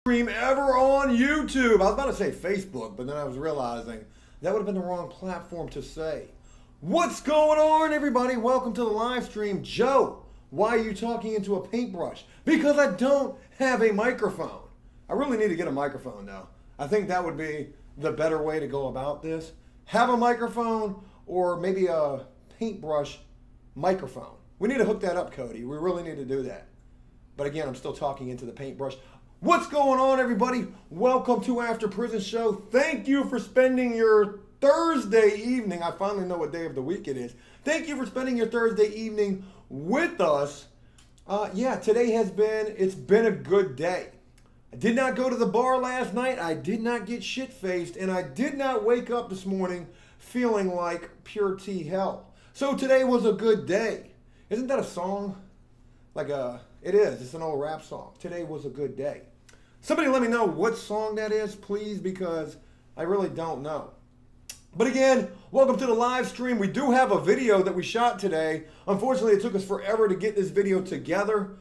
stream ever on YouTube. I was about to say Facebook, but then I was realizing that would have been the wrong platform to say. What's going on, everybody? Welcome to the live stream. Joe, why are you talking into a paintbrush? Because I don't have a microphone. I really need to get a microphone now. I think that would be the better way to go about this. Have a microphone or maybe a paintbrush microphone. We need to hook that up, Cody. We really need to do that. But again, I'm still talking into the paintbrush. What's going on, everybody? Welcome to After Prison Show. Thank you for spending your Thursday evening. I finally know what day of the week it is. Thank you for spending your Thursday evening with us. Today it's been a good day. I did not go to the bar last night. I did not get shit-faced, and I did not wake up this morning feeling like pure T hell. So today was a good day. Isn't that a song? It is. It's an old rap song. Today was a good day. Somebody let me know what song that is, please, because I really don't know. But again, welcome to the live stream. We do have a video that we shot today. Unfortunately, it took us forever to get this video together,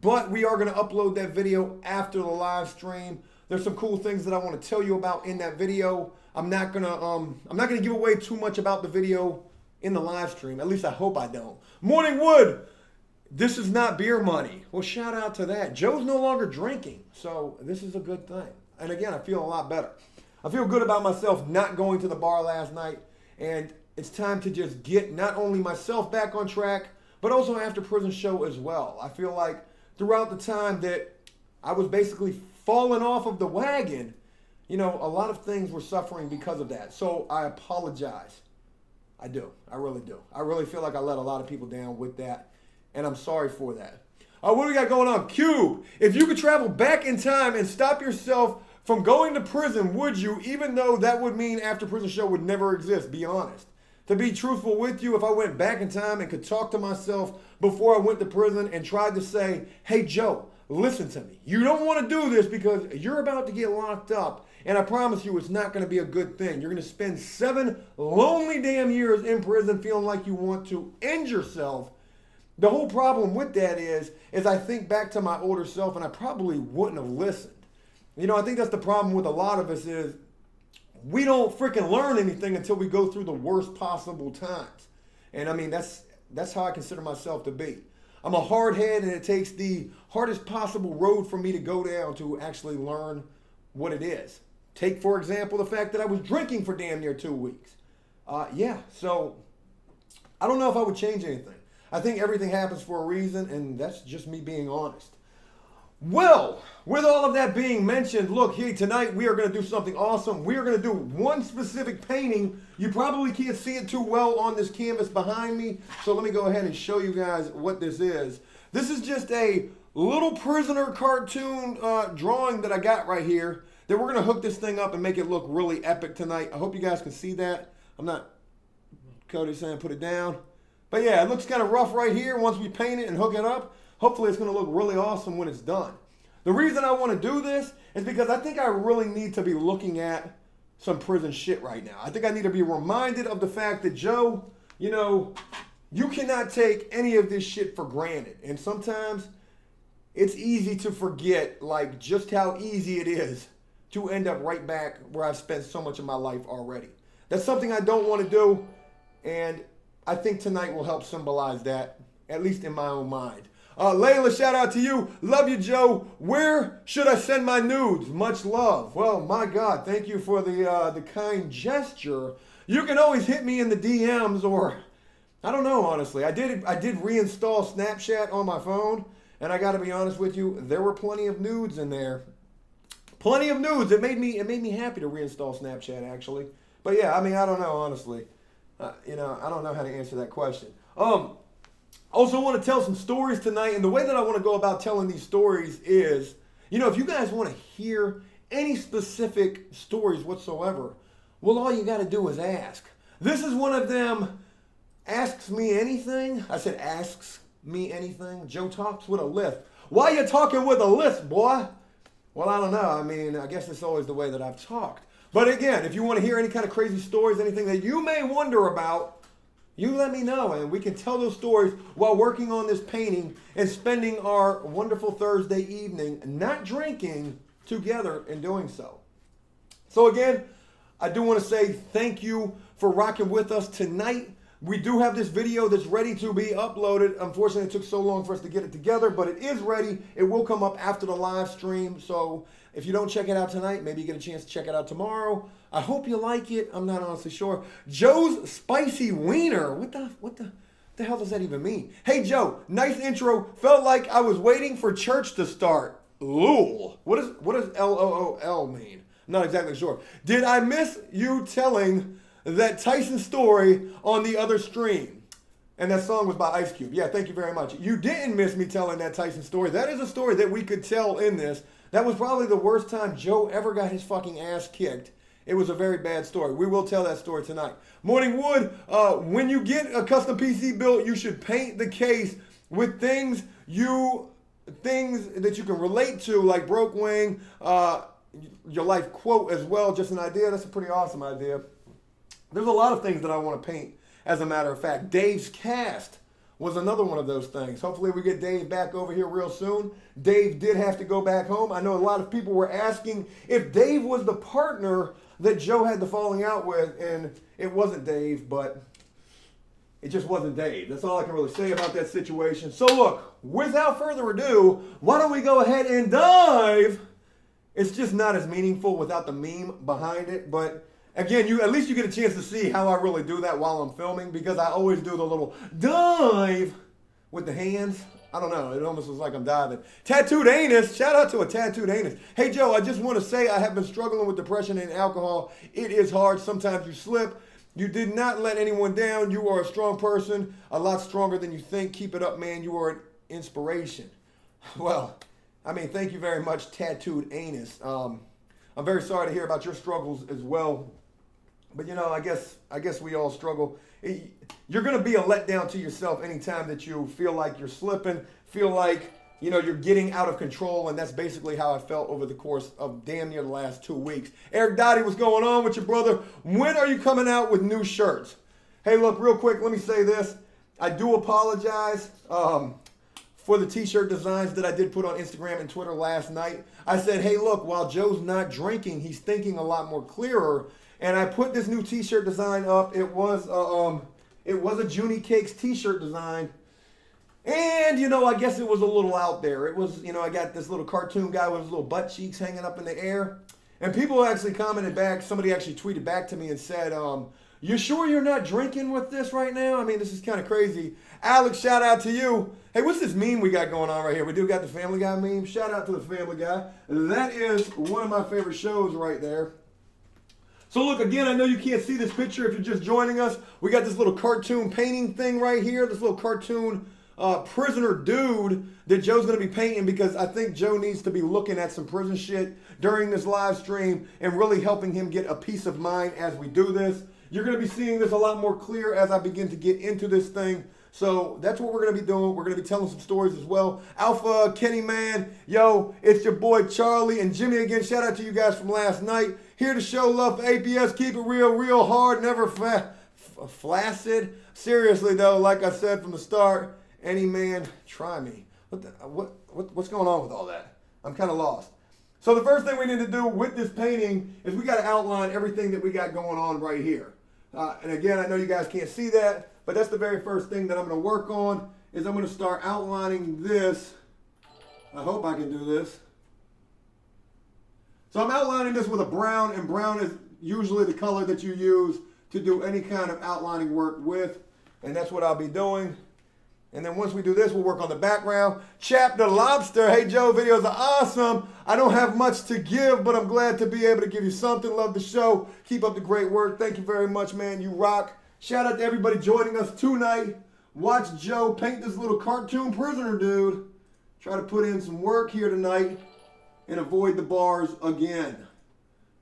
but we are going to upload that video after the live stream. There's some cool things that I want to tell you about in that video. I'm not gonna give away too much about the video in the live stream. At least I hope I don't. Morning Wood. This is not beer money. Well, shout out to that. Joe's no longer drinking, so this is a good thing. And again, I feel a lot better. I feel good about myself not going to the bar last night, and it's time to just get not only myself back on track, but also After Prison Show as well. I feel like throughout the time that I was basically falling off of the wagon, a lot of things were suffering because of that. So I apologize. I do. I really do. I really feel like I let a lot of people down with that. And I'm sorry for that. What do we got going on? Cube, if you could travel back in time and stop yourself from going to prison, would you? Even though that would mean After Prison Show would never exist, be honest. To be truthful with you, if I went back in time and could talk to myself before I went to prison and tried to say, hey, Joe, listen to me. You don't want to do this because you're about to get locked up. And I promise you it's not going to be a good thing. You're going to spend 7 lonely damn years in prison feeling like you want to end yourself. The whole problem with that is I think back to my older self and I probably wouldn't have listened. I think that's the problem with a lot of us is we don't freaking learn anything until we go through the worst possible times. And I mean, that's how I consider myself to be. I'm a hard head and it takes the hardest possible road for me to go down to actually learn what it is. Take, for example, the fact that I was drinking for damn near 2 weeks. So I don't know if I would change anything. I think everything happens for a reason, and that's just me being honest. Well, with all of that being mentioned, look, here tonight we are going to do something awesome. We are going to do one specific painting. You probably can't see it too well on this canvas behind me, so let me go ahead and show you guys what this is. This is just a little prisoner cartoon drawing that I got right here that we're going to hook this thing up and make it look really epic tonight. I hope you guys can see that. I'm not, Cody's saying put it down. But yeah, it looks kind of rough right here once we paint it and hook it up. Hopefully it's going to look really awesome when it's done. The reason I want to do this is because I think I really need to be looking at some prison shit right now. I think I need to be reminded of the fact that, Joe, you cannot take any of this shit for granted. And sometimes it's easy to forget just how easy it is to end up right back where I've spent so much of my life already. That's something I don't want to do, and I think tonight will help symbolize that, at least in my own mind. Layla, shout out to you. Love you, Joe. Where should I send my nudes? Much love. Well, my God, thank you for the kind gesture. You can always hit me in the DMs, or I don't know, honestly. I did reinstall Snapchat on my phone, and I got to be honest with you, there were plenty of nudes in there. Plenty of nudes. It made me happy to reinstall Snapchat, actually. But yeah, I mean, I don't know, honestly. I don't know how to answer that question. Also want to tell some stories tonight, and the way that I want to go about telling these stories is, if you guys want to hear any specific stories whatsoever, well, all you got to do is ask. This is one of them, asks me anything. I said asks me anything. Joe talks with a lisp. Why you talking with a lisp, boy? Well, I don't know. I mean, I guess it's always the way that I've talked. But again, if you want to hear any kind of crazy stories, anything that you may wonder about, you let me know, and we can tell those stories while working on this painting and spending our wonderful Thursday evening not drinking together in doing so. So again, I do want to say thank you for rocking with us tonight. We do have this video that's ready to be uploaded. Unfortunately, it took so long for us to get it together, but it is ready. It will come up after the live stream. So if you don't check it out tonight, maybe you get a chance to check it out tomorrow. I hope you like it. I'm not honestly sure. Joe's Spicy Wiener. What the the hell does that even mean? Hey, Joe, nice intro. Felt like I was waiting for church to start. LOL. What does LOOL mean? I'm not exactly sure. Did I miss you telling that Tyson story on the other stream? And that song was by Ice Cube. Yeah, thank you very much. You didn't miss me telling that Tyson story. That is a story that we could tell in this. That was probably the worst time Joe ever got his fucking ass kicked. It was a very bad story. We will tell that story tonight. Morning Wood, when you get a custom PC built, you should paint the case with things that you can relate to, like broke wing, your life quote as well. Just an idea. That's a pretty awesome idea. There's a lot of things that I want to paint, as a matter of fact. Dave's cast was another one of those things. Hopefully we get Dave back over here real soon. Dave did have to go back home. I know a lot of people were asking if Dave was the partner that Joe had the falling out with, and it wasn't Dave, but it just wasn't Dave. That's all I can really say about that situation. So look, without further ado, why don't we go ahead and dive? It's just not as meaningful without the meme behind it, but again, at least you get a chance to see how I really do that while I'm filming, because I always do the little dive with the hands. I don't know. It almost looks like I'm diving. Tattooed Anus. Shout out to a tattooed anus. Hey, Joe, I just want to say I have been struggling with depression and alcohol. It is hard. Sometimes you slip. You did not let anyone down. You are a strong person, a lot stronger than you think. Keep it up, man. You are an inspiration. Well, I mean, thank you very much, Tattooed Anus. I'm very sorry to hear about your struggles as well. But, you know, I guess we all struggle. You're going to be a letdown to yourself anytime that you feel like you're slipping, feel like, you know, you're getting out of control, and that's basically how I felt over the course of damn near the last 2 weeks. Eric Dottie, what's going on with your brother? When are you coming out with new shirts? Hey, look, real quick, let me say this. I do apologize for the t-shirt designs that I did put on Instagram and Twitter last night. I said, hey, look, while Joe's not drinking, he's thinking a lot more clearer. And I put this new t-shirt design up. It was a Junie Cakes t-shirt design. And, you know, I guess it was a little out there. It was, you know, I got this little cartoon guy with his little butt cheeks hanging up in the air. And people actually commented back. Somebody actually tweeted back to me and said, you sure you're not drinking with this right now? I mean, this is kind of crazy. Alex, shout out to you. Hey, what's this meme we got going on right here? We do got the Family Guy meme. Shout out to the Family Guy. That is one of my favorite shows right there. So look, again, I know you can't see this picture if you're just joining us. We got this little cartoon painting thing right here, this little cartoon prisoner dude that Joe's going to be painting, because I think Joe needs to be looking at some prison shit during this live stream and really helping him get a peace of mind as we do this. You're going to be seeing this a lot more clear as I begin to get into this thing. So that's what we're going to be doing. We're going to be telling some stories as well. Alpha, Kenny Man, yo, it's your boy Charlie and Jimmy again. Shout out to you guys from last night. Here to show love for APS. Keep it real, real hard, never flaccid. Seriously, though, like I said from the start, any man, try me. What's going on with all that? I'm kind of lost. So the first thing we need to do with this painting is we got to outline everything that we got going on right here. And again, I know you guys can't see that, but that's the very first thing that I'm going to work on, is I'm going to start outlining this. I hope I can do this. So I'm outlining this with a brown, and brown is usually the color that you use to do any kind of outlining work with, and that's what I'll be doing. And then once we do this, we'll work on the background. Chap the Lobster. Hey, Joe, videos are awesome. I don't have much to give, but I'm glad to be able to give you something. Love the show. Keep up the great work. Thank you very much, man. You rock. Shout out to everybody joining us tonight. Watch Joe paint this little cartoon prisoner dude. Try to put in some work here tonight and avoid the bars again.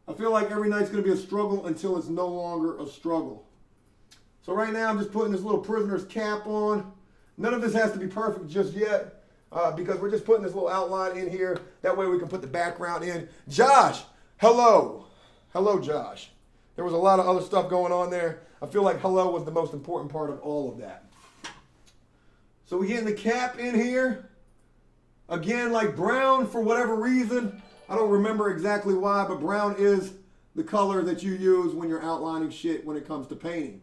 I feel like every night's going to be a struggle until it's no longer a struggle. So right now I'm just putting this little prisoner's cap on. None of this has to be perfect just yet, because we're just putting this little outline in here. That way we can put the background in. Josh, hello. Hello, Josh. There was a lot of other stuff going on there. I feel like hello was the most important part of all of that. So we getting the cap in here. Again, like brown for whatever reason. I don't remember exactly why, but brown is the color that you use when you're outlining shit when it comes to painting.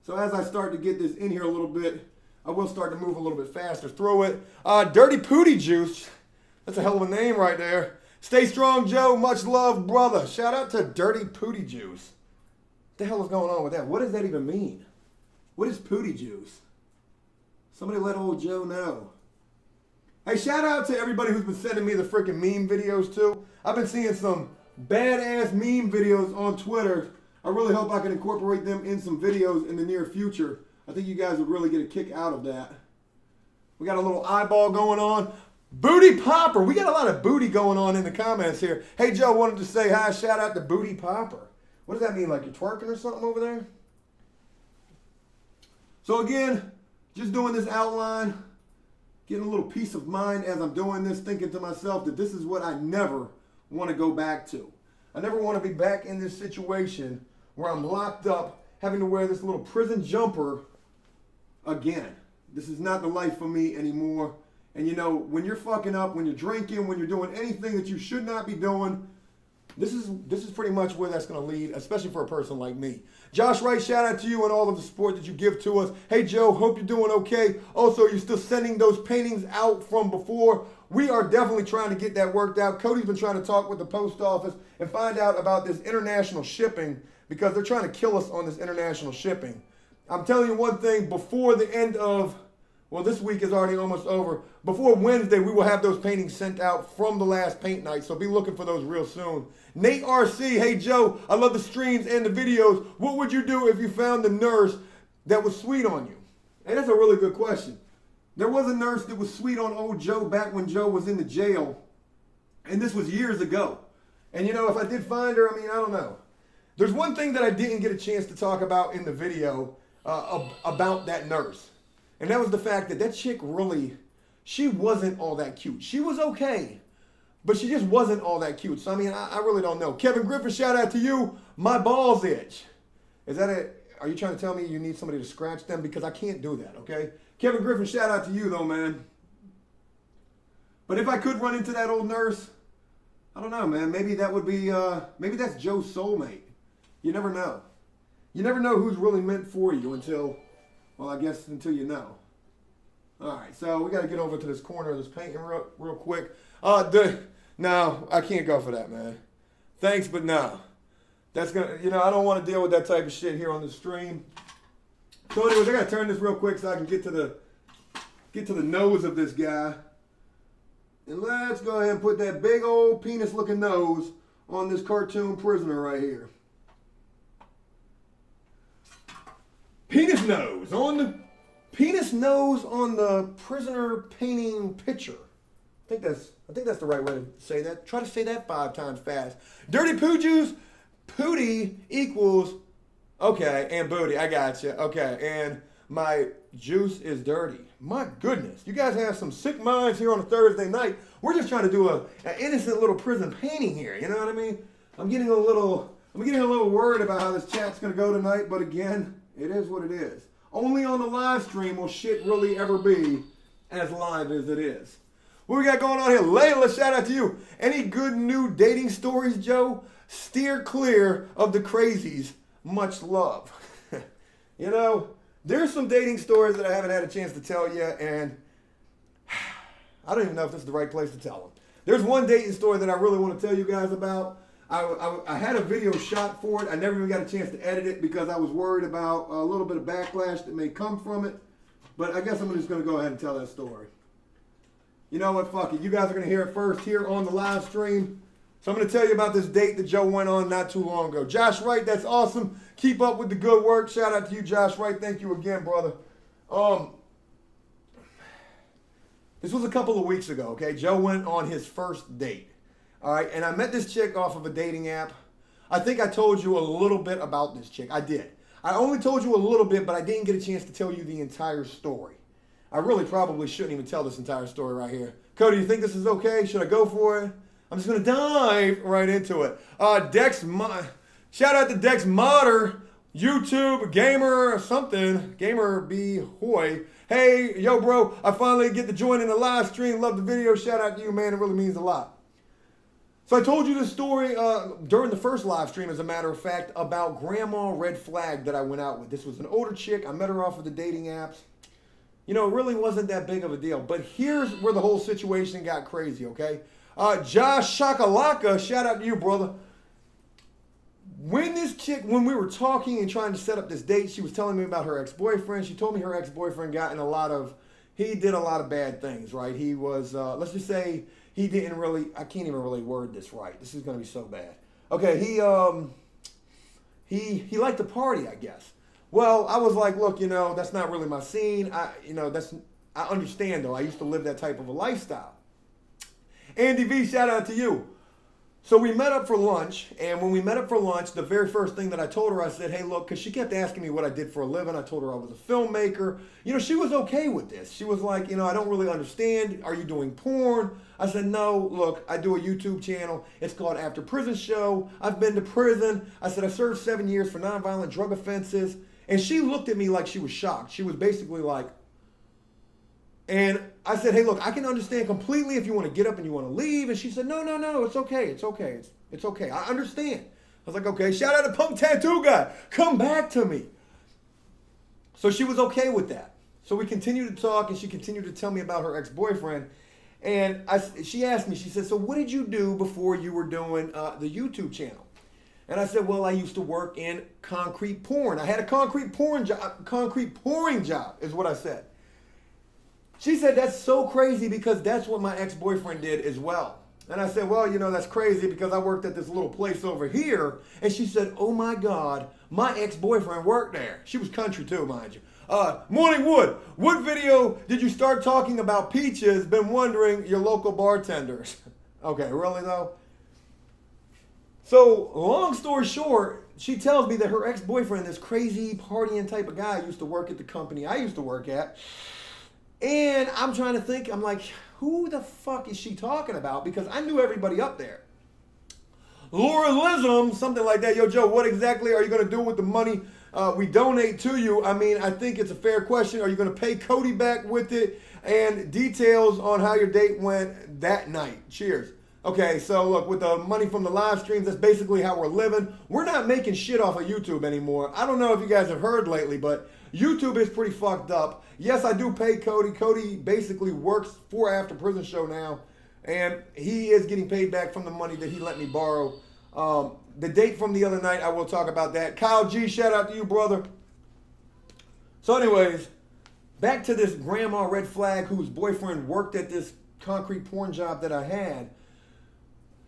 So as I start to get this in here a little bit, I will start to move a little bit faster through it. Dirty Pooty Juice. That's a hell of a name right there. Stay strong, Joe. Much love, brother. Shout out to Dirty Pooty Juice. What the hell is going on with that? What does that even mean? What is Pooty Juice? Somebody let old Joe know. Hey, shout out to everybody who's been sending me the freaking meme videos too. I've been seeing some badass meme videos on Twitter. I really hope I can incorporate them in some videos in the near future. I think you guys would really get a kick out of that. We got a little eyeball going on. Booty Popper. We got a lot of booty going on in the comments here. Hey, Joe wanted to say hi. Shout out to Booty Popper. What does that mean? Like you're twerking or something over there? So again, just doing this outline, getting a little peace of mind as I'm doing this, thinking to myself that this is what I never want to go back to. I never want to be back in this situation where I'm locked up, having to wear this little prison jumper again. This is not the life for me anymore. And you know, when you're fucking up, when you're drinking, when you're doing anything that you should not be doing, this is pretty much where that's going to lead, especially for a person like me. Josh Wright, shout out to you and all of the support that you give to us. Hey, Joe, hope you're doing okay. Also, you're still sending those paintings out from before. We are definitely trying to get that worked out. Cody's been trying to talk with the post office and find out about this international shipping because they're trying to kill us on this international shipping. I'm telling you one thing, before the end of, well, this week is already almost over. Before Wednesday, we will have those paintings sent out from the last paint night, so be looking for those real soon. Nate RC, hey Joe, I love the streams and the videos. What would you do if you found the nurse that was sweet on you? Hey, that's a really good question. There was a nurse that was sweet on old Joe back when Joe was in the jail, and this was years ago. And you know, if I did find her, I mean, I don't know. There's one thing that I didn't get a chance to talk about in the video about that nurse. And that was the fact that chick really, she wasn't all that cute. She was okay, but she just wasn't all that cute. So, I mean, I really don't know. Kevin Griffin, shout out to you. My balls itch. Is that it? Are you trying to tell me you need somebody to scratch them? Because I can't do that, okay? Kevin Griffin, shout out to you, though, man. But if I could run into that old nurse, I don't know, man. Maybe that would be, maybe that's Joe's soulmate. You never know. You never know who's really meant for you until... Well, I guess until you know. All right, so we got to get over to this corner of this painting real quick. No, I can't go for that, man. Thanks, but no. That's gonna, you know, I don't want to deal with that type of shit here on the stream. So, anyways, I got to turn this real quick so I can get to the nose of this guy. And let's go ahead and put that big old penis-looking nose on this cartoon prisoner right here. Penis nose on the prisoner painting picture. I think that's the right way to say that. Try to say that 5 times fast. Dirty poo juice, pooty equals okay, and booty. I got you. Okay, and my juice is dirty. My goodness, you guys have some sick minds here on a Thursday night. We're just trying to do an innocent little prison painting here. You know what I mean? I'm getting a little worried about how this chat's gonna go tonight, but again. It is what it is. Only on the live stream will shit really ever be as live as it is. What we got going on here? Layla, shout out to you. Any good new dating stories, Joe? Steer clear of the crazies. Much love. You know, there's some dating stories that I haven't had a chance to tell yet, and I don't even know if this is the right place to tell them. There's one dating story that I really want to tell you guys about. I had a video shot for it. I never even got a chance to edit it because I was worried about a little bit of backlash that may come from it. But I guess I'm just going to go ahead and tell that story. You know what? Fuck it. You guys are going to hear it first here on the live stream. So I'm going to tell you about this date that Joe went on not too long ago. Josh Wright, that's awesome. Keep up with the good work. Shout out to you, Josh Wright. Thank you again, brother. This was a couple of weeks ago, okay? Joe went on his first date. All right, and I met this chick off of a dating app. I think I told you a little bit about this chick. I did. I only told you a little bit, but I didn't get a chance to tell you the entire story. I really probably shouldn't even tell this entire story right here. Cody, you think this is okay? Should I go for it? I'm just going to dive right into it. Shout out to Dex Modder, YouTube, gamer or something. Gamer B. Hoy. Hey, yo, bro, I finally get to join in the live stream. Love the video. Shout out to you, man. It really means a lot. So I told you this story during the first live stream, as a matter of fact, about Grandma Red Flag that I went out with. This was an older chick. I met her off of the dating apps. You know, it really wasn't that big of a deal. But here's where the whole situation got crazy, okay? Josh Shakalaka, shout out to you, brother. When we were talking and trying to set up this date, she was telling me about her ex-boyfriend. She told me her ex-boyfriend got in a lot of he did a lot of bad things, right? He was, let's just say, he didn't really. I can't even really word this right. This is gonna be so bad. Okay, he liked to party, I guess. Well, I was like, look, that's not really my scene. I understand though. I used to live that type of a lifestyle. Andy V, shout out to you. So we met up for lunch, and when we met up for lunch, the very first thing that I told her, I said, hey, look, because she kept asking me what I did for a living. I told her I was a filmmaker. She was okay with this. She was like, I don't really understand. Are you doing porn? I said, no, look, I do a YouTube channel. It's called AfterPrisonShow. I've been to prison. I said, I served 7 years for nonviolent drug offenses. And she looked at me like she was shocked. She was basically like, and I said, hey, look, I can understand completely if you want to get up and you want to leave. And she said, no, it's okay. It's okay. It's okay. I understand. I was like, okay, shout out to Punk Tattoo Guy. Come back to me. So she was okay with that. So we continued to talk, and she continued to tell me about her ex-boyfriend. And she asked me, she said, so what did you do before you were doing the YouTube channel? And I said, well, I used to work in concrete pouring. I had a concrete pouring job is what I said. She said, that's so crazy because that's what my ex-boyfriend did as well. And I said, well, that's crazy because I worked at this little place over here. And she said, oh my God, my ex-boyfriend worked there. She was country too, mind you. Morning Wood, what video did you start talking about peaches? Been wondering your local bartenders. Okay, really though? So long story short, she tells me that her ex-boyfriend, this crazy partying type of guy, used to work at the company I used to work at. And I'm trying to think, I'm like, who the fuck is she talking about? Because I knew everybody up there. Laura Lism, something like that. Yo, Joe, what exactly are you going to do with the money we donate to you? I mean, I think it's a fair question. Are you going to pay Cody back with it? And details on how your date went that night. Cheers. Okay, so look, with the money from the live streams, that's basically how we're living. We're not making shit off of YouTube anymore. I don't know if you guys have heard lately, but YouTube is pretty fucked up. Yes, I do pay Cody. Cody basically works for After Prison Show now, and he is getting paid back from the money that he let me borrow. The date from the other night, I will talk about that. Kyle G, shout out to you, brother. So anyways, back to this grandma red flag whose boyfriend worked at this concrete porn job that I had.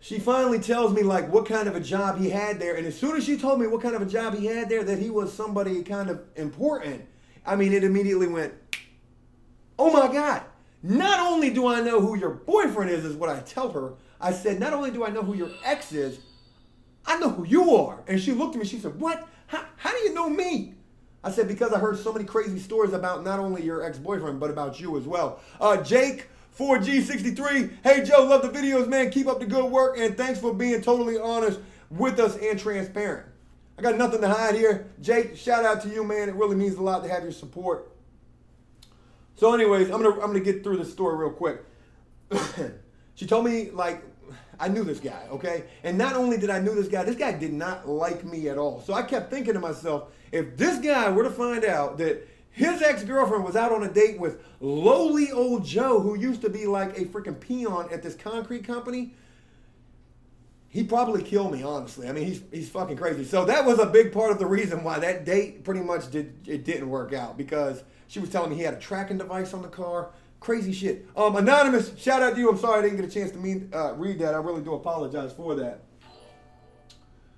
She finally tells me like what kind of a job he had there. And as soon as she told me what kind of a job he had there, that he was somebody kind of important, I mean, it immediately went, oh my God, not only do I know who your boyfriend is what I tell her. I said, not only do I know who your ex is, I know who you are. And she looked at me, she said, what? How do you know me? I said, because I heard so many crazy stories about not only your ex-boyfriend, but about you as well. Jake, 4G63. Hey, Joe, love the videos, man. Keep up the good work, and thanks for being totally honest with us and transparent. I got nothing to hide here. Jake, shout out to you, man. It really means a lot to have your support. So anyways, I'm gonna get through this story real quick. She told me, like, I knew this guy, okay? And not only did I know this guy did not like me at all. So I kept thinking to myself, if this guy were to find out that his ex-girlfriend was out on a date with lowly old Joe, who used to be like a freaking peon at this concrete company, he'd probably kill me, honestly. I mean, he's fucking crazy. So that was a big part of the reason why that date pretty much didn't work out, because she was telling me he had a tracking device on the car. Crazy shit. Anonymous, shout out to you. I'm sorry I didn't get a chance to read that. I really do apologize for that.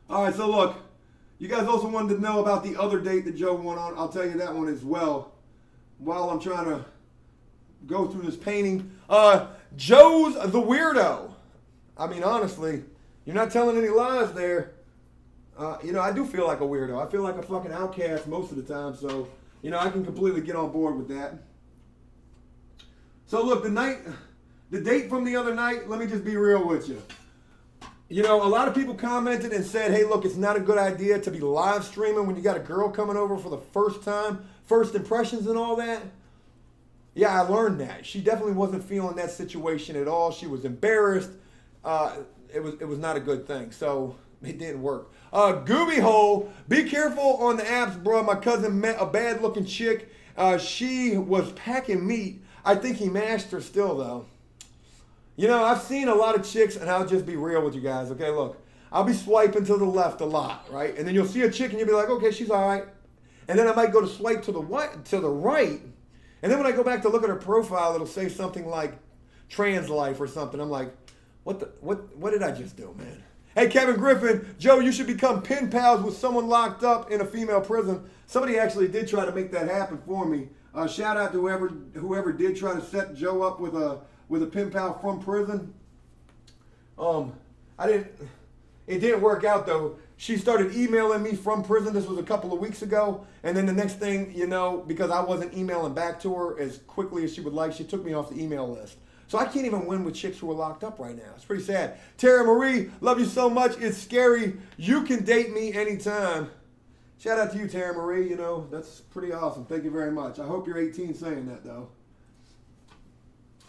All right, so look. You guys also wanted to know about the other date that Joe went on. I'll tell you that one as well while I'm trying to go through this painting. Joe's the weirdo. I mean, honestly, you're not telling any lies there. I do feel like a weirdo. I feel like a fucking outcast most of the time. So, I can completely get on board with that. So, look, the date from the other night, let me just be real with you. A lot of people commented and said, hey, look, it's not a good idea to be live streaming when you got a girl coming over for the first time, first impressions and all that. Yeah, I learned that. She definitely wasn't feeling that situation at all. She was embarrassed. It was not a good thing. So it didn't work. Gooby Hole, be careful on the apps, bro. My cousin met a bad looking chick. She was packing meat. I think he mashed her still, though. I've seen a lot of chicks, and I'll just be real with you guys, okay? Look, I'll be swiping to the left a lot, right? And then you'll see a chick, and you'll be like, okay, she's all right. And then I might go to swipe to the right, And then when I go back to look at her profile, it'll say something like trans life or something. I'm like, what did I just do, man? Hey, Kevin Griffin, Joe, you should become pen pals with someone locked up in a female prison. Somebody actually did try to make that happen for me. Shout out to whoever did try to set Joe up with a pen pal from prison. It didn't work out though. She started emailing me from prison. This was a couple of weeks ago. And then the next thing, you know, because I wasn't emailing back to her as quickly as she would like, she took me off the email list. So I can't even win with chicks who are locked up right now. It's pretty sad. Tara Marie, love you so much. It's scary. You can date me anytime. Shout out to you, Tara Marie. You know, that's pretty awesome. Thank you very much. I hope you're 18 saying that, though.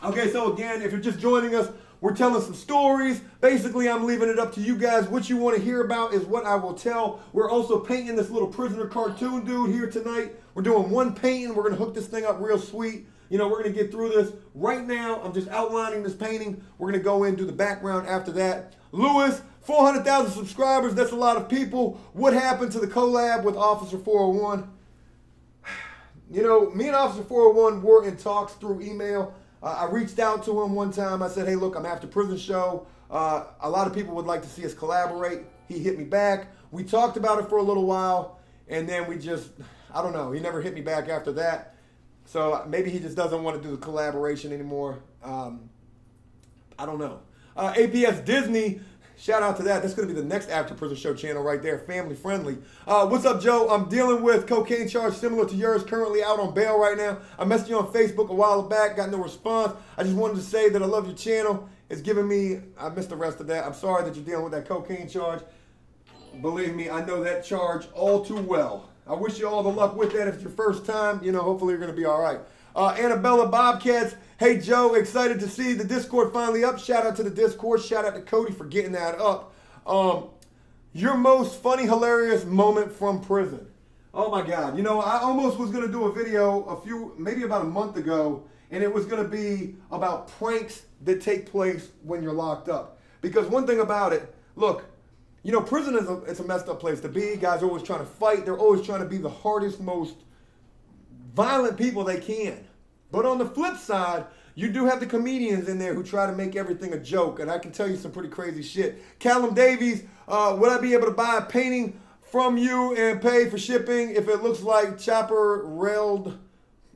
Okay, so again, if you're just joining us, we're telling some stories. Basically, I'm leaving it up to you guys. What you want to hear about is what I will tell. We're also painting this little prisoner cartoon dude here tonight. We're doing one painting. We're going to hook this thing up real sweet. You know, we're going to get through this. Right now, I'm just outlining this painting. We're going to go in and do the background after that. Lewis, 400,000 subscribers. That's a lot of people. What happened to the collab with Officer 401? You know, me and Officer 401 were in talks through email. I reached out to him one time. I said, hey, look, I'm After Prison Show. A lot of people would like to see us collaborate. He hit me back. We talked about it for a little while, and then we just, I don't know. He never hit me back after that. So maybe he just doesn't want to do the collaboration anymore. I don't know. APS Disney, shout out to that. That's going to be the next After Prison Show channel right there, family friendly. What's up, Joe? I'm dealing with cocaine charge similar to yours, currently out on bail right now. I messaged you on Facebook a while back, got no response. I just wanted to say that I love your channel. It's giving me, I missed the rest of that. I'm sorry that you're dealing with that cocaine charge. Believe me, I know that charge all too well. I wish you all the luck with that. If it's your first time, you know, hopefully you're going to be all right. Annabella Bobcats, hey, Joe, excited to see the Discord finally up. Shout out to the Discord. Shout out to Cody for getting that up. Your most funny, hilarious moment from prison. Oh, my God. You know, I almost was going to do a video maybe about a month ago, and it was going to be about pranks that take place when you're locked up. Because one thing about it, look, you know, prison it's a messed up place to be. Guys are always trying to fight. They're always trying to be the hardest, most violent people they can. But on the flip side, you do have the comedians in there who try to make everything a joke. And I can tell you some pretty crazy shit. Callum Davies, would I be able to buy a painting from you and pay for shipping if it looks like Chopper Railed?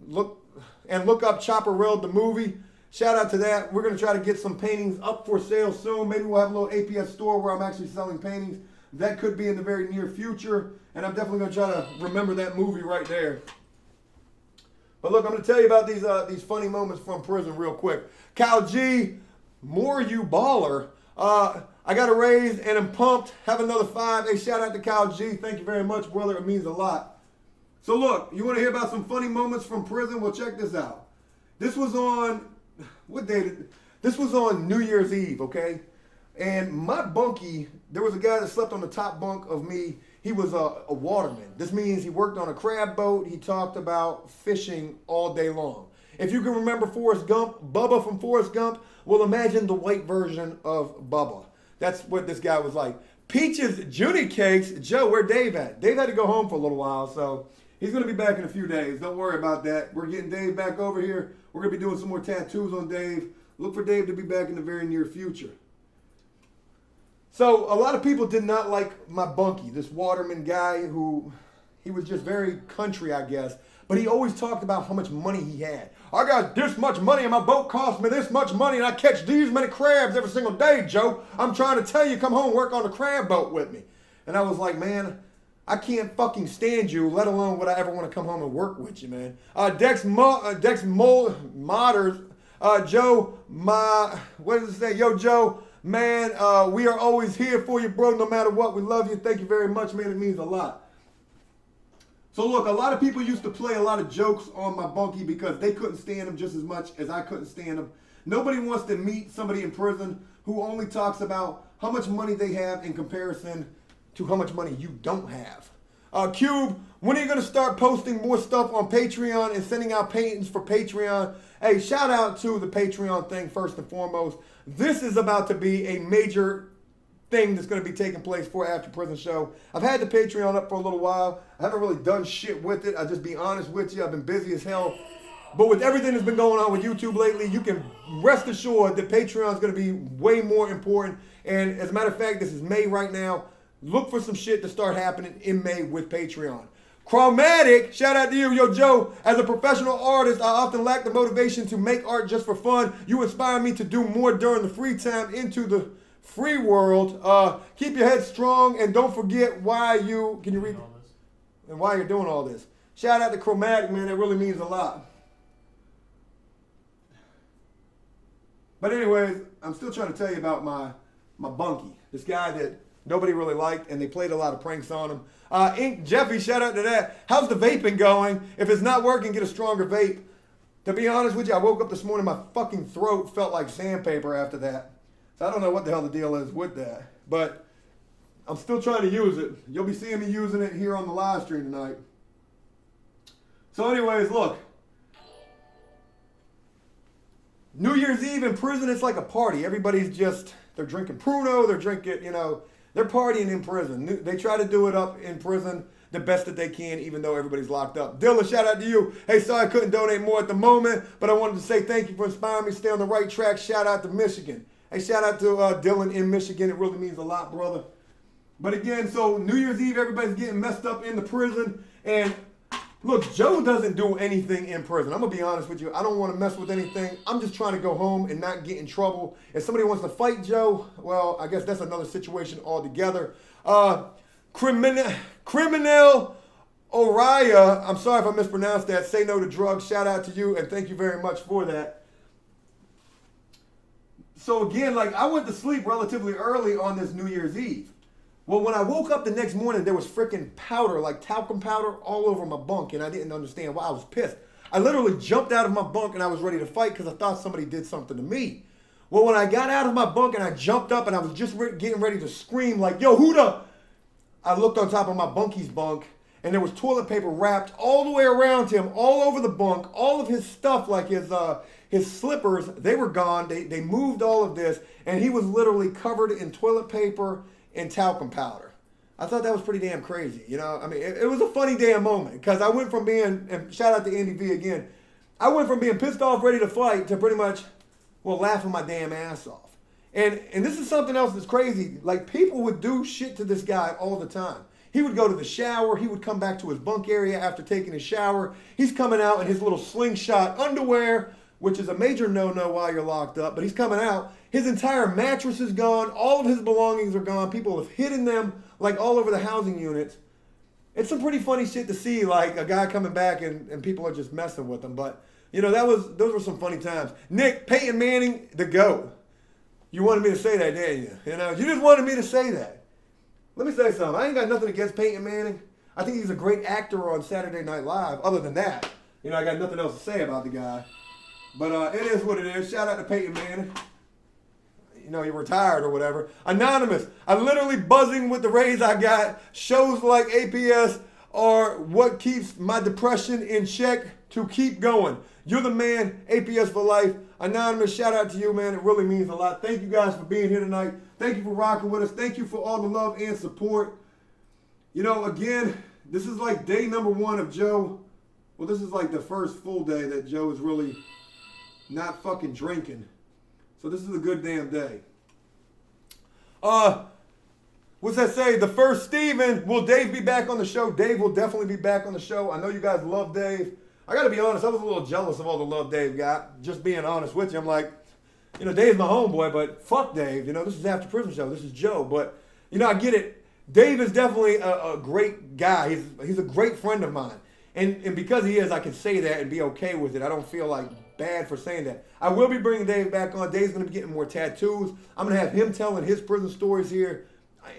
Look up Chopper Railed the movie. Shout out to that. We're going to try to get some paintings up for sale soon. Maybe we'll have a little APS store where I'm actually selling paintings. That could be in the very near future. And I'm definitely going to try to remember that movie right there. But look, I'm going to tell you about these funny moments from prison real quick. Kyle G, more you baller. I got a raise and I'm pumped. Have another 5. Hey, shout out to Kyle G. Thank you very much, brother. It means a lot. So look, you want to hear about some funny moments from prison? Well, check this out. This was on... What day this was on New Year's Eve, okay? And my bunkie, there was a guy that slept on the top bunk of me. He was a waterman. This means he worked on a crab boat. He talked about fishing all day long. If you can remember Forrest Gump, Bubba from Forrest Gump, well, imagine the white version of Bubba. That's what this guy was like. Peaches Junie Cakes. Joe, where Dave at? Dave had to go home for a little while, so he's going to be back in a few days. Don't worry about that. We're getting Dave back over here. We're going to be doing some more tattoos on Dave. Look for Dave to be back in the very near future. So a lot of people did not like my bunkie, this waterman guy who, he was just very country, I guess. But he always talked about how much money he had. I got this much money and my boat cost me this much money and I catch these many crabs every single day, Joe. I'm trying to tell you, come home, work on the crab boat with me. And I was like, man, I can't fucking stand you, let alone would I ever want to come home and work with you, man. Dex Modders, Joe, what does it say? Yo, Joe, man, we are always here for you, bro, no matter what. We love you. Thank you very much, man. It means a lot. So look, a lot of people used to play a lot of jokes on my bunkie because they couldn't stand him just as much as I couldn't stand him. Nobody wants to meet somebody in prison who only talks about how much money they have in comparison to how much money you don't have. Cube, when are you going to start posting more stuff on Patreon and sending out paintings for Patreon? Hey, shout out to the Patreon thing first and foremost. This is about to be a major thing that's going to be taking place for After Prison Show. I've had the Patreon up for a little while. I haven't really done shit with it. I'll just be honest with you. I've been busy as hell But with everything that's been going on with YouTube lately, you can rest assured that Patreon is going to be way more important. And as a matter of fact, this is May right now. Look for some shit to start happening in May with Patreon. Chromatic, shout out to you. Yo, Joe, as a professional artist, I often lack the motivation to make art just for fun. You inspire me to do more during the free time into the free world. Keep your head strong and don't forget why you, can you read? And why you're doing all this. Shout out to Chromatic, man. That really means a lot. But anyways, I'm still trying to tell you about my bunkie. This guy that nobody really liked, and they played a lot of pranks on him. Ink Jeffy, shout out to that. How's the vaping going? If it's not working, get a stronger vape. To be honest with you, I woke up this morning, my fucking throat felt like sandpaper after that. So I don't know what the hell the deal is with that. But I'm still trying to use it. You'll be seeing me using it here on the live stream tonight. So anyways, look. New Year's Eve in prison, it's like a party. Everybody's just, they're drinking Pruno, they're drinking, you know, they're partying in prison. They try to do it up in prison the best that they can, even though everybody's locked up. Dylan, shout out to you. Hey, sorry I couldn't donate more at the moment, but I wanted to say thank you for inspiring me to stay on the right track. Shout out to Michigan. Hey, shout out to Dylan in Michigan. It really means a lot, brother. But again, so New Year's Eve, everybody's getting messed up in the prison. And look, Joe doesn't do anything in prison. I'm going to be honest with you. I don't want to mess with anything. I'm just trying to go home and not get in trouble. If somebody wants to fight Joe, well, I guess that's another situation altogether. Criminal Oriya, I'm sorry if I mispronounced that. Say no to drugs. Shout out to you, and thank you very much for that. So again, like, I went to sleep relatively early on this New Year's Eve. Well, when I woke up the next morning, there was freaking powder, like talcum powder, all over my bunk, and I didn't understand why. I was pissed. I literally jumped out of my bunk, and I was ready to fight because I thought somebody did something to me. Well, when I got out of my bunk, and I jumped up, and I was just getting ready to scream, like, yo, who the... I looked on top of my bunkie's bunk, and there was toilet paper wrapped all the way around him, all over the bunk, all of his stuff, like his slippers, they were gone. They moved all of this, and he was literally covered in toilet paper and talcum powder. I thought that was pretty damn crazy. You know, I mean, it was a funny damn moment because I went from being, and shout out to Andy V again, I went from being pissed off, ready to fight, to pretty much, well, laughing my damn ass off. And this is something else that's crazy. Like, people would do shit to this guy all the time. He would go to the shower. He would come back to his bunk area after taking his shower. He's coming out in his little slingshot underwear, which is a major no-no while you're locked up. But he's coming out. His entire mattress is gone. All of his belongings are gone. People have hidden them, like, all over the housing units. It's some pretty funny shit to see, like, a guy coming back and people are just messing with him. But, you know, those were some funny times. Nick, Peyton Manning, the GOAT. You wanted me to say that, didn't you? You know, you just wanted me to say that. Let me say something. I ain't got nothing against Peyton Manning. I think he's a great actor on Saturday Night Live. Other than that, you know, I got nothing else to say about the guy. But it is what it is. Shout out to Peyton Manning. You know, he retired or whatever. Anonymous. I'm literally buzzing with the raise I got. Shows like APS are what keeps my depression in check to keep going. You're the man. APS for life. Anonymous, shout out to you, man. It really means a lot. Thank you guys for being here tonight. Thank you for rocking with us. Thank you for all the love and support. You know, again, this is like day number 1 of Joe. Well, this is like the first full day that Joe is really not fucking drinking. So this is a good damn day. What's that say? The first Steven. Will Dave be back on the show? Dave will definitely be back on the show. I know you guys love Dave. I got to be honest, I was a little jealous of all the love Dave got. Just being honest with you. I'm like, you know, Dave's my homeboy, but fuck Dave. You know, this is AfterPrisonShow. This is Joe. But, you know, I get it. Dave is definitely a great guy. He's a great friend of mine. And because he is, I can say that and be okay with it. I don't feel like bad for saying that. I will be bringing Dave back on. Dave's going to be getting more tattoos. I'm going to have him telling his prison stories here.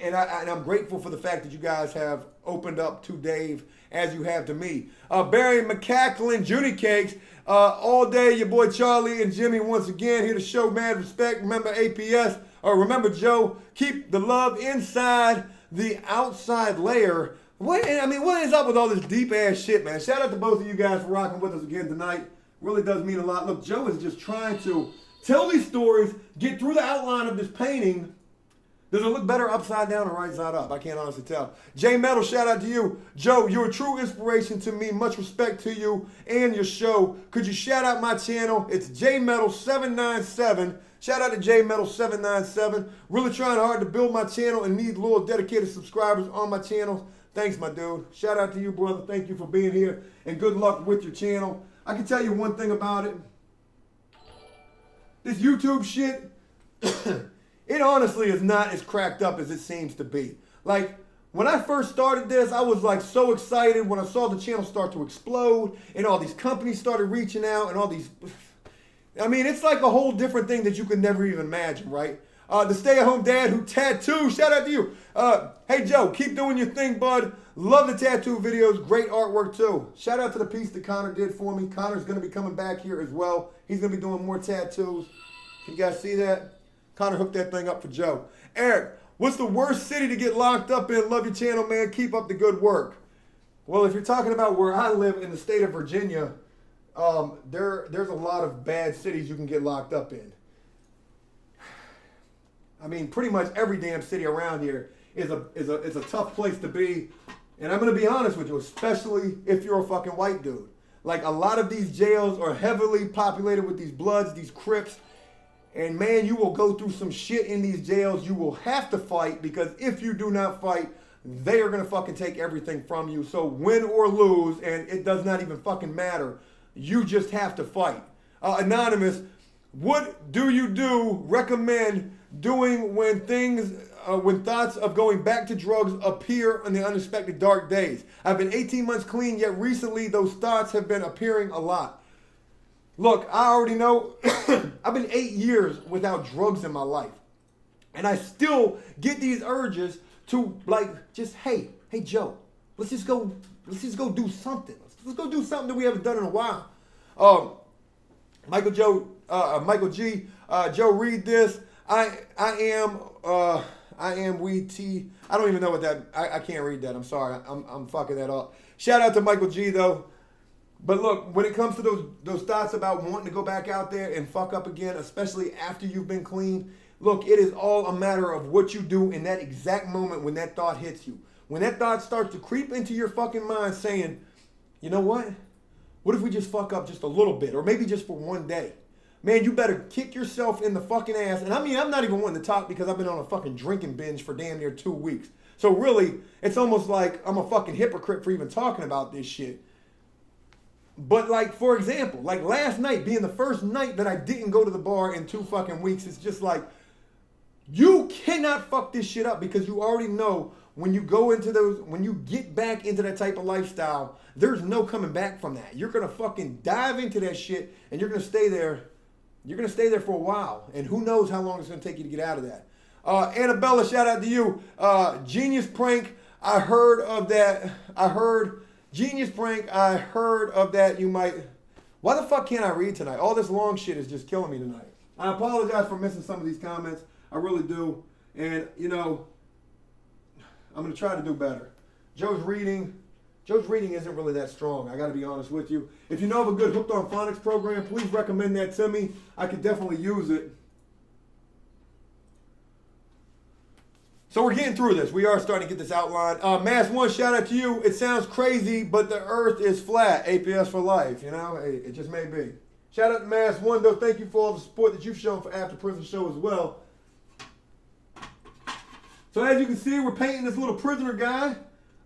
And I'm grateful for the fact that you guys have opened up to Dave as you have to me. Barry McCacklin, Judy Cakes, all day, your boy Charlie and Jimmy once again here to show mad respect. Remember APS, or remember Joe, keep the love inside the outside layer. What is up with all this deep ass shit, man? Shout out to both of you guys for rocking with us again tonight. Really does mean a lot. Look, Joe is just trying to tell these stories, get through the outline of this painting, Does it look better upside down or right side up? I can't honestly tell. J Metal, shout out to you. Joe, you're a true inspiration to me. Much respect to you and your show. Could you shout out my channel? It's J Metal 797. Shout out to J Metal 797. Really trying hard to build my channel and need loyal dedicated subscribers on my channel. Thanks, my dude. Shout out to you, brother. Thank you for being here and good luck with your channel. I can tell you one thing about it. This YouTube shit, it honestly is not as cracked up as it seems to be. Like, when I first started this, I was like so excited when I saw the channel start to explode and all these companies started reaching out and all these... I mean, it's like a whole different thing that you could never even imagine, right? The stay-at-home dad who tattooed, shout out to you. Hey, Joe, keep doing your thing, bud. Love the tattoo videos. Great artwork, too. Shout out to the piece that Connor did for me. Connor's going to be coming back here as well. He's going to be doing more tattoos. Can you guys see that? Connor hooked that thing up for Joe. Eric, what's the worst city to get locked up in? Love your channel, man. Keep up the good work. Well, if you're talking about where I live in the state of Virginia, there's a lot of bad cities you can get locked up in. I mean, pretty much every damn city around here is a tough place to be. And I'm going to be honest with you, especially if you're a fucking white dude. Like, a lot of these jails are heavily populated with these Bloods, these Crips. And man, you will go through some shit in these jails. You will have to fight, because if you do not fight, they are going to fucking take everything from you. So win or lose, and it does not even fucking matter. You just have to fight. Anonymous, what do you recommend doing when when thoughts of going back to drugs appear in the unexpected dark days? I've been 18 months clean, yet recently those thoughts have been appearing a lot. Look, I already know I've been 8 years without drugs in my life. And I still get these urges to, like, just, hey Joe, let's just go do something. Let's go do something that we haven't done in a while. Michael G, Joe, read this. I am we T. I don't even know what that, I can't read that. I'm sorry. I'm fucking that up. Shout out to Michael G, though. But look, when it comes to those thoughts about wanting to go back out there and fuck up again, especially after you've been clean, look, it is all a matter of what you do in that exact moment when that thought hits you. When that thought starts to creep into your fucking mind saying, you know what? What if we just fuck up just a little bit, or maybe just for one day? Man, you better kick yourself in the fucking ass. And I mean, I'm not even wanting to talk because I've been on a fucking drinking binge for damn near 2 weeks. So really, it's almost like I'm a fucking hypocrite for even talking about this shit. But like, for example, like last night being the first night that I didn't go to the bar in 2 fucking weeks, it's just like, you cannot fuck this shit up, because you already know when you go into when you get back into that type of lifestyle, there's no coming back from that. You're going to fucking dive into that shit, and you're going to stay there. You're going to stay there for a while, and who knows how long it's going to take you to get out of that. Annabella, shout out to you. Genius prank. I heard of that. Genius prank. I heard of that. You might. Why the fuck can't I read tonight? All this long shit is just killing me tonight. I apologize for missing some of these comments. I really do. And, you know, I'm going to try to do better. Joe's reading isn't really that strong. I got to be honest with you. If you know of a good Hooked on Phonics program, please recommend that to me. I could definitely use it. So we're getting through this. We are starting to get this outline. Mass 1, shout out to you. It sounds crazy, but the earth is flat. APS for life, you know? It just may be. Shout out to Mass 1, though. Thank you for all the support that you've shown for After Prison Show as well. So as you can see, we're painting this little prisoner guy.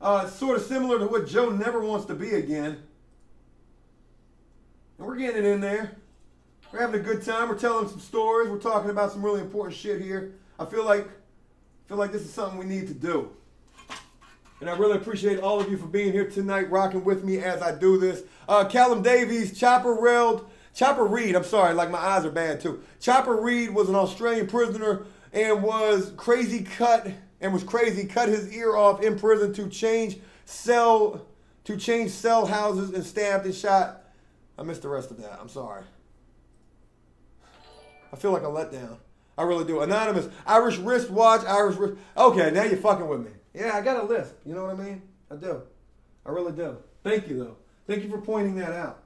It's sort of similar to what Joe never wants to be again. And we're getting it in there. We're having a good time. We're telling some stories. We're talking about some really important shit here. I feel like this is something we need to do. And I really appreciate all of you for being here tonight, rocking with me as I do this. Callum Davies, Chopper Reed, I'm sorry, like my eyes are bad too. Chopper Reed was an Australian prisoner and was crazy cut his ear off in prison to change cell houses and stabbed and shot. I missed the rest of that. I'm sorry. I feel like a letdown. I really do. Anonymous, Irish wristwatch, Irish wrist. Okay, now you're fucking with me. Yeah, I got a list. You know what I mean? I do. I really do. Thank you, though. Thank you for pointing that out.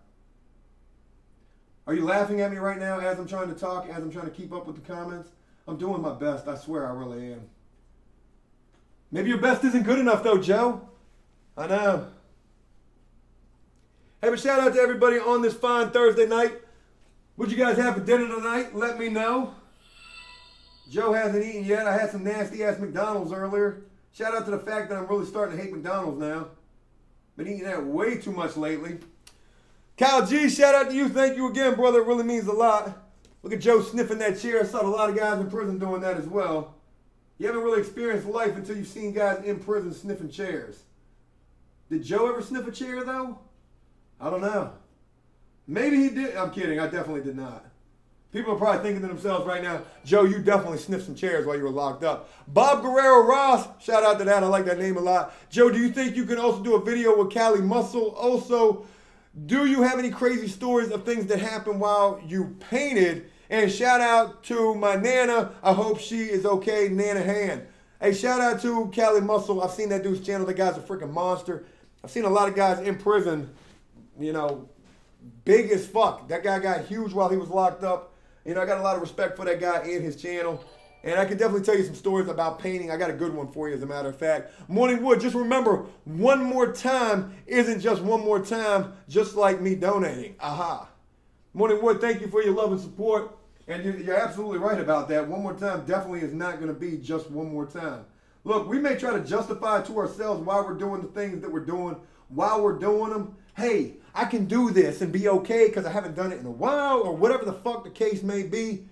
Are you laughing at me right now as I'm trying to talk, as I'm trying to keep up with the comments? I'm doing my best. I swear I really am. Maybe your best isn't good enough though, Joe. I know. Hey, but shout out to everybody on this fine Thursday night. What'd you guys have for dinner tonight? Let me know. Joe hasn't eaten yet. I had some nasty ass McDonald's earlier. Shout out to the fact that I'm really starting to hate McDonald's now. Been eating that way too much lately. Kyle G, shout out to you. Thank you again, brother. It really means a lot. Look at Joe sniffing that chair. I saw a lot of guys in prison doing that as well. You haven't really experienced life until you've seen guys in prison sniffing chairs. Did Joe ever sniff a chair, though? I don't know. Maybe he did. I'm kidding. I definitely did not. People are probably thinking to themselves right now, Joe, you definitely sniffed some chairs while you were locked up. Bob Guerrero Ross, shout out to that. I like that name a lot. Joe, do you think you can also do a video with Cali Muscle? Also, do you have any crazy stories of things that happened while you painted? And shout out to my Nana. I hope she is okay, Nana Hand. Hey, shout out to Cali Muscle. I've seen that dude's channel. That guy's a freaking monster. I've seen a lot of guys in prison, you know, big as fuck. That guy got huge while he was locked up. You know, I got a lot of respect for that guy and his channel. And I can definitely tell you some stories about painting. I got a good one for you, as a matter of fact. Morning Wood, just remember, one more time isn't just one more time, just like me donating. Aha. Morning Wood, thank you for your love and support. And you're absolutely right about that. One more time definitely is not going to be just one more time. Look, we may try to justify to ourselves why we're doing the things that we're doing, while we're doing them. Hey, I can do this and be okay because I haven't done it in a while, or whatever the fuck the case may be.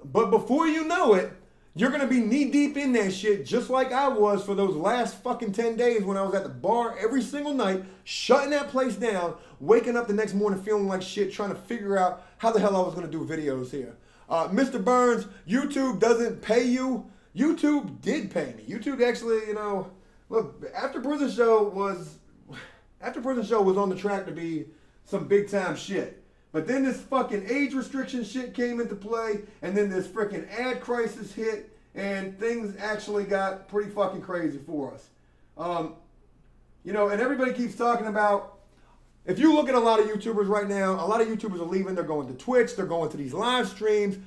But before you know it, you're going to be knee deep in that shit, just like I was for those last fucking 10 days when I was at the bar every single night, shutting that place down, waking up the next morning feeling like shit, trying to figure out how the hell I was going to do videos here. Mr. Burns, YouTube doesn't pay you. YouTube did pay me. YouTube actually, you know, look, AfterPrisonShow was on the track to be some big time shit. But then this fucking age restriction shit came into play, and then this freaking ad crisis hit, and things actually got pretty fucking crazy for us. You know, and everybody keeps talking about, if you look at a lot of YouTubers right now, a lot of YouTubers are leaving, they're going to Twitch, they're going to these live streams.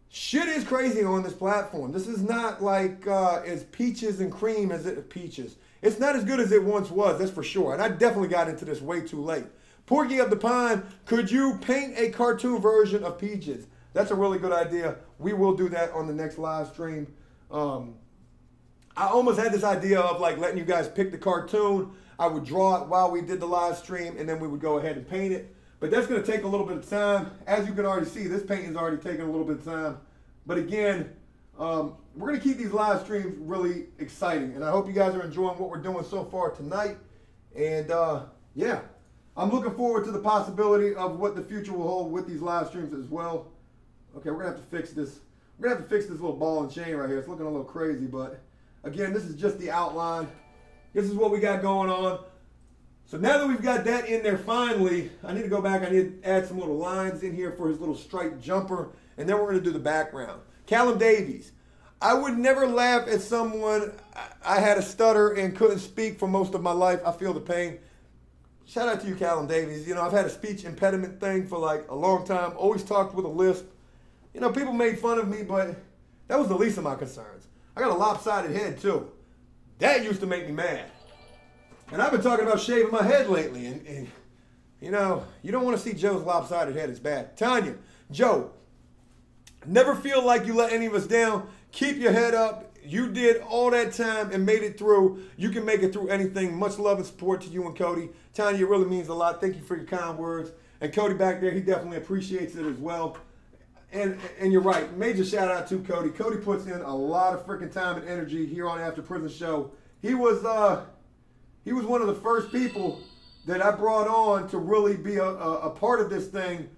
Shit is crazy on this platform. This is not like as peaches and cream as it peaches. It's not as good as it once was, that's for sure. And I definitely got into this way too late. Porgy of the Pine, could you paint a cartoon version of Peaches? That's a really good idea. We will do that on the next live stream. I almost had this idea of like letting you guys pick the cartoon. I would draw it while we did the live stream, and then we would go ahead and paint it. But that's going to take a little bit of time. As you can already see, this painting's already taken a little bit of time. But again, we're going to keep these live streams really exciting. And I hope you guys are enjoying what we're doing so far tonight. And yeah, I'm looking forward to the possibility of what the future will hold with these live streams as well. Okay, we're going to have to fix this. We're going to have to fix this little ball and chain right here. It's looking a little crazy, but again, this is just the outline. This is what we got going on. So now that we've got that in there finally, I need to go back. I need to add some little lines in here for his little striped jumper, and then we're going to do the background. Callum Davies. I would never laugh at someone. I had a stutter and couldn't speak for most of my life. I feel the pain. Shout out to you, Callum Davies. You know, I've had a speech impediment thing for like a long time. Always talked with a lisp. You know, people made fun of me, but that was the least of my concerns. I got a lopsided head, too. That used to make me mad. And I've been talking about shaving my head lately. And you know, you don't want to see Joe's lopsided head. It's bad. Tanya, Joe, never feel like you let any of us down. Keep your head up. You did all that time and made it through. You can make it through anything. Much love and support to you and Cody. Tanya, it really means a lot. Thank you for your kind words. And Cody back there, he definitely appreciates it as well. And you're right. Major shout out to Cody. Cody puts in a lot of freaking time and energy here on After Prison Show. He was one of the first people that I brought on to really be a part of this thing.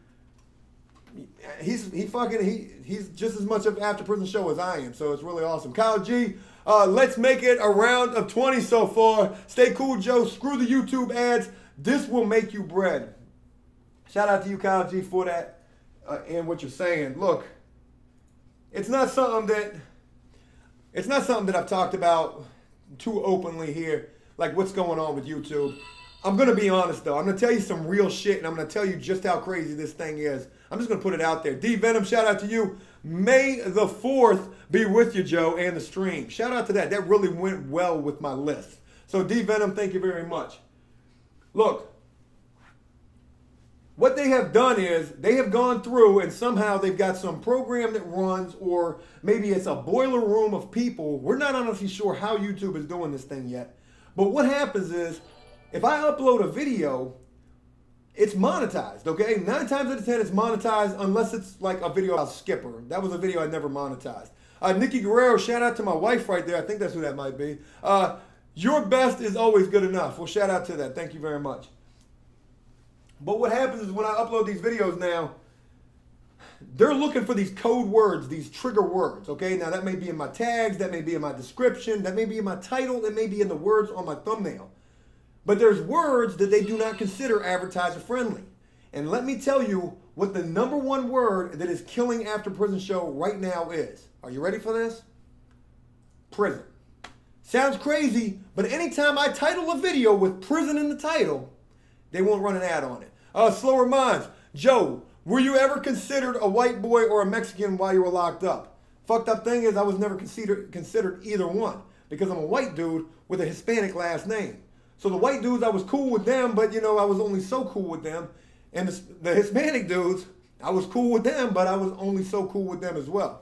He's just as much of After Prison Show as I am, so it's really awesome. Kyle G, let's make it a round of 20 so far. Stay cool, Joe. Screw the YouTube ads. This will make you bread. Shout out to you, Kyle G, for that and what you're saying. Look, it's not something that I've talked about too openly here, like what's going on with YouTube. I'm going to be honest, though. I'm going to tell you some real shit, and I'm going to tell you just how crazy this thing is. I'm just going to put it out there. D Venom, shout out to you. May the 4th be with you, Joe, and the stream. Shout out to that. That really went well with my list. So, D Venom, thank you very much. Look, what they have done is they have gone through and somehow they've got some program that runs, or maybe it's a boiler room of people. We're not honestly sure how YouTube is doing this thing yet. But what happens is, if I upload a video, it's monetized, okay? 9 times out of 10, it's monetized unless it's like a video about Skipper. That was a video I never monetized. Nikki Guerrero, shout out to my wife right there. I think that's who that might be. Your best is always good enough. Well, shout out to that. Thank you very much. But what happens is when I upload these videos now, they're looking for these code words, these trigger words, okay? Now, that may be in my tags, that may be in my description, that may be in my title, that may be in the words on my thumbnail. But there's words that they do not consider advertiser friendly. And let me tell you what the #1 word that is killing After Prison Show right now is. Are you ready for this? Prison. Sounds crazy, but anytime I title a video with prison in the title, they won't run an ad on it. Slower Minds. Joe, were you ever considered a white boy or a Mexican while you were locked up? Fucked up thing is I was never considered either one because I'm a white dude with a Hispanic last name. So the white dudes, I was cool with them, but, I was only so cool with them. And the Hispanic dudes, I was cool with them, but I was only so cool with them as well.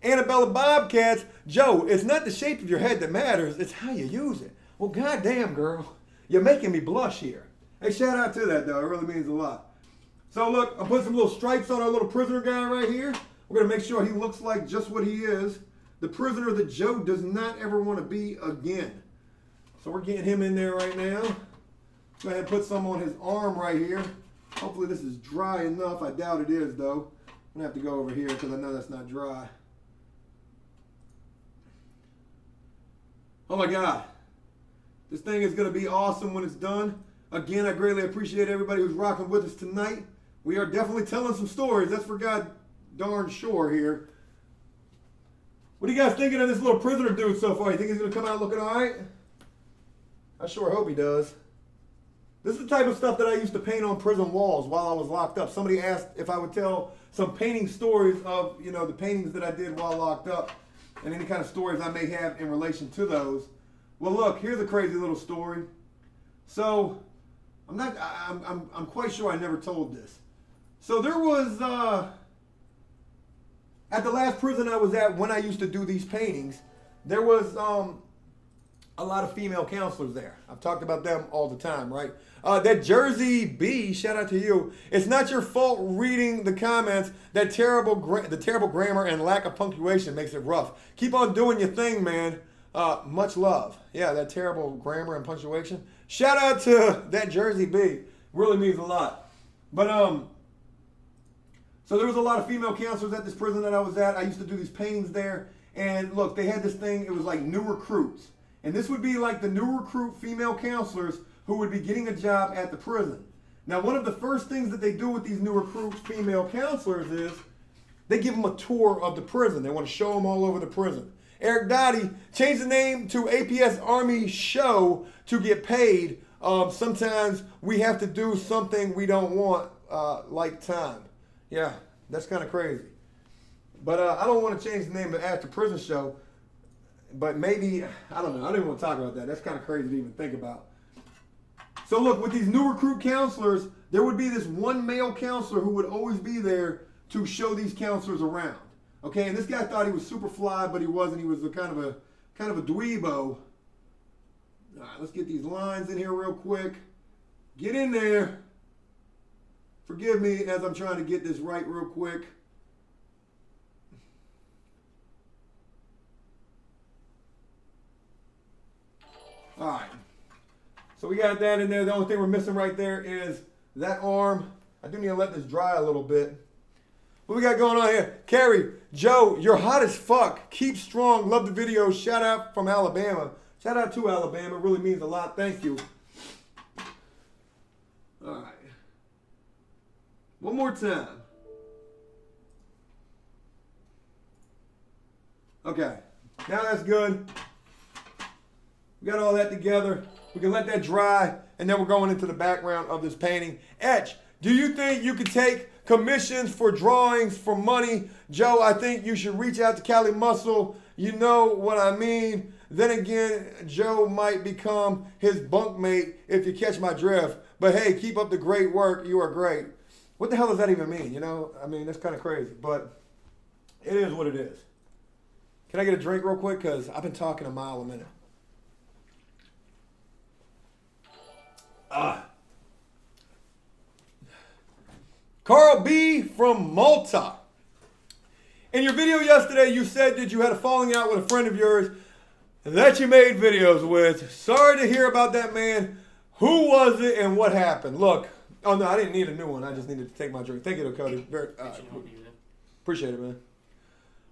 Annabella Bobcats, Joe, it's not the shape of your head that matters, it's how you use it. Well, goddamn, girl, you're making me blush here. Hey, shout out to that, though. It really means a lot. So, look, I put some little stripes on our little prisoner guy right here. We're going to make sure he looks like just what he is. The prisoner that Joe does not ever want to be again. So we're getting him in there right now. Go ahead and put some on his arm right here. Hopefully this is dry enough. I doubt it is, though. I'm going to have to go over here because I know that's not dry. Oh, my God. This thing is going to be awesome when it's done. Again, I greatly appreciate everybody who's rocking with us tonight. We are definitely telling some stories. That's for God darn sure here. What are you guys thinking of this little prisoner dude so far? You think he's going to come out looking all right? I sure hope he does. This is the type of stuff that I used to paint on prison walls while I was locked up. Somebody asked if I would tell some painting stories of, the paintings that I did while locked up and any kind of stories I may have in relation to those. Well, look, here's a crazy little story. So, I'm quite sure I never told this. So there was, at the last prison I was at when I used to do these paintings, there was, a lot of female counselors there. I've talked about them all the time, right? That Jersey B, shout out to you. It's not your fault reading the comments. The terrible grammar and lack of punctuation makes it rough. Keep on doing your thing, man. Much love. Yeah, that terrible grammar and punctuation. Shout out to that Jersey B. Really means a lot. But so there was a lot of female counselors at this prison that I was at. I used to do these paintings there. And look, they had this thing. It was like new recruits. And this would be like the new recruit female counselors who would be getting a job at the prison. Now, one of the first things that they do with these new recruit female counselors is they give them a tour of the prison. They want to show them all over the prison. Eric Dottie, change the name to APS Army Show to get paid. Sometimes we have to do something we don't want, like time. Yeah, that's kind of crazy. But I don't want to change the name to After Prison Show. But maybe, I don't know. I don't even want to talk about that. That's kind of crazy to even think about. So look, with these new recruit counselors, there would be this one male counselor who would always be there to show these counselors around. Okay, and this guy thought he was super fly, but he wasn't. He was a kind of a dweebo. All right, let's get these lines in here real quick. Get in there. Forgive me as I'm trying to get this right real quick. All right, so we got that in there. The only thing we're missing right there is that arm. I do need to let this dry a little bit. What we got going on here? Carrie, Joe, you're hot as fuck. Keep strong. Love the video. Shout out from Alabama. Shout out to Alabama. It really means a lot. Thank you. All right. One more time. Okay. Now that's good. We got all that together. We can let that dry, and then we're going into the background of this painting. Etch, do you think you could take commissions for drawings for money? Joe, I think you should reach out to Cali Muscle. You know what I mean. Then again, Joe might become his bunkmate if you catch my drift. But hey, keep up the great work. You are great. What the hell does that even mean? You know, I mean, that's kind of crazy, but it is what it is. Can I get a drink real quick? Because I've been talking a mile a minute. Carl B. from Malta. In your video yesterday, you said that you had a falling out with a friend of yours that you made videos with. Sorry to hear about that, man. Who was it and what happened? Look, oh no, I didn't need a new one. I just needed to take my drink. Thank you, Cody. Appreciate it, man.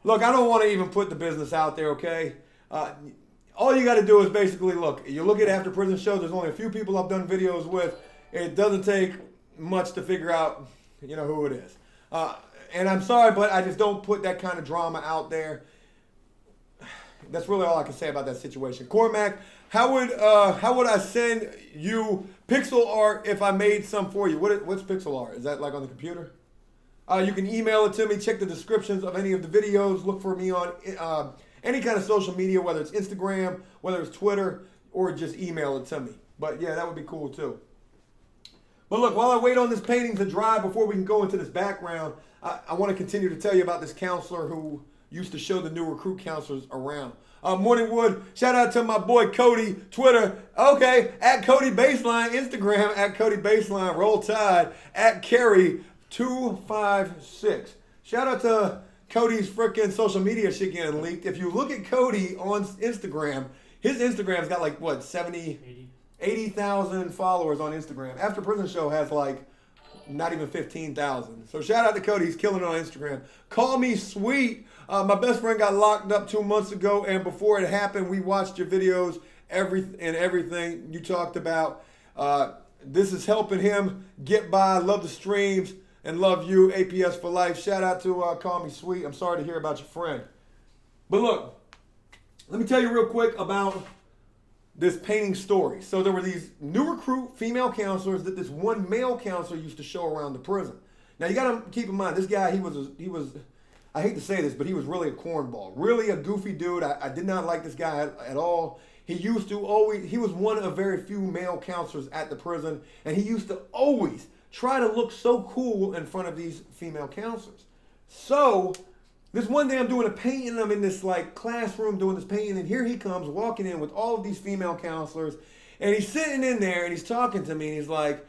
Look, I don't want to even put the business out there, okay? All you got to do is basically look. You look at After Prison Show. There's only a few people I've done videos with. It doesn't take much to figure out, you know, who it is. And I'm sorry, but I just don't put that kind of drama out there. That's really all I can say about that situation. Cormac, how would I send you pixel art if I made some for you? What's pixel art? Is that like on the computer? You can email it to me. Check the descriptions of any of the videos. Look for me on any kind of social media, whether it's Instagram, whether it's Twitter, or just email it to me. But yeah, that would be cool too. But look, while I wait on this painting to dry before we can go into this background, I want to continue to tell you about this counselor who used to show the new recruit counselors around. Morningwood, shout out to my boy Cody, Twitter, okay, at Cody Baseline, Instagram, at Cody Baseline, Roll Tide, at Carry256. Shout out to Cody's freaking social media shit getting leaked. If you look at Cody on Instagram, his Instagram's got like, what, 80,000 followers on Instagram. After Prison Show has like not even 15,000. So shout out to Cody. He's killing it on Instagram. Call me sweet. My best friend got locked up 2 months ago, and before it happened, we watched your videos, everything you talked about. This is helping him get by. Love the streams and love you, APS for life. Shout out to Call Me Sweet. I'm sorry to hear about your friend. But look, let me tell you real quick about this painting story. So there were these new recruit female counselors that this one male counselor used to show around the prison. Now you got to keep in mind, this guy, he was, I hate to say this, but he was really a cornball, really a goofy dude. I did not like this guy at all. He was one of very few male counselors at the prison, and he used to always try to look so cool in front of these female counselors. So this one day I'm doing a painting, I'm in this like classroom doing this painting, and here he comes walking in with all of these female counselors, and he's sitting in there and he's talking to me, and he's like,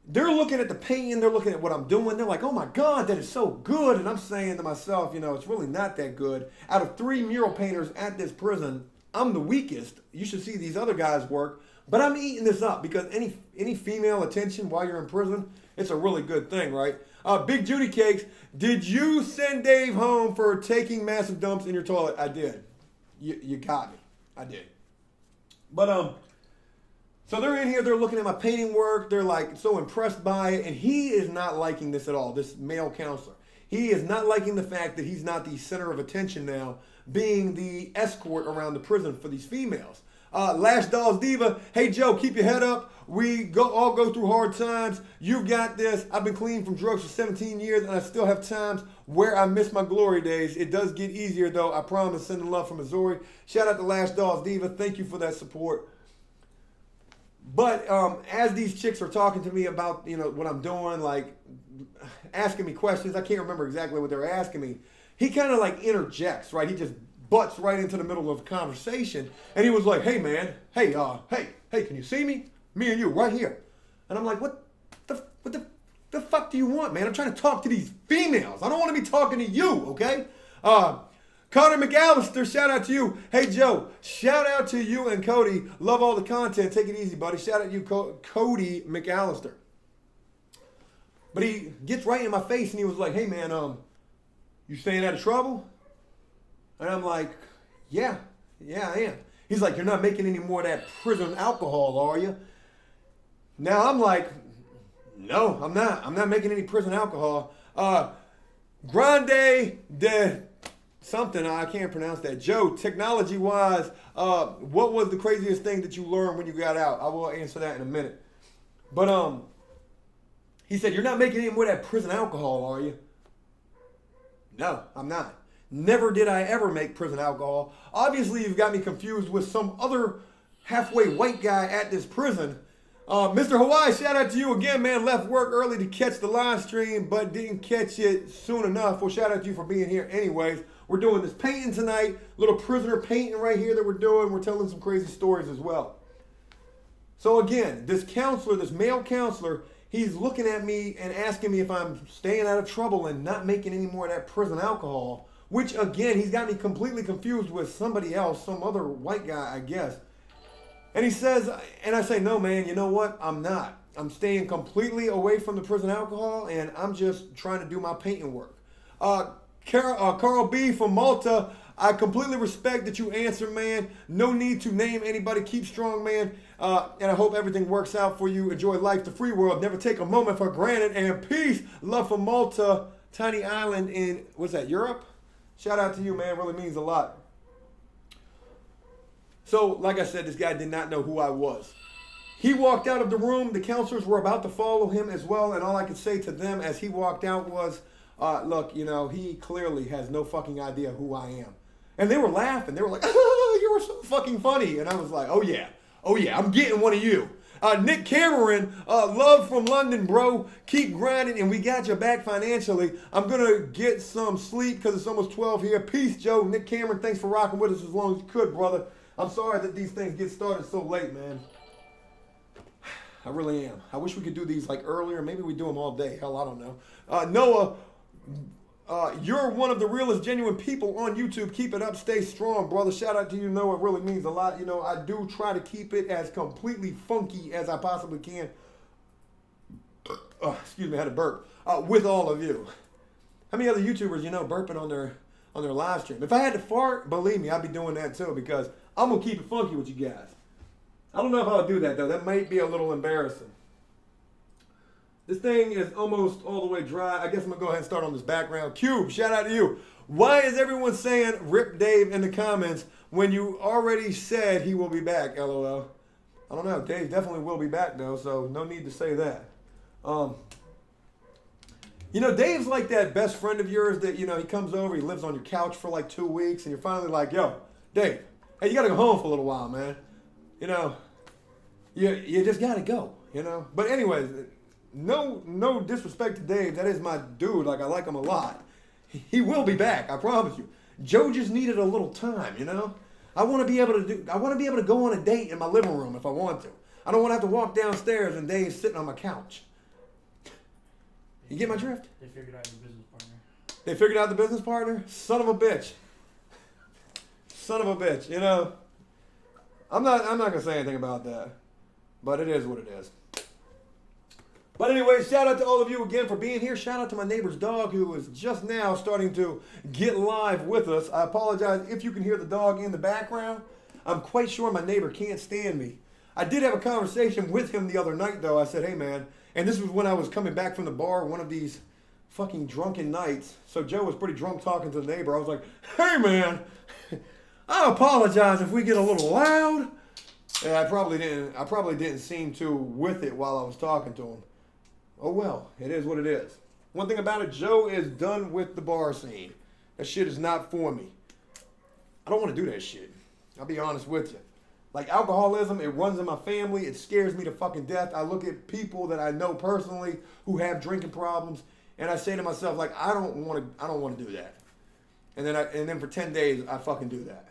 they're looking at the painting, they're looking at what I'm doing, they're like, oh my God, that is so good. And I'm saying to myself, you know, it's really not that good. Out of 3 mural painters at this prison, I'm the weakest. You should see these other guys work, but I'm eating this up because any female attention while you're in prison, it's a really good thing, right? Big Judy Cakes, did you send Dave home for taking massive dumps in your toilet? I did. You got me. I did. But so they're in here, they're looking at my painting work, they're like so impressed by it, and he is not liking this at all, this male counselor. He is not liking the fact that he's not the center of attention now, being the escort around the prison for these females. Lash Dolls Diva, hey Joe, keep your head up. We all go through hard times. You got this. I've been clean from drugs for 17 years, and I still have times where I miss my glory days. It does get easier, though. I promise. Sending love from Missouri. Shout out to Lash Dolls Diva. Thank you for that support. But as these chicks are talking to me about, you know, what I'm doing, like asking me questions, I can't remember exactly what they were asking me. He kind of like interjects, right? He just butts right into the middle of a conversation, and he was like, "Hey, man, hey, can you see me? Me and you right here." And I'm like, "What the fuck do you want, man? I'm trying to talk to these females. I don't want to be talking to you, okay?" Connor McAllister, shout out to you. Hey, Joe, shout out to you and Cody. Love all the content. Take it easy, buddy. Shout out to you, Cody McAllister. But he gets right in my face, and he was like, "Hey, man, you staying out of trouble?" And I'm like, yeah, I am. He's like, "You're not making any more of that prison alcohol, are you?" Now I'm like, no, I'm not. I'm not making any prison alcohol. Grande de something, I can't pronounce that. Joe, technology-wise, what was the craziest thing that you learned when you got out? I will answer that in a minute. But he said, you're not making any more of that prison alcohol, are you? No, I'm not. Never did I ever make prison alcohol. Obviously, you've got me confused with some other halfway white guy at this prison. Mr. Hawaii, shout out to you again, man. Left work early to catch the live stream, but didn't catch it soon enough. Well, shout out to you for being here anyways. We're doing this painting tonight. Little prisoner painting right here that we're doing. We're telling some crazy stories as well. So again, this counselor, this male counselor, he's looking at me and asking me if I'm staying out of trouble and not making any more of that prison alcohol, which again, he's got me completely confused with somebody else, some other white guy, I guess. And he says, and I say, no, man, you know what? I'm not. I'm staying completely away from the prison alcohol, and I'm just trying to do my painting work. Carl B. from Malta, I completely respect that you answer, man. No need to name anybody. Keep strong, man. And I hope everything works out for you. Enjoy life, the free world. Never take a moment for granted. And peace. Love from Malta, tiny island in, what's that, Europe? Shout out to you, man. Really means a lot. So, like I said, this guy did not know who I was. He walked out of the room. The counselors were about to follow him as well. And all I could say to them as he walked out was, look, you know, he clearly has no fucking idea who I am. And they were laughing. They were like, oh, you were so fucking funny. And I was like, oh yeah, I'm getting one of you. Nick Cameron, love from London, bro. Keep grinding, and we got your back financially. I'm going to get some sleep because it's almost 12 here. Peace, Joe. Nick Cameron, thanks for rocking with us as long as you could, brother. I'm sorry that these things get started so late, man. I really am. I wish we could do these like earlier. Maybe we do them all day. Hell, I don't know. Noah, you're one of the realest, genuine people on YouTube. Keep it up. Stay strong, brother. Shout out to you, Noah. It really means a lot. You know, I do try to keep it as completely funky as I possibly can. Excuse me, I had to burp. With all of you. How many other YouTubers, you know, burping on their live stream? If I had to fart, believe me, I'd be doing that too because I'm going to keep it funky with you guys. I don't know if I'll do that, though. That might be a little embarrassing. This thing is almost all the way dry. I guess I'm going to go ahead and start on this background. Cube, shout out to you. Why is everyone saying Rip Dave in the comments when you already said he will be back, LOL? I don't know. Dave definitely will be back, though, so no need to say that. You know, Dave's like that best friend of yours that, you know, he comes over, he lives on your couch for like 2 weeks, and you're finally like, yo, Dave, hey, you got to go home for a little while, man. You know, you just got to go, you know. But anyways, no disrespect to Dave. That is my dude. Like, I like him a lot. He will be back, I promise you. Joe just needed a little time, you know. I want to be able to go on a date in my living room if I want to. I don't want to have to walk downstairs and Dave's sitting on my couch. You get my drift? They figured out your business partner. They figured out the business partner? Son of a bitch. Son of a bitch, you know. I'm not gonna say anything about that. But it is what it is. But anyway, shout out to all of you again for being here. Shout out to my neighbor's dog who is just now starting to get live with us. I apologize if you can hear the dog in the background. I'm quite sure my neighbor can't stand me. I did have a conversation with him the other night, though. I said, hey, man, and this was when I was coming back from the bar one of these fucking drunken nights. So Joe was pretty drunk talking to the neighbor. I was like, hey, man, I apologize if we get a little loud. And I probably didn't seem too with it while I was talking to him. Oh, well, it is what it is. One thing about it, Joe is done with the bar scene. That shit is not for me. I don't want to do that shit. I'll be honest with you. Like alcoholism, it runs in my family. It scares me to fucking death. I look at people that I know personally who have drinking problems, and I say to myself, like, I don't want to do that. And then for 10 days, I fucking do that.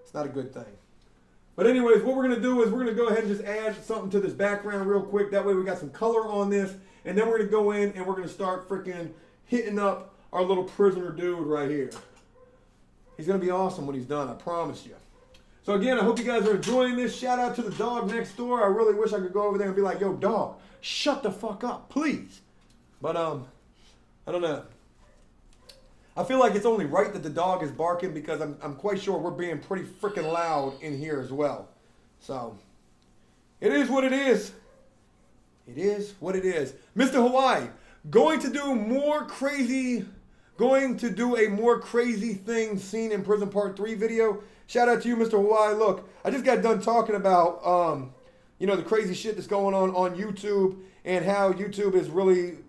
It's not a good thing. But anyways, what we're going to do is we're going to go ahead and just add something to this background real quick. That way we got some color on this. And then we're going to go in and we're going to start freaking hitting up our little prisoner dude right here. He's going to be awesome when he's done, I promise you. So again, I hope you guys are enjoying this. Shout out to the dog next door. I really wish I could go over there and be like, yo, dog, shut the fuck up, please. But, I don't know. I feel like it's only right that the dog is barking because I'm quite sure we're being pretty freaking loud in here as well. So, it is what it is. It is what it is. Mr. Hawaii, going to going to do a more crazy things seen in prison part 3 video. Shout out to you, Mr. Hawaii. Look, I just got done talking about, you know, the crazy shit that's going on YouTube and how YouTube is really,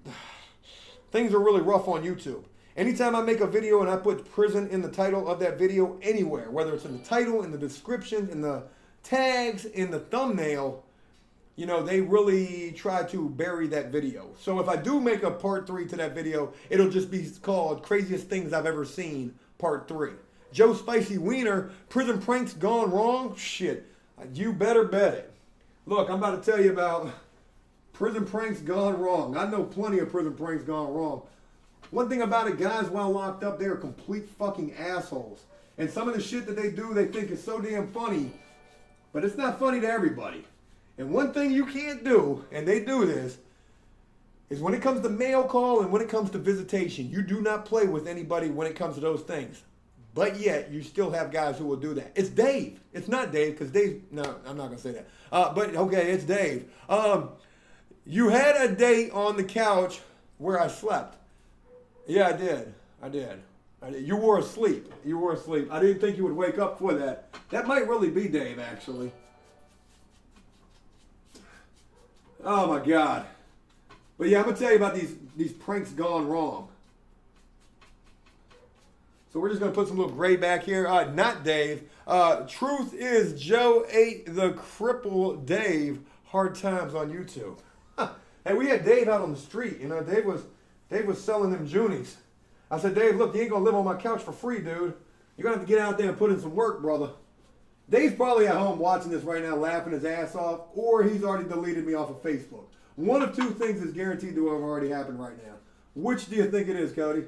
things are really rough on YouTube. Anytime I make a video and I put prison in the title of that video anywhere, whether it's in the title, in the description, in the tags, in the thumbnail, you know, they really try to bury that video. So if I do make a part 3 to that video, it'll just be called Craziest Things I've Ever Seen, part 3. Joe Spicy Wiener, prison pranks gone wrong? Shit, you better bet it. Look, I'm about to tell you about prison pranks gone wrong. I know plenty of prison pranks gone wrong. One thing about it, guys while locked up, they're complete fucking assholes. And some of the shit that they do, they think is so damn funny, but it's not funny to everybody. And one thing you can't do, and they do this, is when it comes to mail call and when it comes to visitation, you do not play with anybody when it comes to those things. But yet, you still have guys who will do that. It's Dave. It's not Dave, because Dave, no, I'm not going to say that. But, okay, it's Dave. You had a date on the couch where I slept. Yeah, I did. You were asleep. I didn't think you would wake up for that. That might really be Dave, actually. Oh, my God. But, yeah, I'm going to tell you about these pranks gone wrong. So we're just going to put some little gray back here. Not Dave. Truth is Joe ate the cripple Dave. Hard times on YouTube. Hey, we had Dave out on the street. You know, Dave was selling them Junies. I said, Dave, look, you ain't going to live on my couch for free, dude. You're going to have to get out there and put in some work, brother. Dave's probably at home watching this right now, laughing his ass off, or he's already deleted me off of Facebook. One of two things is guaranteed to have already happened right now. Which do you think it is, Cody?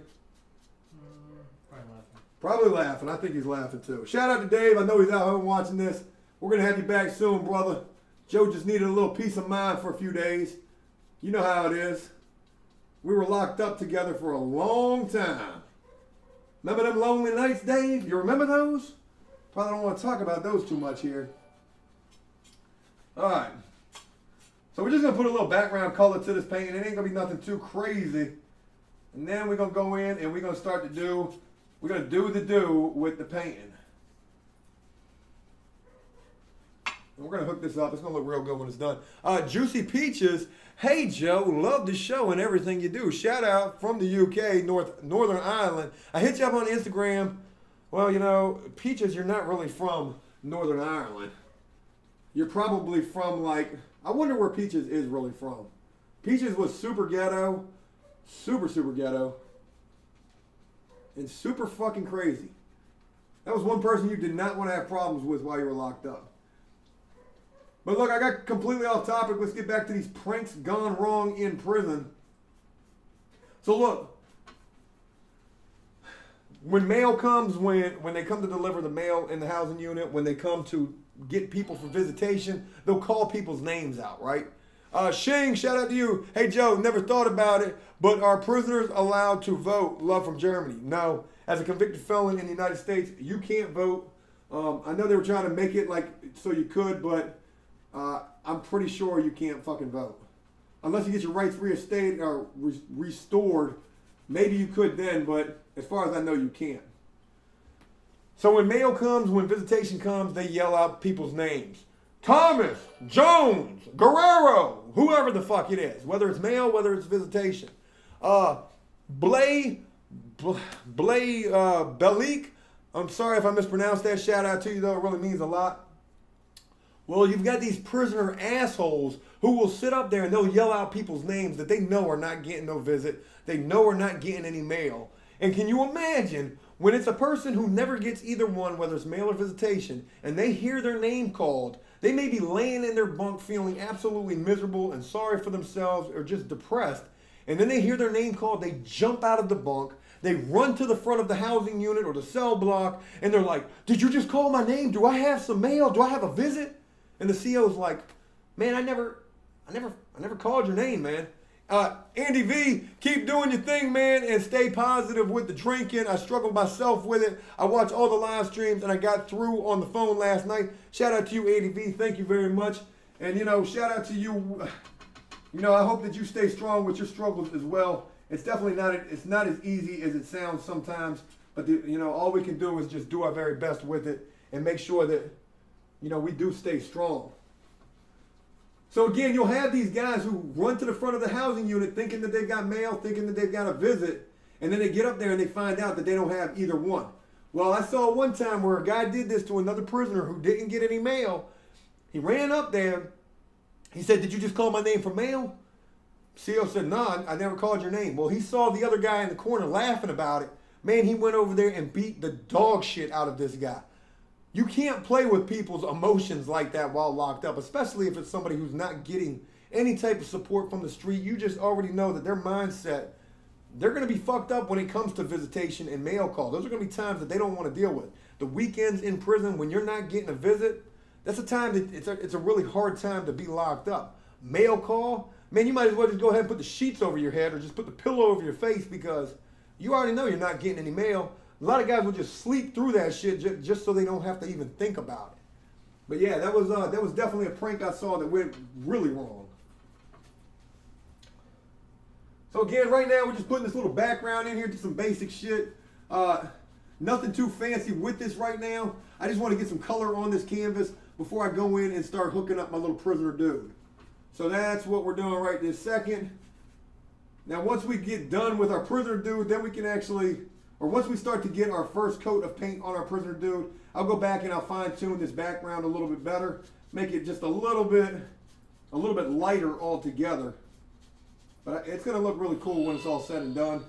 Probably laughing. I think he's laughing too. Shout out to Dave. I know he's out home watching this. We're going to have you back soon, brother. Joe just needed a little peace of mind for a few days. You know how it is. We were locked up together for a long time. Remember them lonely nights, Dave? You remember those? Probably don't want to talk about those too much here. All right. So we're just going to put a little background color to this painting. It ain't going to be nothing too crazy. And then we're going to go in and we're going to start to do... We're going to do the do with the painting. And we're going to hook this up. It's going to look real good when it's done. Juicy Peaches. Hey, Joe. Love the show and everything you do. Shout out from the UK, Northern Ireland. I hit you up on Instagram. Well, you know, Peaches, you're not really from Northern Ireland. You're probably from, like, I wonder where Peaches is really from. Peaches was super ghetto. Super ghetto. And super fucking crazy. That was one person you did not want to have problems with while you were locked up. But look, I got completely off topic. Let's get back to these pranks gone wrong in prison. So look, when mail comes, when they come to deliver the mail in the housing unit, when they come to get people for visitation, they'll call people's names out, right? Shing, shout out to you. Hey, Joe, never thought about it, but are prisoners allowed to vote? Love from Germany. No. As a convicted felon in the United States, you can't vote. I know they were trying to make it like so you could, but I'm pretty sure you can't fucking vote. Unless you get your rights reinstated or restored, maybe you could then, but as far as I know, you can't. So when mail comes, when visitation comes, they yell out people's names. Thomas, Jones, Guerrero, whoever the fuck it is, whether it's mail, whether it's visitation. Blay Belik, I'm sorry if I mispronounced that. Shout out to you though, it really means a lot. Well, you've got these prisoner assholes who will sit up there and they'll yell out people's names that they know are not getting no visit. They know are not getting any mail. And can you imagine when it's a person who never gets either one, whether it's mail or visitation, and they hear their name called, they may be laying in their bunk feeling absolutely miserable and sorry for themselves or just depressed. And then they hear their name called, they jump out of the bunk, they run to the front of the housing unit or the cell block, and they're like, did you just call my name? Do I have some mail? Do I have a visit? And the CO's like, man, I never called your name, man. Andy V, keep doing your thing, man, and stay positive with the drinking. I struggle myself with it. I watch all the live streams, and I got through on the phone last night. Shout out to you, Andy V. Thank you very much. And, you know, shout out to you. You know, I hope that you stay strong with your struggles as well. it's definitely not, it's not as easy as it sounds sometimes, but all we can do is just do our very best with it and make sure that, we do stay strong. So again, you'll have these guys who run to the front of the housing unit thinking that they've got mail, thinking that they've got a visit, and then they get up there and they find out that they don't have either one. Well, I saw one time where a guy did this to another prisoner who didn't get any mail. He ran up there. He said, "Did you just call my name for mail?" CO said, "No, I never called your name." Well, he saw the other guy in the corner laughing about it. Man, he went over there and beat the dog shit out of this guy. You can't play with people's emotions like that while locked up, especially if it's somebody who's not getting any type of support from the street. You just already know that their mindset, they're going to be fucked up when it comes to visitation and mail call. Those are going to be times that they don't want to deal with. The weekends in prison, when you're not getting a visit, that's a time that it's a really hard time to be locked up. Mail call, man, you might as well just go ahead and put the sheets over your head or just put the pillow over your face because you already know you're not getting any mail. A lot of guys will just sleep through that shit just so they don't have to even think about it. But yeah, that was definitely a prank I saw that went really wrong. So again, right now we're just putting this little background in here to some basic shit. Nothing too fancy with this right now. I just want to get some color on this canvas before I go in and start hooking up my little prisoner dude. So that's what we're doing right this second. Now once we get done with our prisoner dude, then we can actually, or once we start to get our first coat of paint on our prisoner dude, I'll go back and I'll fine tune this background a little bit better, make it just a little bit lighter altogether. But it's going to look really cool when it's all said and done.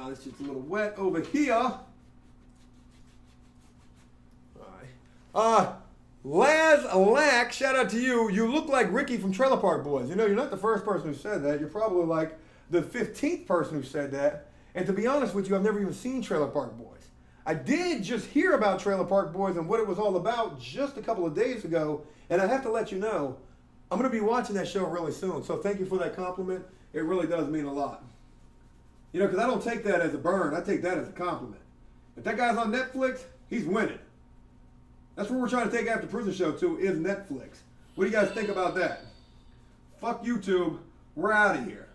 This shit's a little wet over here. All right. Laz Alack, shout out to you. You look like Ricky from Trailer Park Boys. You're not the first person who said that. You're probably like the 15th person who said that. And to be honest with you, I've never even seen Trailer Park Boys. I did just hear about Trailer Park Boys and what it was all about just a couple of days ago. And I have to let you know, I'm going to be watching that show really soon. So thank you for that compliment. It really does mean a lot. Because I don't take that as a burn. I take that as a compliment. If that guy's on Netflix, he's winning. That's what we're trying to take After Prison Show to, is Netflix. What do you guys think about that? Fuck YouTube. We're out of here.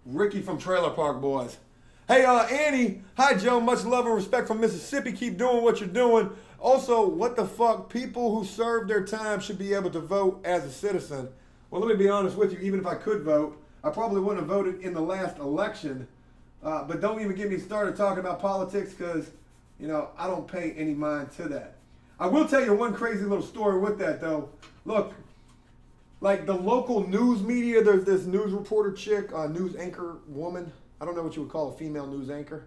Ricky from Trailer Park Boys. Hey, Annie. Hi, Joe. Much love and respect from Mississippi. Keep doing what you're doing. Also, what the fuck? People who serve their time should be able to vote as a citizen. Well, let me be honest with you. Even if I could vote, I probably wouldn't have voted in the last election. But don't even get me started talking about politics because, I don't pay any mind to that. I will tell you one crazy little story with that, though. Look, like the local news media, there's this news reporter chick, news anchor woman. I don't know what you would call a female news anchor.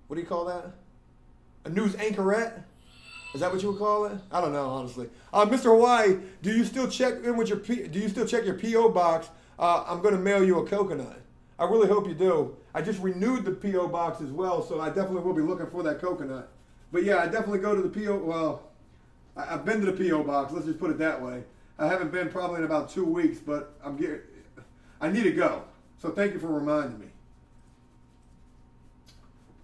What do you call that? A news anchorette? Is that what you would call it? I don't know, honestly. Mr. Hawaii, do you still check your P.O. box? I'm going to mail you a coconut. I really hope you do. I just renewed the P.O. box as well, so I definitely will be looking for that coconut. But yeah, I definitely go to the P.O. Well, I've been to the P.O. box. Let's just put it that way. I haven't been probably in about 2 weeks, but I need to go. So thank you for reminding me.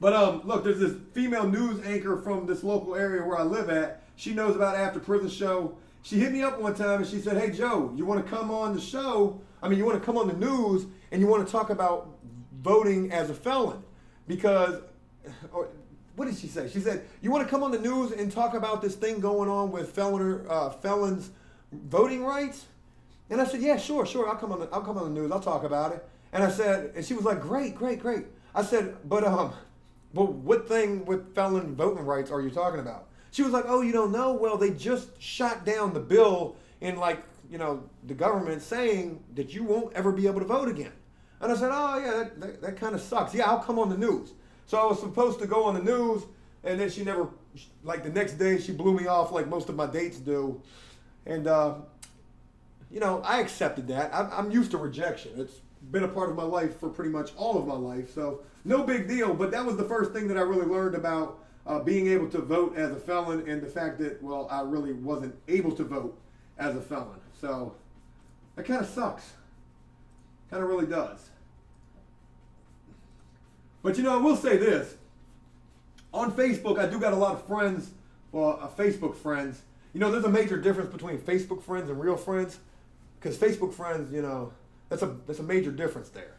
But look, there's this female news anchor from this local area where I live at. She knows about After Prison Show. She hit me up one time and she said, "Hey Joe, you want to come on the show? You want to come on the news and you want to talk about voting as a felon?" Because, or what did she say? She said, "You want to come on the news and talk about this thing going on with felons voting rights?" And I said, "Yeah, sure. I'll come on the news. I'll talk about it." And I said, and she was like, "Great." I said, "But what thing with felon voting rights are you talking about?" She was like, "Oh, you don't know? Well, they just shot down the bill in the government saying that you won't ever be able to vote again." And I said, "Oh yeah, that kind of sucks. Yeah, I'll come on the news." So I was supposed to go on the news, and then she never, the next day she blew me off like most of my dates do. And, I accepted that. I'm used to rejection. It's been a part of my life for pretty much all of my life, so no big deal. But that was the first thing that I really learned about being able to vote as a felon, and the fact that, well, I really wasn't able to vote as a felon. So that kind of sucks. Kind of really does. But I will say this. On Facebook, I do got a lot of friends, Facebook friends, You know, there's a major difference between Facebook friends and real friends. Because Facebook friends, you know, that's a major difference there.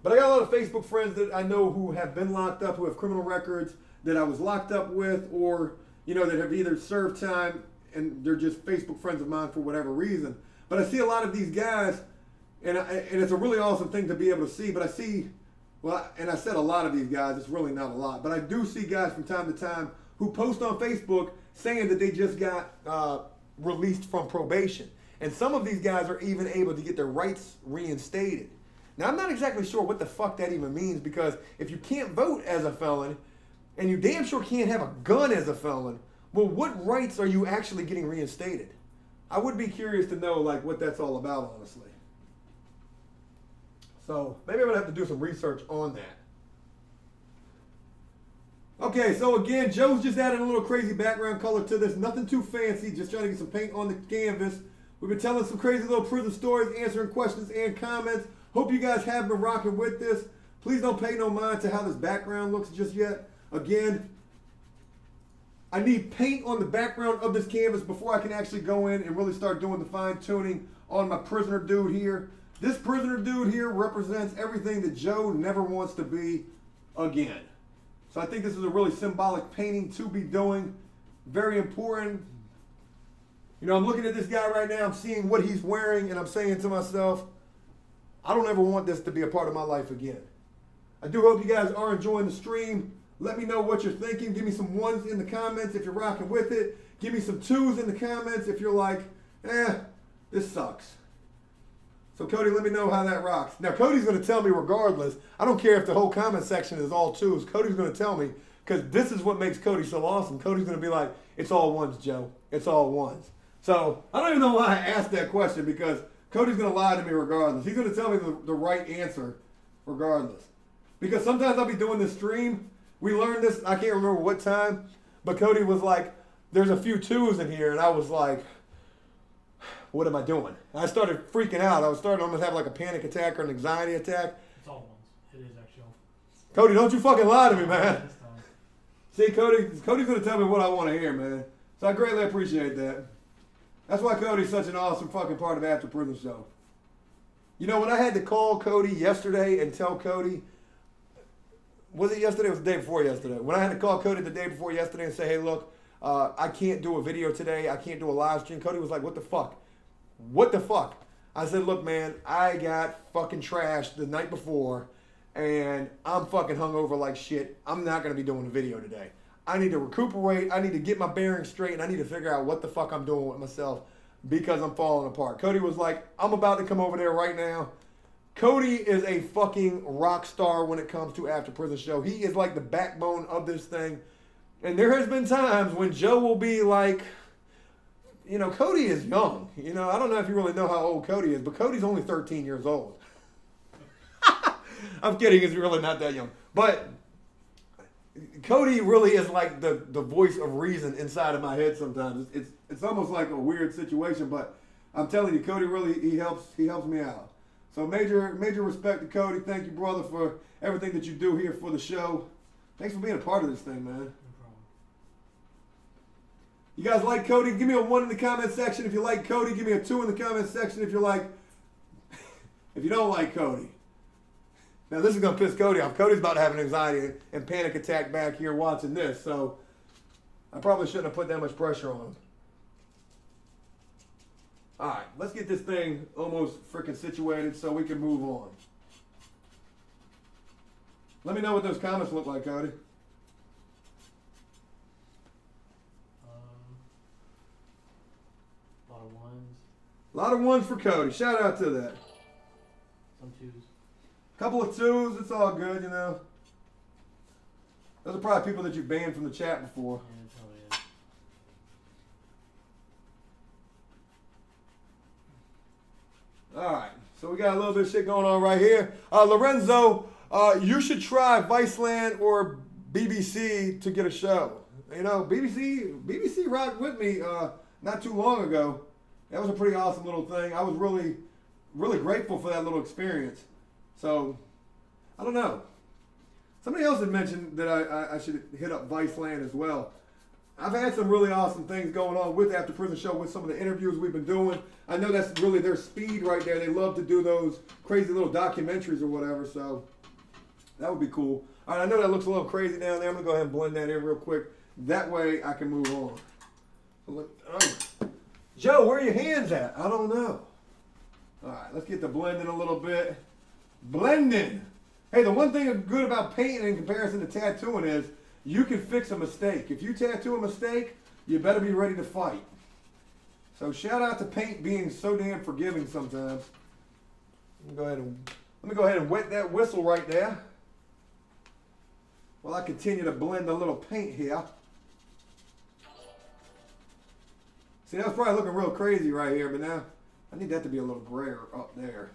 But I got a lot of Facebook friends that I know who have been locked up, who have criminal records that I was locked up with, or, you know, that have either served time and they're just Facebook friends of mine for whatever reason. But I see a lot of these guys, and it's a really awesome thing to be able to see, but I see, well, and I said a lot of these guys, it's really not a lot, but I do see guys from time to time who post on Facebook saying that they just got released from probation. And some of these guys are even able to get their rights reinstated. Now, I'm not exactly sure what the fuck that even means, because if you can't vote as a felon, and you damn sure can't have a gun as a felon, well, what rights are you actually getting reinstated? I would be curious to know, like, what that's all about, honestly. So, maybe I'm going to have to do some research on that. Okay, so again, Joe's just added a little crazy background color to this. Nothing too fancy, just trying to get some paint on the canvas. We've been telling some crazy little prison stories, answering questions and comments. Hope you guys have been rocking with this. Please don't pay no mind to how this background looks just yet. Again, I need paint on the background of this canvas before I can actually go in and really start doing the fine tuning on my prisoner dude here. This prisoner dude here represents everything that Joe never wants to be again. So I think this is a really symbolic painting to be doing. Very important. You know, I'm looking at this guy right now, I'm seeing what he's wearing, and I'm saying to myself, I don't ever want this to be a part of my life again. I do hope you guys are enjoying the stream. Let me know what you're thinking. Give me some ones in the comments if you're rocking with it. Give me some twos in the comments if you're like, this sucks. So Cody, let me know how that rocks. Now Cody's going to tell me regardless. I don't care if the whole comment section is all twos. Cody's going to tell me, because this is what makes Cody so awesome. Cody's going to be like, it's all ones, Joe. It's all ones. So I don't even know why I asked that question, because Cody's going to lie to me regardless. He's going to tell me the right answer regardless. Because sometimes I'll be doing this stream. We learned this, I can't remember what time, but Cody was like, there's a few twos in here. And I was like, what am I doing? And I started freaking out. I was starting to almost have like a panic attack or an anxiety attack. It's all ones. It is actually. Cody, don't you fucking lie to me, man. See, Cody's going to tell me what I want to hear, man. So I greatly appreciate that. That's why Cody's such an awesome fucking part of After Prison Show. You know, when I had to call Cody yesterday and tell Cody, was it yesterday or was it the day before yesterday? When I had to call Cody the day before yesterday and say, hey, look, I can't do a video today. I can't do a live stream. Cody was like, what the fuck? What the fuck? I said, look, man, I got fucking trashed the night before and I'm fucking hungover like shit. I'm not going to be doing a video today. I need to recuperate. I need to get my bearings straight, and I need to figure out what the fuck I'm doing with myself because I'm falling apart. Cody was like, I'm about to come over there right now. Cody is a fucking rock star when it comes to After Prison Show. He is like the backbone of this thing. And there has been times when Joe will be like, you know, Cody is young. You know, I don't know if you really know how old Cody is, but Cody's only 13 years old. I'm kidding, he's really not that young. But Cody really is like the voice of reason inside of my head sometimes. It's almost like a weird situation, but I'm telling you, Cody really, he helps me out. So major respect to Cody. Thank you, brother, for everything that you do here for the show. Thanks for being a part of this thing, man. No problem. You guys like Cody? Give me a 1 in the comment section if you like Cody. Give me a 2 in the comment section if you're like, if you don't like Cody. Now this is going to piss Cody off. Cody's about to have an anxiety and panic attack back here watching this, so I probably shouldn't have put that much pressure on him. All right, let's get this thing almost freaking situated so we can move on. Let me know what those comments look like, Cody. A lot of ones. A lot of ones for Cody. Shout out to that. Some twos. Couple of twos, it's all good, you know. Those are probably people that you banned from the chat before. Yeah, probably is. Alright, so we got a little bit of shit going on right here. Lorenzo, you should try Viceland or BBC to get a show. You know, BBC rocked with me not too long ago. That was a pretty awesome little thing. I was really, really grateful for that little experience. So, I don't know. Somebody else had mentioned that I should hit up Viceland as well. I've had some really awesome things going on with After Prison Show with some of the interviews we've been doing. I know that's really their speed right there. They love to do those crazy little documentaries or whatever, so that would be cool. All right, I know that looks a little crazy down there. I'm going to go ahead and blend that in real quick. That way I can move on. Joe, where are your hands at? I don't know. All right, let's get the blending a little bit. Blending. Hey, the one thing good about painting in comparison to tattooing is you can fix a mistake. If you tattoo a mistake, you better be ready to fight. So shout out to paint being so damn forgiving sometimes. Let me go ahead and wet that whistle right there. While I continue to blend a little paint here. See, that's probably looking real crazy right here, but now I need that to be a little grayer up there.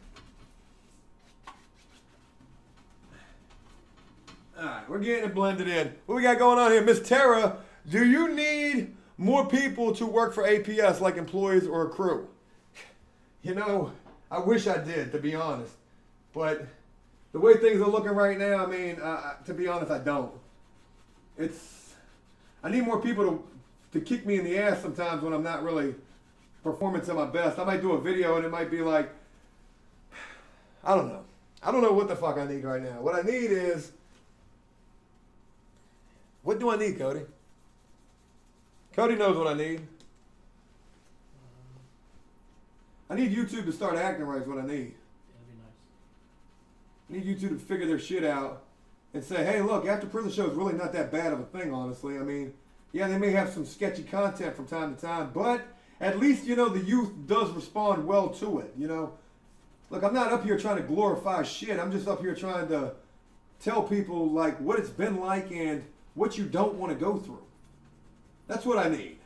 Alright, we're getting it blended in. What we got going on here? Miss Tara, do you need more people to work for APS, like employees or a crew? You know, I wish I did, to be honest. But the way things are looking right now, I mean, to be honest, I don't. I need more people to kick me in the ass sometimes when I'm not really performing to my best. I might do a video and it might be like, I don't know. I don't know what the fuck I need right now. What I need is, what do I need, Cody? Cody knows what I need. I need YouTube to start acting right is what I need. That'd be nice. I need YouTube to figure their shit out and say, hey, look, After Prison Show is really not that bad of a thing, honestly. I mean, yeah, they may have some sketchy content from time to time, but at least, you know, the youth does respond well to it, you know. Look, I'm not up here trying to glorify shit. I'm just up here trying to tell people, like, what it's been like and what you don't want to go through. That's what I need.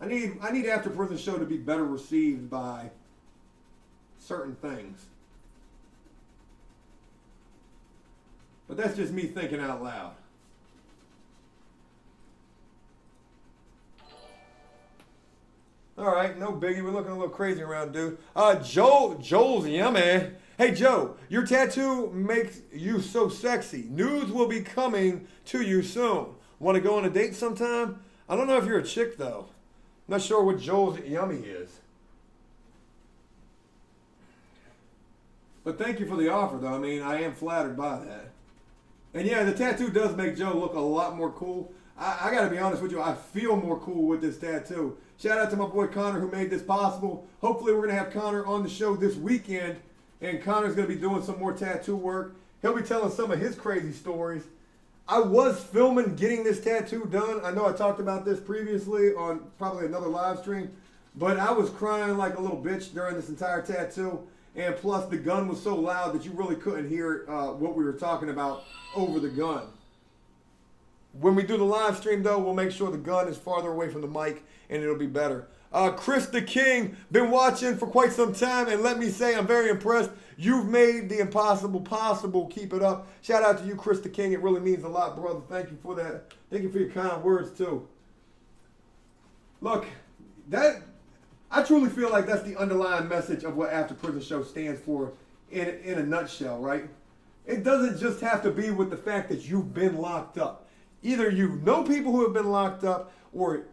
I need After Prison Show to be better received by certain things. But that's just me thinking out loud. All right, no biggie. We're looking a little crazy around, dude. Joel's yummy. Hey, Joe, your tattoo makes you so sexy. Nudes will be coming to you soon. Want to go on a date sometime? I don't know if you're a chick, though. I'm not sure what Joel's yummy is. But thank you for the offer, though. I mean, I am flattered by that. And yeah, the tattoo does make Joe look a lot more cool. I got to be honest with you, I feel more cool with this tattoo. Shout out to my boy Connor who made this possible. Hopefully we're going to have Connor on the show this weekend. And Connor's going to be doing some more tattoo work. He'll be telling some of his crazy stories. I was filming getting this tattoo done. I know I talked about this previously on probably another live stream. But I was crying like a little bitch during this entire tattoo. And plus the gun was so loud that you really couldn't hear what we were talking about over the gun. When we do the live stream, though, we'll make sure the gun is farther away from the mic and it'll be better. Chris the King, been watching for quite some time, and let me say I'm very impressed. You've made the impossible possible. Keep it up. Shout out to you, Chris the King. It really means a lot, brother. Thank you for that. Thank you for your kind words, too. Look, I truly feel like that's the underlying message of what After Prison Show stands for in a nutshell, right? It doesn't just have to be with the fact that you've been locked up. Either you know people who have been locked up, or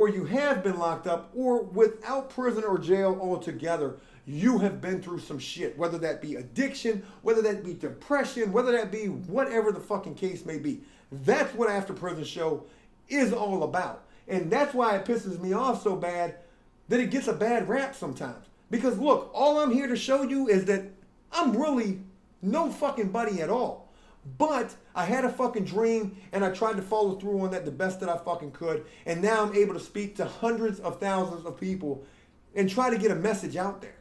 you have been locked up, or without prison or jail altogether, you have been through some shit. Whether that be addiction, whether that be depression, whether that be whatever the fucking case may be. That's what After Prison Show is all about. And that's why it pisses me off so bad that it gets a bad rap sometimes. Because look, all I'm here to show you is that I'm really no fucking buddy at all. But I had a fucking dream and I tried to follow through on that the best that I fucking could. And now I'm able to speak to hundreds of thousands of people and try to get a message out there.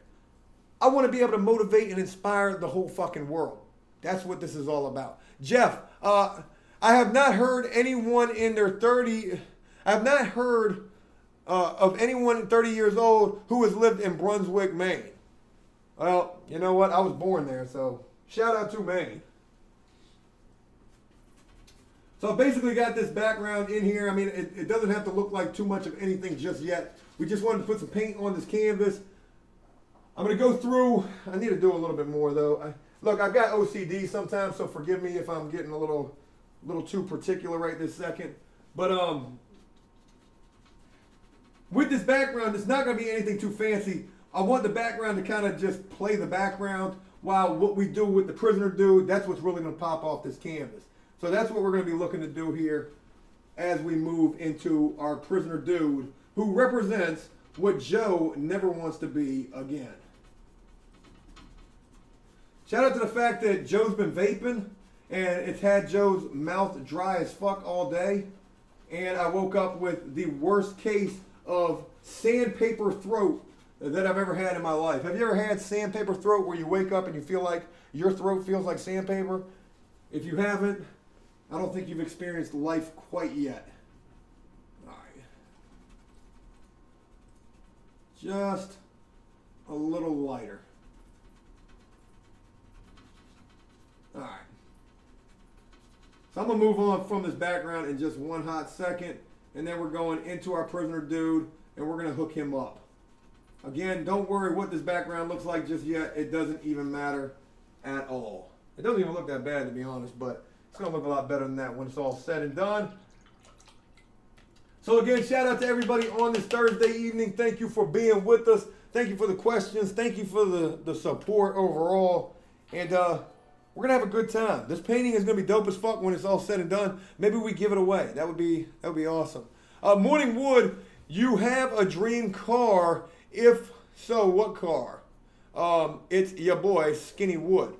I want to be able to motivate and inspire the whole fucking world. That's what this is all about. Jeff, I have not heard anyone in their 30, I have not heard of anyone 30 years old who has lived in Brunswick, Maine. Well, you know what? I was born there, so shout out to Maine. So I basically got this background in here. I mean, it doesn't have to look like too much of anything just yet. We just wanted to put some paint on this canvas. I'm going to go through. I need to do a little bit more, though. Look, I've got OCD sometimes, so forgive me if I'm getting a little too particular right this second. But with this background, it's not going to be anything too fancy. I want the background to kind of just play the background while what we do with the prisoner dude, that's what's really going to pop off this canvas. So that's what we're going to be looking to do here as we move into our prisoner dude, who represents what Joe never wants to be again. Shout out to the fact that Joe's been vaping, and it's had Joe's mouth dry as fuck all day. And I woke up with the worst case of sandpaper throat that I've ever had in my life. Have you ever had sandpaper throat where you wake up and you feel like your throat feels like sandpaper? If you haven't, I don't think you've experienced life quite yet. All right. Just a little lighter. All right. So I'm going to move on from this background in just one hot second, and then we're going into our prisoner dude, and we're going to hook him up. Again, don't worry what this background looks like just yet. It doesn't even matter at all. It doesn't even look that bad, to be honest, but it's going to look a lot better than that when it's all said and done. So again, shout out to everybody on this Thursday evening. Thank you for being with us. Thank you for the questions. Thank you for the support overall. And we're going to have a good time. This painting is going to be dope as fuck when it's all said and done. Maybe we give it away. That would be awesome. Morning Wood, you have a dream car. If so, what car? It's your boy, Skinny Wood.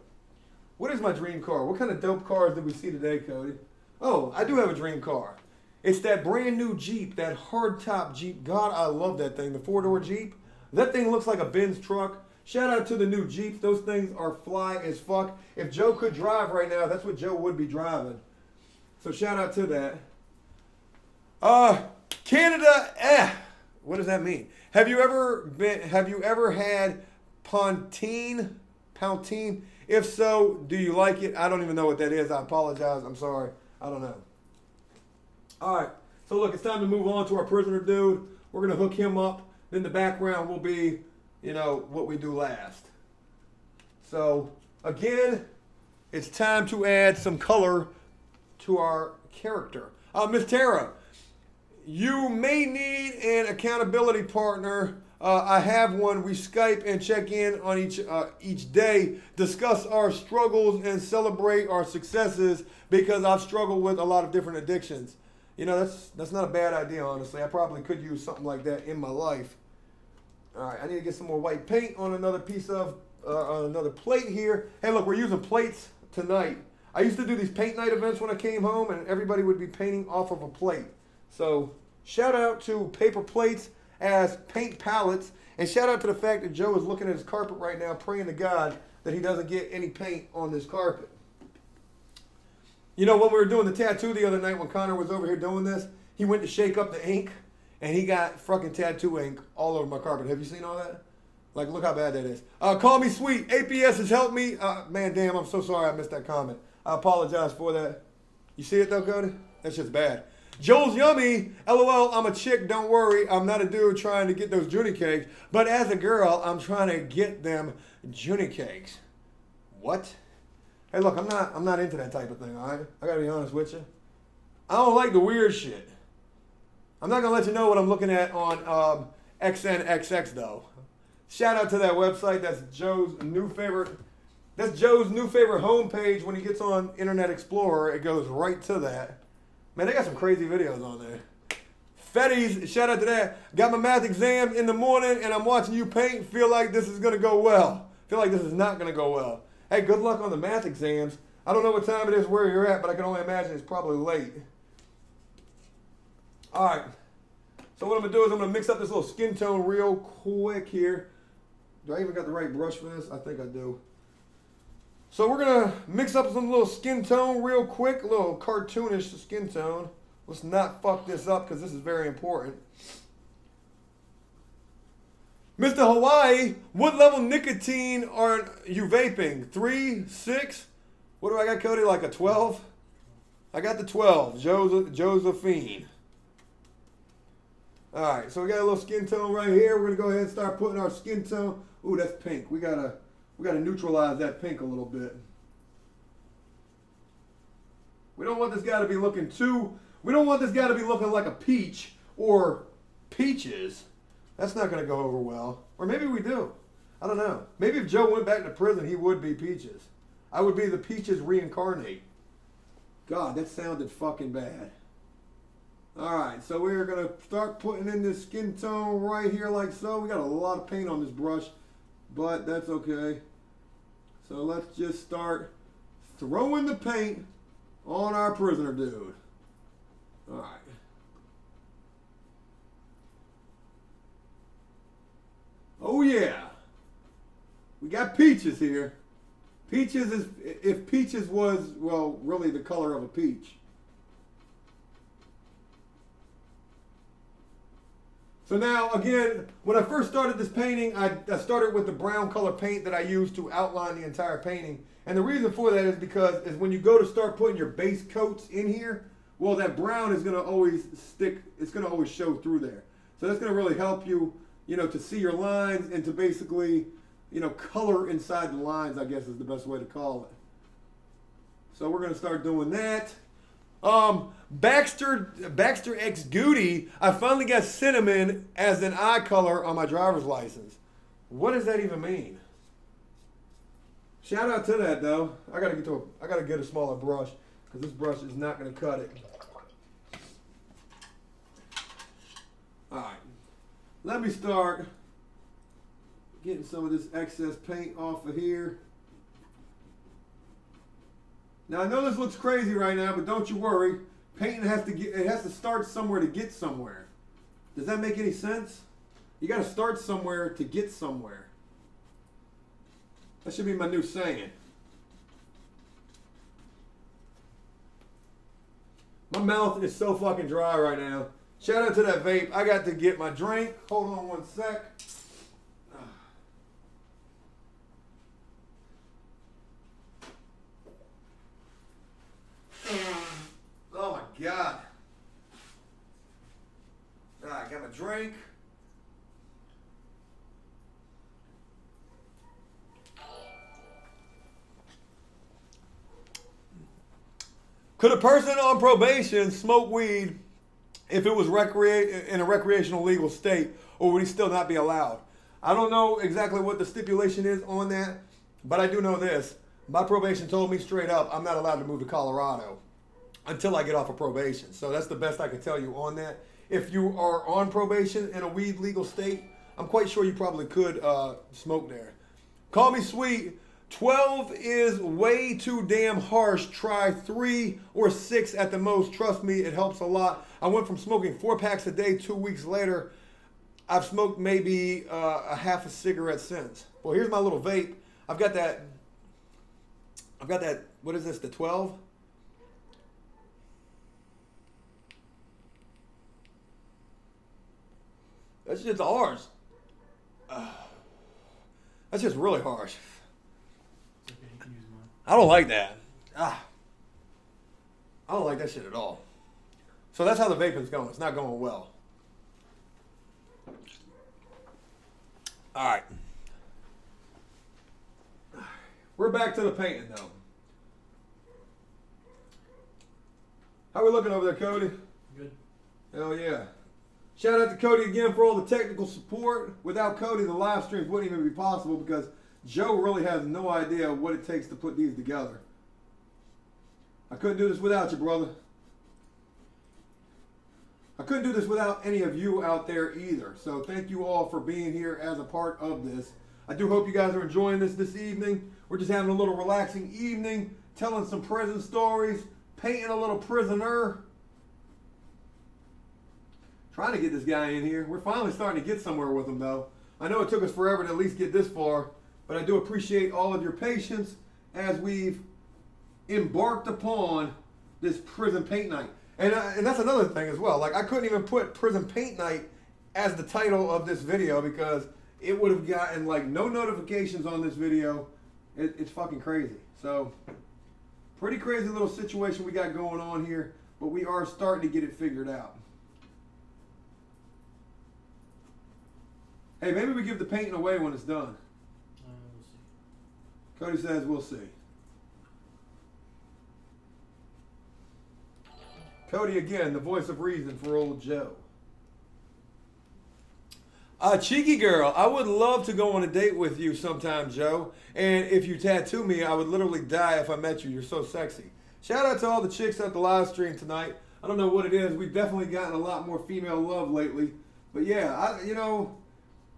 What is my dream car? What kind of dope cars did we see today, Cody? Oh, I do have a dream car. It's that brand new Jeep, that hardtop Jeep. God, I love that thing. The 4-door Jeep. That thing looks like a Benz truck. Shout out to the new Jeeps. Those things are fly as fuck. If Joe could drive right now, that's what Joe would be driving. So shout out to that. Canada, what does that mean? Have you ever had poutine? Poutine? If so, do you like it? I don't even know what that is. I apologize. I'm sorry. I don't know. All right. So look, it's time to move on to our prisoner dude. We're going to hook him up. Then the background will be, what we do last. So again, it's time to add some color to our character. Miss Tara, you may need an accountability partner. I have one. We Skype and check in on each day, discuss our struggles and celebrate our successes, because I've struggled with a lot of different addictions. That's not a bad idea, honestly. I probably could use something like that in my life. All right, I need to get some more white paint on another piece of, on another plate here. Hey, look, we're using plates tonight. I used to do these paint night events when I came home, and everybody would be painting off of a plate. So shout out to paper plates as paint palettes, and shout out to the fact that Joe is looking at his carpet right now, praying to God that he doesn't get any paint on this carpet. When we were doing the tattoo the other night, when Connor was over here doing this, he went to shake up the ink, and he got fucking tattoo ink all over my carpet. Have you seen all that? Like, look how bad that is. Call me sweet. APS has helped me. Man, damn, I'm so sorry I missed that comment. I apologize for that. You see it though, Cody? That's just bad. Joel's yummy. LOL, I'm a chick, don't worry. I'm not a dude trying to get those Junie cakes. But as a girl, I'm trying to get them Junie cakes. What? Hey, look, I'm not into that type of thing, all right? I gotta be honest with you. I don't like the weird shit. I'm not gonna let you know what I'm looking at on XNXX though. Shout out to that website. That's Joe's new favorite. That's Joe's new favorite homepage. When he gets on Internet Explorer, it goes right to that. Man, they got some crazy videos on there. Fetties, shout out to that. Got my math exam in the morning, and I'm watching you paint. Feel like this is gonna go well. Feel like this is not gonna go well. Hey, good luck on the math exams. I don't know what time it is where you're at, but I can only imagine it's probably late. All right. So what I'm gonna do is I'm gonna mix up this little skin tone real quick here. Do I even got the right brush for this? I think I do. So we're gonna mix up some little skin tone real quick, a little cartoonish skin tone. Let's not fuck this up because this is very important. Mr. Hawaii, what level nicotine are you vaping? 3, 6? What do I got, Cody? Like a 12? I got the 12. Josephine. All right, so we got a little skin tone right here. We're gonna go ahead and start putting our skin tone. Ooh, that's pink. We gotta neutralize that pink a little bit. We don't want this guy to be looking like a peach or peaches. That's not going to go over well. Or maybe we do. I don't know. Maybe if Joe went back to prison, he would be peaches. I would be the peaches reincarnate. God, that sounded fucking bad. Alright, so we're going to start putting in this skin tone right here like so. We got a lot of paint on this brush, but that's okay. So let's just start throwing the paint on our prisoner dude. Alright. Oh yeah. We got peaches here. Peaches is, if peaches was, well, really the color of a peach. So now, again, when I first started this painting, I started with the brown color paint that I used to outline the entire painting. And the reason for that is because when you go to start putting your base coats in here, well, that brown is going to always stick, it's going to always show through there. So that's going to really help you, you know, to see your lines and to basically, you know, color inside the lines, I guess is the best way to call it. So we're going to start doing that. Baxter X Goody, I finally got cinnamon as an eye color on my driver's license. What does that even mean? Shout out to that though. I gotta get a smaller brush because this brush is not gonna cut it. Alright. Let me start getting some of this excess paint off of here. Now I know this looks crazy right now, but don't you worry. Painting has to start somewhere to get somewhere. Does that make any sense? You got to start somewhere to get somewhere. That should be my new saying. My mouth is so fucking dry right now. Shout out to that vape. I got to get my drink. Hold on one sec. Oh my God. Alright, got my drink. Could a person on probation smoke weed if it was in a recreational legal state, or would he still not be allowed? I don't know exactly what the stipulation is on that, but I do know this. My probation told me straight up I'm not allowed to move to Colorado until I get off of probation. So that's the best I can tell you on that. If you are on probation in a weed legal state, I'm quite sure you probably could smoke there. Call me sweet. 12 is way too damn harsh. Try 3 or 6 at the most. Trust me, it helps a lot. I went from smoking 4 packs a day 2 weeks later. I've smoked maybe a half a cigarette since. Well, here's my little vape. I've got that, what is this, the 12? That's just ours. That's just really harsh. It's okay, you can use mine. I don't like that. I don't like that shit at all. So that's how the vaping's going. It's not going well. All right. We're back to the painting though. How we looking over there, Cody? Good. Hell yeah. Shout out to Cody again for all the technical support. Without Cody, the live streams wouldn't even be possible because Joe really has no idea what it takes to put these together. I couldn't do this without you, brother. I couldn't do this without any of you out there either. So thank you all for being here as a part of this. I do hope you guys are enjoying this evening. We're just having a little relaxing evening, telling some prison stories, painting a little prisoner. Trying to get this guy in here. We're finally starting to get somewhere with him though. I know it took us forever to at least get this far, but I do appreciate all of your patience as we've embarked upon this prison paint night. And that's another thing as well. Like I couldn't even put prison paint night as the title of this video because it would have gotten like no notifications on this video. It's fucking crazy. So pretty crazy little situation we got going on here, but we are starting to get it figured out. Hey, maybe we give the painting away when it's done. We'll see. Cody says we'll see. Cody again, the voice of reason for old Joe. Cheeky girl, I would love to go on a date with you sometime, Joe. And if you tattoo me, I would literally die if I met you. You're so sexy. Shout out to all the chicks at the live stream tonight. I don't know what it is. We've definitely gotten a lot more female love lately. But yeah,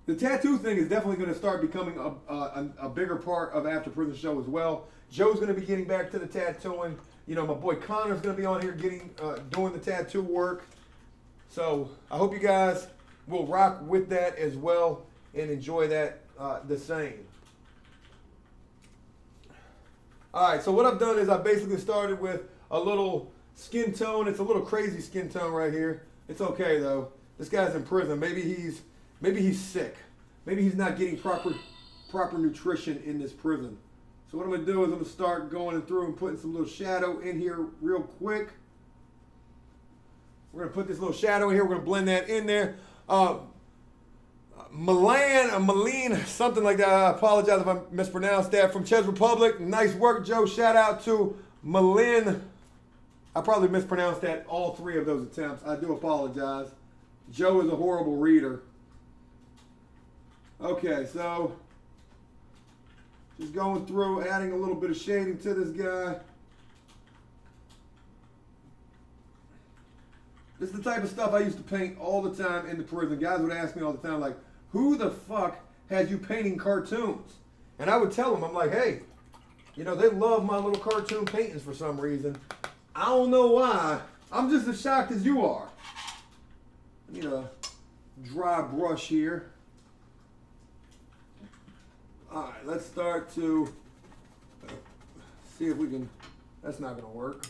the tattoo thing is definitely going to start becoming a bigger part of After Prison Show as well. Joe's going to be getting back to the tattooing. You know, my boy Connor's going to be on here doing the tattoo work. So I hope you guys will rock with that as well and enjoy that the same. All right, so what I've done is I basically started with a little skin tone. It's a little crazy skin tone right here. It's okay though. This guy's in prison. Maybe he's sick. Maybe he's not getting proper nutrition in this prison. So what I'm gonna do is I'm gonna start going through and putting some little shadow in here real quick. We're gonna put this little shadow in here. We're gonna blend that in there. Maline, something like that. I apologize if I mispronounced that. From Czech Republic. Nice work, Joe. Shout out to Malin. I probably mispronounced that all three of those attempts. I do apologize. Joe is a horrible reader. Okay, so just going through, adding a little bit of shading to this guy. This is the type of stuff I used to paint all the time in the prison. Guys would ask me all the time, like, who the fuck has you painting cartoons? And I would tell them, I'm like, hey, they love my little cartoon paintings for some reason. I don't know why. I'm just as shocked as you are. I need a dry brush here. All right, let's start to see if we can, that's not gonna work.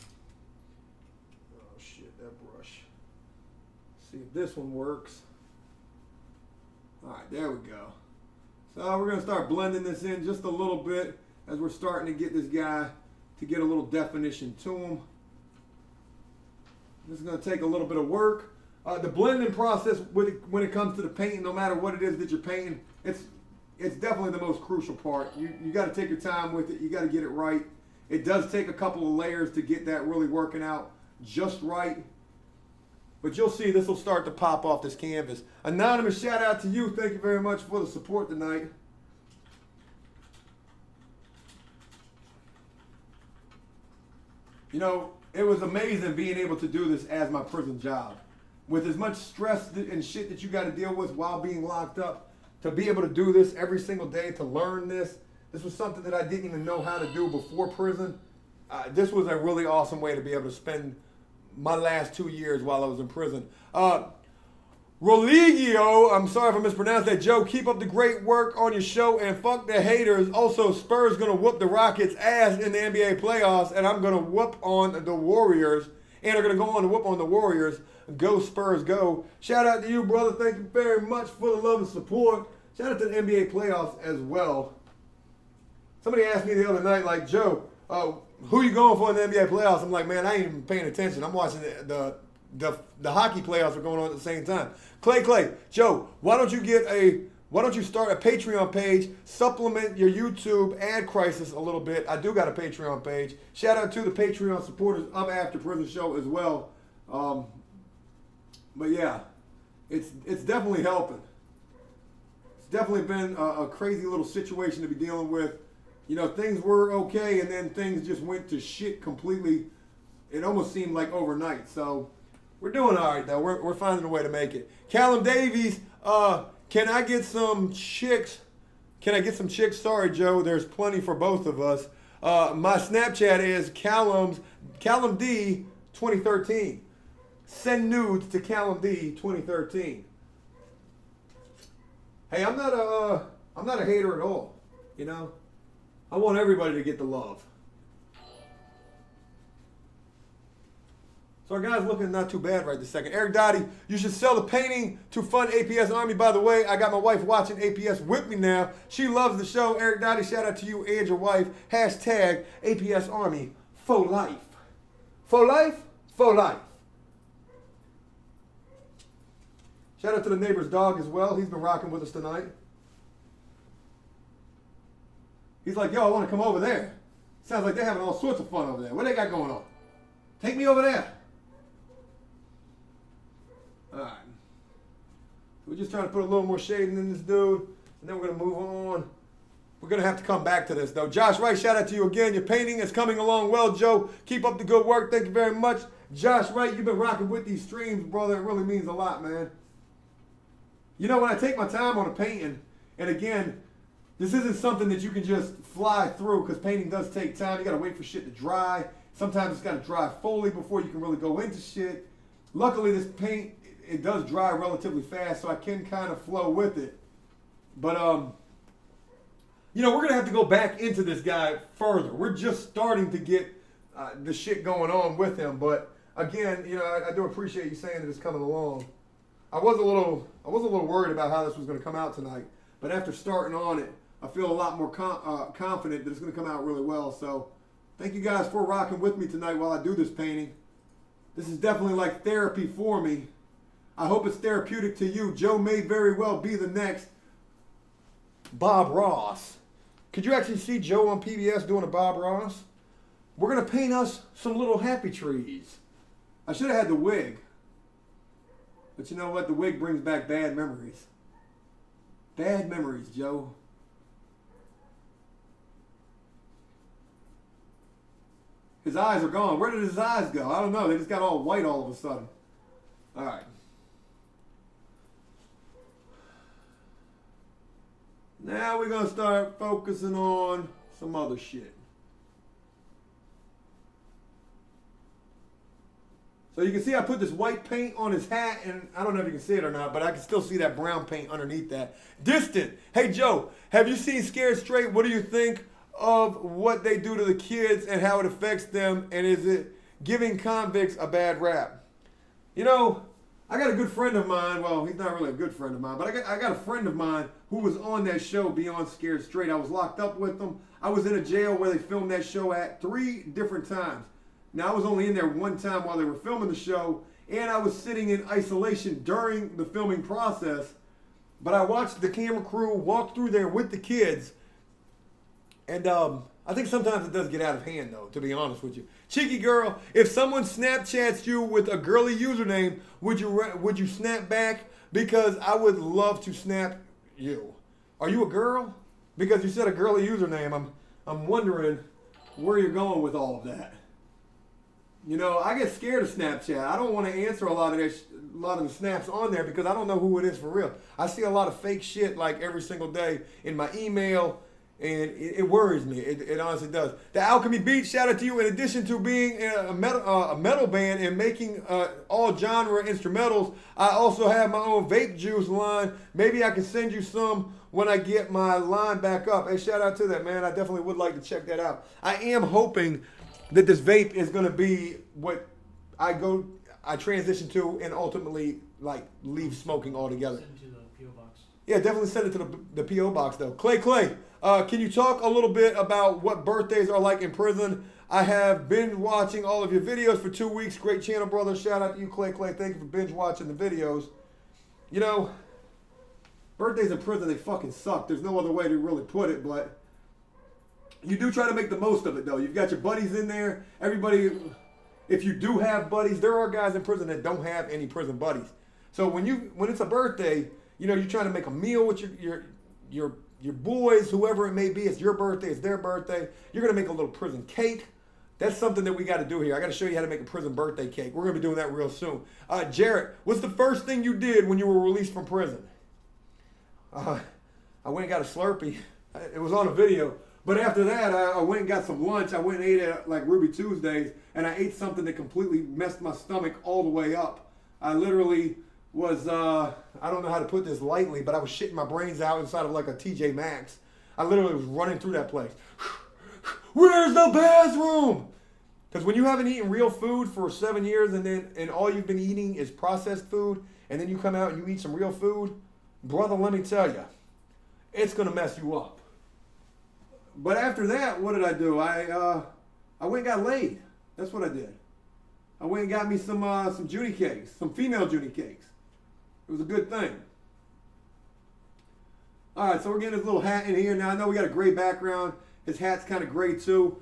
Oh shit, that brush. See if this one works. All right, there we go. So we're gonna start blending this in just a little bit as we're starting to get this guy to get a little definition to him. This is gonna take a little bit of work. The blending process when it comes to the painting, no matter what it is that you're painting, it's definitely the most crucial part. You got to take your time with it. You got to get it right. It does take a couple of layers to get that really working out just right. But you'll see this will start to pop off this canvas. Anonymous, shout out to you. Thank you very much for the support tonight. It was amazing being able to do this as my prison job. With as much stress and shit that you got to deal with while being locked up, to be able to do this every single day, to learn this was something that I didn't even know how to do before prison. This was a really awesome way to be able to spend my last 2 years while I was in prison. Roligio, I'm sorry if I mispronounced that. Joe, keep up the great work on your show and fuck the haters. Also, Spurs gonna whoop the Rockets' ass in the NBA playoffs, and I'm gonna whoop on the Warriors, and are gonna go on to whoop on the Warriors. Go Spurs, go. Shout out to you, brother. Thank you very much for the love and support. Shout out to the NBA playoffs as well. Somebody asked me the other night, like, Joe, who you going for in the NBA playoffs? I'm like, man, I ain't even paying attention. I'm watching the hockey playoffs are going on at the same time. Clay, Joe, why don't you start a Patreon page, supplement your YouTube ad crisis a little bit? I do got a Patreon page. Shout out to the Patreon supporters of After Prison Show as well. But yeah, it's definitely helping. It's definitely been a crazy little situation to be dealing with. Things were okay, and then things just went to shit completely. It almost seemed like overnight. So we're doing all right, though. We're finding a way to make it. Callum Davies, can I get some chicks? Sorry, Joe. There's plenty for both of us. My Snapchat is Callum D 2013. Send nudes to Callum D 2013. Hey, I'm not a hater at all. I want everybody to get the love. So our guy's looking not too bad right this second. Eric Dottie, you should sell the painting to fund APS Army. By the way, I got my wife watching APS with me now. She loves the show. Eric Dottie, shout out to you and your wife. Hashtag APS Army for life. For life? For life. Shout out to the neighbor's dog as well. He's been rocking with us tonight. He's like, yo, I want to come over there. Sounds like they're having all sorts of fun over there. What they got going on? Take me over there. All right. We're just trying to put a little more shading in this dude, and then we're going to move on. We're going to have to come back to this, though. Josh Wright, shout out to you again. Your painting is coming along well, Joe. Keep up the good work. Thank you very much. Josh Wright, you've been rocking with these streams, brother. It really means a lot, man. You know, when I take my time on a painting, and again, this isn't something that you can just fly through because painting does take time. You got to wait for shit to dry. Sometimes it's got to dry fully before you can really go into shit. Luckily, this paint, it does dry relatively fast, so I can kind of flow with it. But, you know, we're going to have to go back into this guy further. We're just starting to get the shit going on with him. But, again, you know, I do appreciate you saying that it's coming along. I was a little worried about how this was going to come out tonight. But after starting on it, I feel a lot more confident that it's going to come out really well. So, thank you guys for rocking with me tonight while I do this painting. This is definitely like therapy for me. I hope it's therapeutic to you. Joe may very well be the next Bob Ross. Could you actually see Joe on PBS doing a Bob Ross? We're going to paint us some little happy trees. I should have had the wig. But you know what? The wig brings back bad memories. Bad memories, Joe. His eyes are gone. Where did his eyes go? I don't know. They just got all white all of a sudden. All right. Now we're going to start focusing on some other shit. So you can see I put this white paint on his hat, and I don't know if you can see it or not, but I can still see that brown paint underneath that. Distant. Hey, Joe, have you seen Scared Straight? What do you think of what they do to the kids and how it affects them, and is it giving convicts a bad rap? You know, I got a good friend of mine. Well, he's not really a good friend of mine, but I got a friend of mine who was on that show, Beyond Scared Straight. I was locked up with them. I was in a jail where they filmed that show at 3 different times. Now, I was only in there one time while they were filming the show, and I was sitting in isolation during the filming process. But I watched the camera crew walk through there with the kids, and I think sometimes it does get out of hand, though, to be honest with you. Cheeky girl, if someone Snapchats you with a girly username, would you snap back? Because I would love to snap you. Are you a girl? Because you said a girly username. I'm wondering where you're going with all of that. You know, I get scared of Snapchat. I don't want to answer a lot of the snaps on there because I don't know who it is for real. I see a lot of fake shit like every single day in my email, and it worries me. It honestly does. The Alchemy Beat, shout out to you. In addition to being a metal band and making all genre instrumentals, I also have my own vape juice line. Maybe I can send you some when I get my line back up. Hey, shout out to that, man. I definitely would like to check that out. I am hoping that this vape is going to be what I transition to and ultimately like leave smoking altogether. Send it to the P.O. box. Yeah, definitely send it to the P.O. box though. Clay, can you talk a little bit about what birthdays are like in prison? I have been watching all of your videos for 2 weeks. Great channel, brother. Shout out to you, Clay. Thank you for binge watching the videos. You know, birthdays in prison, they fucking suck. There's no other way to really put it, but you do try to make the most of it, though. You've got your buddies in there. Everybody, if you do have buddies, there are guys in prison that don't have any prison buddies. So when it's a birthday, you know, you're trying to make a meal with your boys, whoever it may be. It's your birthday. It's their birthday. You're going to make a little prison cake. That's something that we got to do here. I got to show you how to make a prison birthday cake. We're going to be doing that real soon. Jarrett, what's the first thing you did when you were released from prison? I went and got a Slurpee. It was on a video. But after that, I went and got some lunch. I went and ate at like Ruby Tuesdays, and I ate something that completely messed my stomach all the way up. I literally was, I don't know how to put this lightly, but I was shitting my brains out inside of like a TJ Maxx. I literally was running through that place. Where's the bathroom? Because when you haven't eaten real food for 7 years and all you've been eating is processed food, and then you come out and you eat some real food, brother, let me tell you, it's going to mess you up. But after that, what did I do? I went and got laid. That's what I did. I went and got me some Judy cakes, some female Judy cakes. It was a good thing. All right, so we're getting his little hat in here. Now, I know we got a gray background. His hat's kind of gray, too.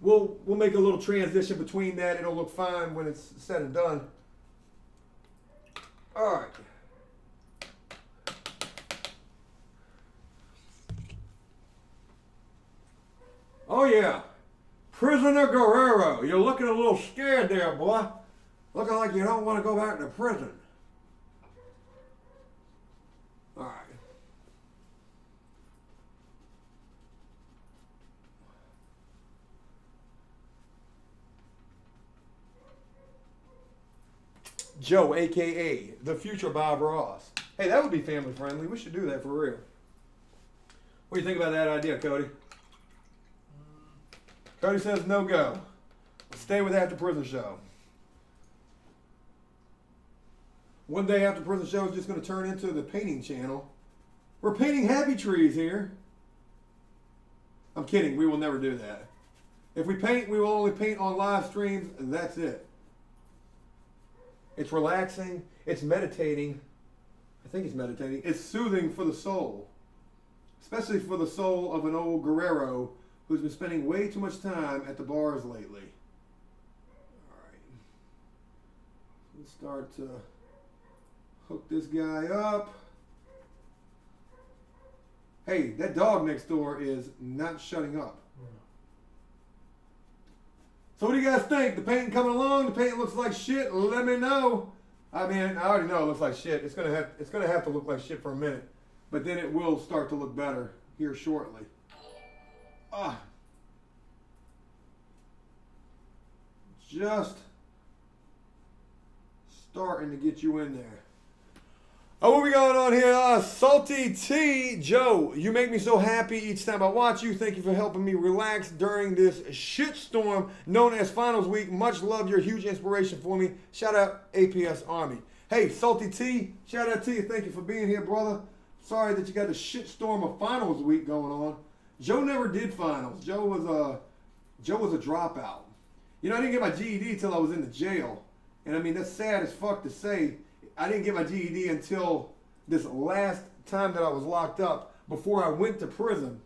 We'll make a little transition between that. It'll look fine when it's said and done. All right. Oh yeah, Prisoner Guerrero. You're looking a little scared there, boy. Looking like you don't want to go back to prison. All right. Joe, a.k.a. the future Bob Ross. Hey, that would be family friendly. We should do that for real. What do you think about that idea, Cody? Cody says no go. Stay with After Prison Show. One day After Prison Show is just going to turn into the painting channel. We're painting happy trees here. I'm kidding. We will never do that. If we paint, we will only paint on live streams, and that's it. It's relaxing. It's meditating. I think it's meditating. It's soothing for the soul. Especially for the soul of an old Guerrero who's been spending way too much time at the bars lately. All right. Let's start to hook this guy up. Hey, that dog next door is not shutting up. So what do you guys think? The painting coming along? The painting looks like shit. Let me know. I mean, I already know it looks like shit. It's gonna have to look like shit for a minute, but then it will start to look better here shortly. Just starting to get you in there. Oh, what we going on here? Salty T. Joe, you make me so happy each time I watch you. Thank you for helping me relax during this shitstorm known as Finals Week. Much love. You're a huge inspiration for me. Shout out APS Army. Hey, Salty T, shout out to you. Thank you for being here, brother. Sorry that you got the shitstorm of Finals Week going on. Joe never did finals. Joe was a dropout. You know, I didn't get my GED till I was in the jail. And I mean, that's sad as fuck to say. I didn't get my GED until this last time that I was locked up before I went to prison.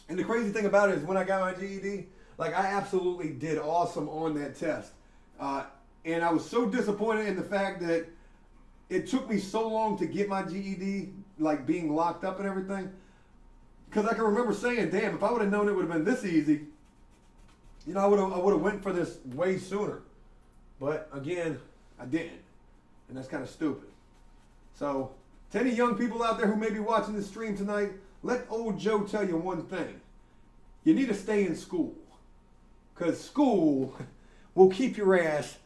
And the crazy thing about it is when I got my GED, like I absolutely did awesome on that test. And I was so disappointed in the fact that it took me so long to get my GED, like being locked up and everything. Because I can remember saying, damn, if I would have known it would have been this easy, you know, I would have went for this way sooner. But again, I didn't. And that's kind of stupid. So, to any young people out there who may be watching this stream tonight, let old Joe tell you one thing. You need to stay in school. Because school will keep your ass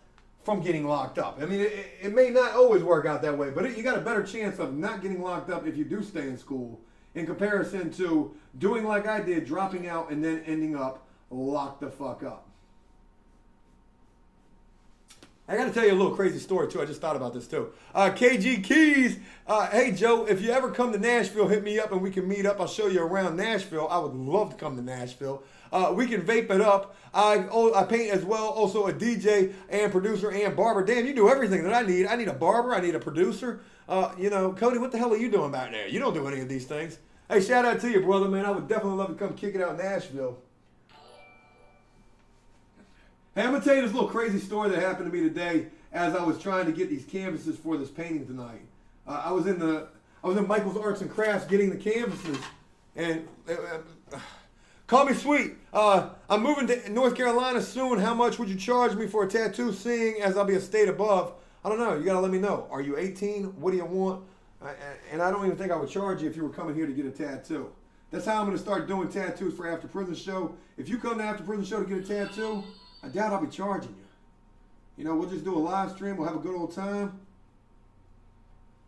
from getting locked up. I mean, it may not always work out that way, but you got a better chance of not getting locked up if you do stay in school in comparison to doing like I did, dropping out and then ending up locked the fuck up. I got to tell you a little crazy story, too. I just thought about this, too. KG Keys. Hey, Joe, if you ever come to Nashville, hit me up and we can meet up. I'll show you around Nashville. I would love to come to Nashville. We can vape it up. I paint as well. Also a DJ and producer and barber. Damn, you do everything that I need. I need a barber. I need a producer. You know, Cody, what the hell are you doing back there? You don't do any of these things. Hey, shout out to you, brother, man. I would definitely love to come kick it out in Nashville. Hey, I'm going to tell you this little crazy story that happened to me today as I was trying to get these canvases for this painting tonight. I was in Michael's Arts and Crafts getting the canvases, and call me sweet. I'm moving to North Carolina soon. How much would you charge me for a tattoo, seeing as I'll be a state above? I don't know. You got to let me know. Are you 18? What do you want? And I don't even think I would charge you if you were coming here to get a tattoo. That's how I'm going to start doing tattoos for After Prison Show. If you come to After Prison Show to get a tattoo, I doubt I'll be charging you. You know, we'll just do a live stream. We'll have a good old time.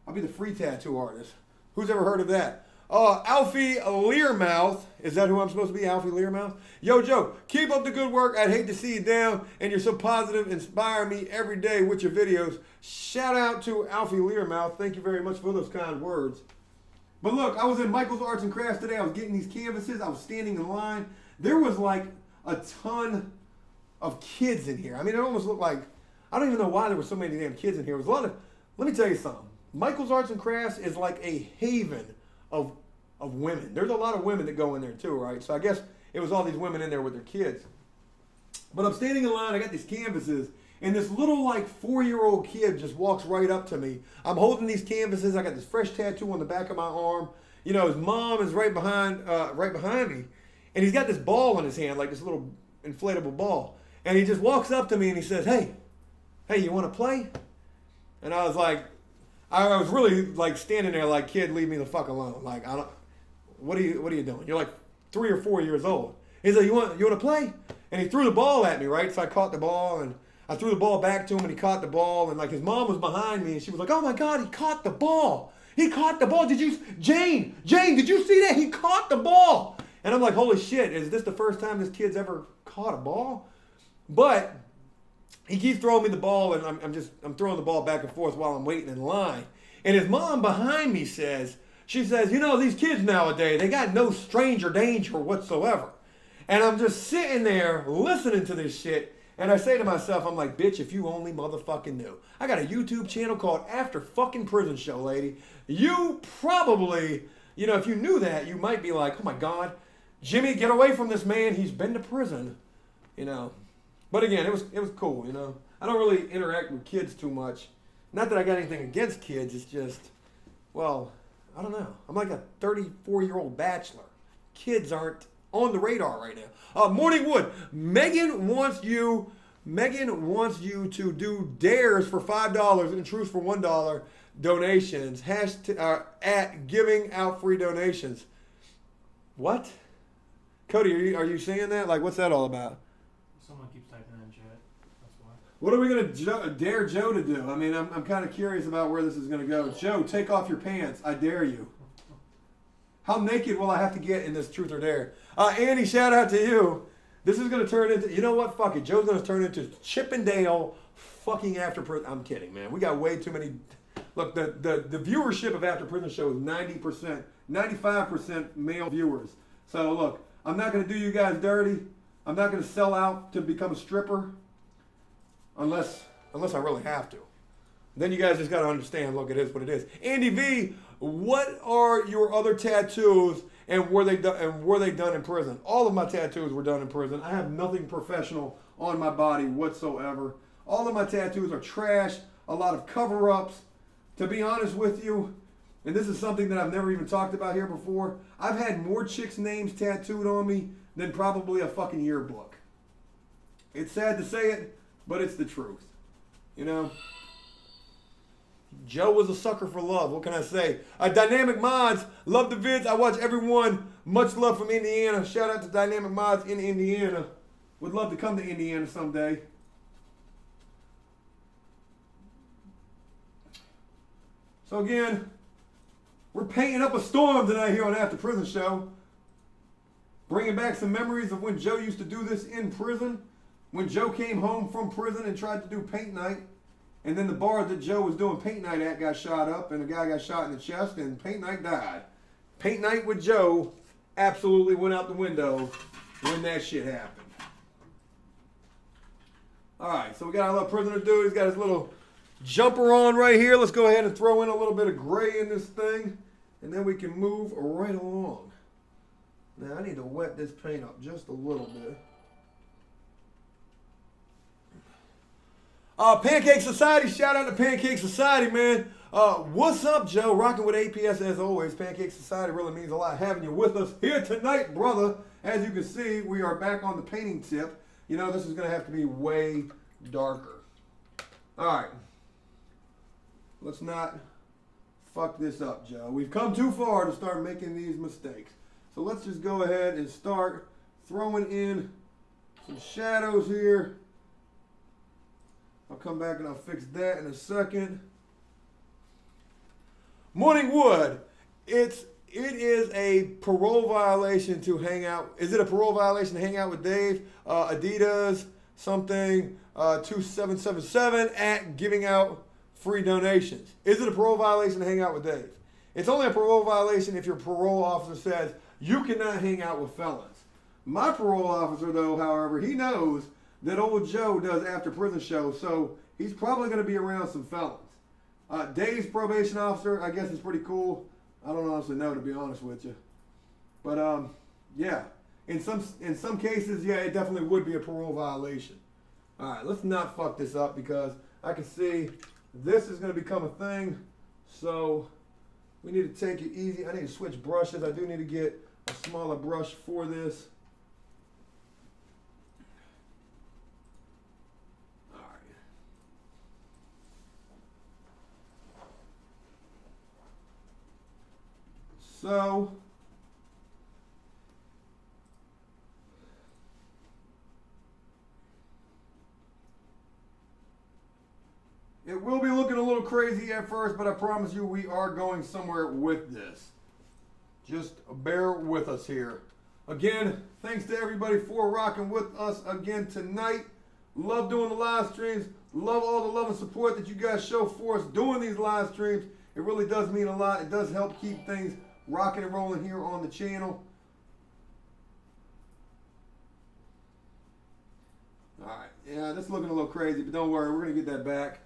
I'll be the free tattoo artist. Who's ever heard of that? Alfie Learmouth. Is that who I'm supposed to be, Alfie Learmouth? Yo, Joe, keep up the good work. I'd hate to see you down, and you're so positive. Inspire me every day with your videos. Shout out to Alfie Learmouth. Thank you very much for those kind words. But look, I was in Michael's Arts and Crafts today. I was getting these canvases. I was standing in line. There was like a ton of kids in here. I mean, it almost looked like, I don't even know why there were so many damn kids in here. It was a lot of, let me tell you something. Michael's Arts and Crafts is like a haven of women. There's a lot of women that go in there too, right? So I guess it was all these women in there with their kids. But I'm standing in line, I got these canvases, and this little like 4-year-old kid just walks right up to me. I'm holding these canvases. I got this fresh tattoo on the back of my arm. You know, his mom is right behind me. And he's got this ball in his hand, like this little inflatable ball. And he just walks up to me and he says, hey, you want to play? And I was like, I was really like standing there like, kid, leave me the fuck alone. Like, what are you doing? You're like 3 or 4 years old. He's like, you want to play? And he threw the ball at me, right? So I caught the ball and I threw the ball back to him and he caught the ball. And like his mom was behind me and she was like, oh my God, he caught the ball. He caught the ball. Jane, did you see that? He caught the ball. And I'm like, holy shit, is this the first time this kid's ever caught a ball? But he keeps throwing me the ball, and I'm throwing the ball back and forth while I'm waiting in line. And his mom behind me says, these kids nowadays, they got no stranger danger whatsoever. And I'm just sitting there listening to this shit, and I say to myself, I'm like, bitch, if you only motherfucking knew. I got a YouTube channel called AfterPrisonShow, lady. You probably, if you knew that, you might be like, oh my God, Jimmy, get away from this man. He's been to prison, But again, it was cool, I don't really interact with kids too much. Not that I got anything against kids. It's just, well, I don't know. I'm like a 34-year-old bachelor. Kids aren't on the radar right now. Morning Wood. Megan wants you to do dares for $5 and truths for $1 donations. At giving out free donations. What? Cody, are you seeing that? Like, what's that all about? Someone keeps typing in chat. That's why. What are we going to dare Joe to do? I mean, I'm kind of curious about where this is going to go. Joe, take off your pants. I dare you. How naked will I have to get in this truth or dare? Andy, shout out to you. This is going to turn into, you know what? Fuck it. Joe's going to turn into Chippendale fucking After Prison. I'm kidding, man. We got way too many. Look, the viewership of After Prison Show is 90%, 95% male viewers. So, look, I'm not going to do you guys dirty. I'm not going to sell out to become a stripper unless I really have to. Then you guys just got to understand, look, it is what it is. Andy V, what are your other tattoos and were they done in prison? All of my tattoos were done in prison. I have nothing professional on my body whatsoever. All of my tattoos are trash, a lot of cover-ups. To be honest with you, and this is something that I've never even talked about here before, I've had more chicks' names tattooed on me than probably a fucking yearbook. It's sad to say it, but it's the truth. Joe was a sucker for love. What can I say? Dynamic Mods, love the vids. I watch everyone. Much love from Indiana. Shout out to Dynamic Mods in Indiana. Would love to come to Indiana someday. So again, we're painting up a storm tonight here on After Prison Show. Bringing back some memories of when Joe used to do this in prison. When Joe came home from prison and tried to do paint night. And then the bar that Joe was doing paint night at got shot up and a guy got shot in the chest and paint night died. Paint night with Joe absolutely went out the window when that shit happened. Alright, so we got our little prisoner dude. He's got his little jumper on right here. Let's go ahead and throw in a little bit of gray in this thing. And then we can move right along. Now I need to wet this paint up just a little bit. Pancake Society, shout out to Pancake Society, man. What's up, Joe? Rocking with APS as always. Pancake Society really means a lot having you with us here tonight, brother. As you can see, we are back on the painting tip. This is going to have to be way darker. All right. Let's not fuck this up, Joe. We've come too far to start making these mistakes. So let's just go ahead and start throwing in some shadows here. I'll come back and I'll fix that in a second. Morning Wood. It is a parole violation to hang out. Is it a parole violation to hang out with Dave? Adidas something 2777 at giving out free donations. Is it a parole violation to hang out with Dave? It's only a parole violation if your parole officer says you cannot hang out with felons. My parole officer, though, however, he knows that old Joe does After Prison Show, so he's probably going to be around some felons. Dave's probation officer, I guess, is pretty cool. I don't honestly know, to be honest with you. But, yeah, in some cases, yeah, it definitely would be a parole violation. All right, let's not fuck this up because I can see this is going to become a thing, so we need to take it easy. I need to switch brushes. I do need to get a smaller brush for this. so. It will be looking a little crazy at first, but I promise you we are going somewhere with this. Just bear with us here. Again, thanks to everybody for rocking with us again tonight. Love doing the live streams. Love all the love and support that you guys show for us doing these live streams. It really does mean a lot. It does help keep things rocking and rolling here on the channel. All right. Yeah, this is looking a little crazy, but don't worry. We're going to get that back.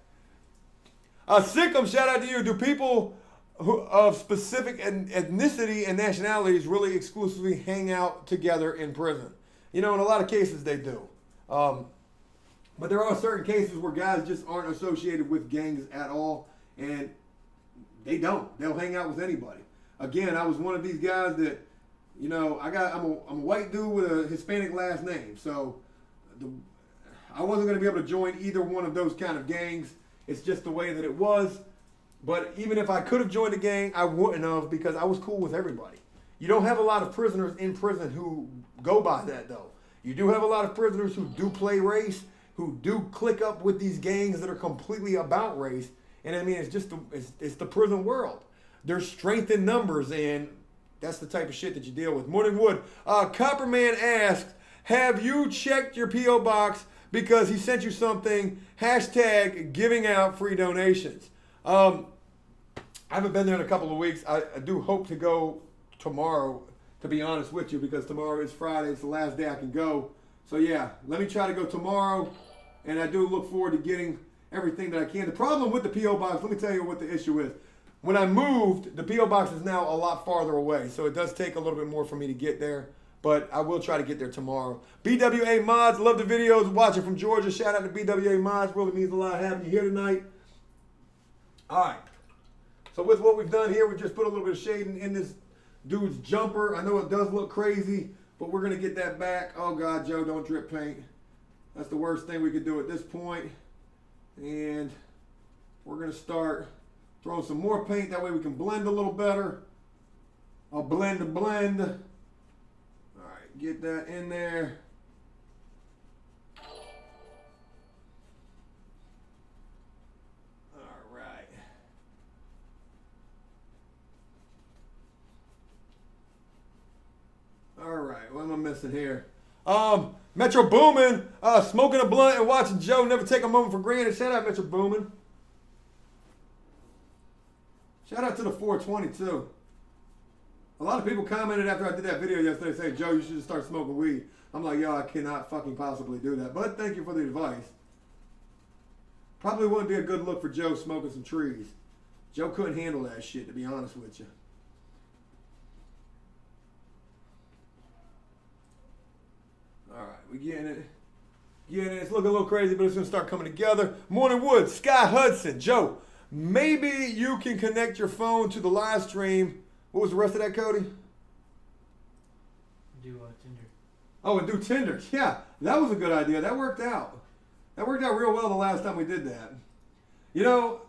Sikkim, shout out to you. Do people of specific ethnicity and nationalities really exclusively hang out together in prison? You know, in a lot of cases they do. But there are certain cases where guys just aren't associated with gangs at all, and they don't. They'll hang out with anybody. Again, I was one of these guys that, you know, I'm a white dude with a Hispanic last name, so I wasn't going to be able to join either one of those kind of gangs. It's just the way that it was. But even if I could have joined a gang, I wouldn't have, because I was cool with everybody. You don't have a lot of prisoners in prison who go by that, though. You do have a lot of prisoners who do play race, who do click up with these gangs that are completely about race. And I mean, it's just it's the prison world. There's strength in numbers, and that's the type of shit that you deal with. Morning Wood. Copperman asked, have you checked your P.O. box because he sent you something, hashtag giving out free donations? I haven't been there in a couple of weeks. I do hope to go tomorrow, to be honest with you, because tomorrow is Friday. It's the last day I can go. So yeah, let me try to go tomorrow, and I do look forward to getting everything that I can. The problem with the P.O. box, let me tell you what the issue is. When I moved, the P.O. box is now a lot farther away, so it does take a little bit more for me to get there, but I will try to get there tomorrow. BWA Mods, love the videos, watching from Georgia. Shout out to BWA Mods, really means a lot having you here tonight. All right, so with what we've done here, we just put a little bit of shading in this dude's jumper. I know it does look crazy, but we're going to get that back. Oh, God, Joe, don't drip paint. That's the worst thing we could do at this point. And we're going to start throwing some more paint. That way we can blend a little better. I'll blend. All right, get that in there. All right. All right, what am I missing here? Metro Boomin, smoking a blunt and watching Joe, never take a moment for granted. Shout out Metro Boomin. Shout out to the 420 too. A lot of people commented after I did that video yesterday saying, Joe, you should just start smoking weed. I'm like, yo, I cannot fucking possibly do that. But thank you for the advice. Probably wouldn't be a good look for Joe smoking some trees. Joe couldn't handle that shit, to be honest with you. All right, we getting it. It's looking a little crazy, but it's going to start coming together. Morning Wood, Sky Hudson, Joe, maybe you can connect your phone to the live stream. What was the rest of that, Cody? Do Tinder. Oh, and do Tinder. Yeah, that was a good idea. That worked out. That worked out real well the last time we did that. You know,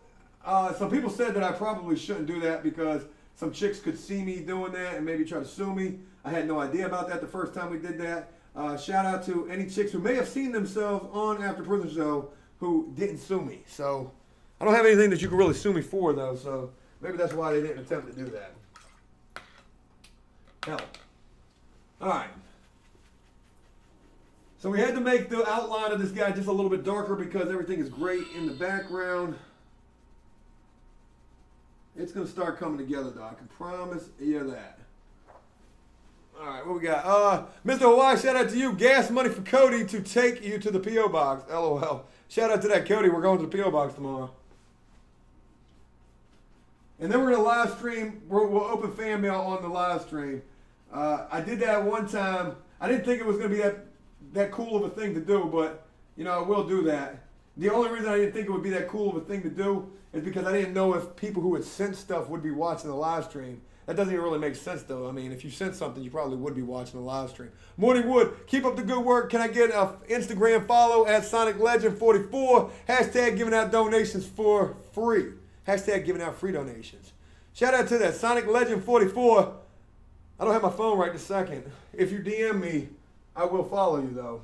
some people said that I probably shouldn't do that because some chicks could see me doing that and maybe try to sue me. I had no idea about that the first time we did that. Shout out to any chicks who may have seen themselves on After Prison Show who didn't sue me. So I don't have anything that you can really sue me for, though. So maybe that's why they didn't attempt to do that. Hell. All right. So we had to make the outline of this guy just a little bit darker because everything is great in the background. It's going to start coming together, though. I can promise you that. All right, what we got? Mr. Hawaii, shout out to you. Gas money for Cody to take you to the P.O. box. LOL. Shout out to that, Cody. We're going to the P.O. box tomorrow. And then we're going to live stream. We'll open fan mail on the live stream. I did that one time. I didn't think it was going to be that cool of a thing to do, but, you know, I will do that. The only reason I didn't think it would be that cool of a thing to do is because I didn't know if people who had sent stuff would be watching the live stream. That doesn't even really make sense, though. I mean, if you sent something, you probably would be watching the live stream. Morning Wood, keep up the good work. Can I get an Instagram follow at SonicLegend44? Hashtag giving out donations for free. Hashtag giving out free donations. Shout out to that SonicLegend44. I don't have my phone right this second. If you DM me, I will follow you though.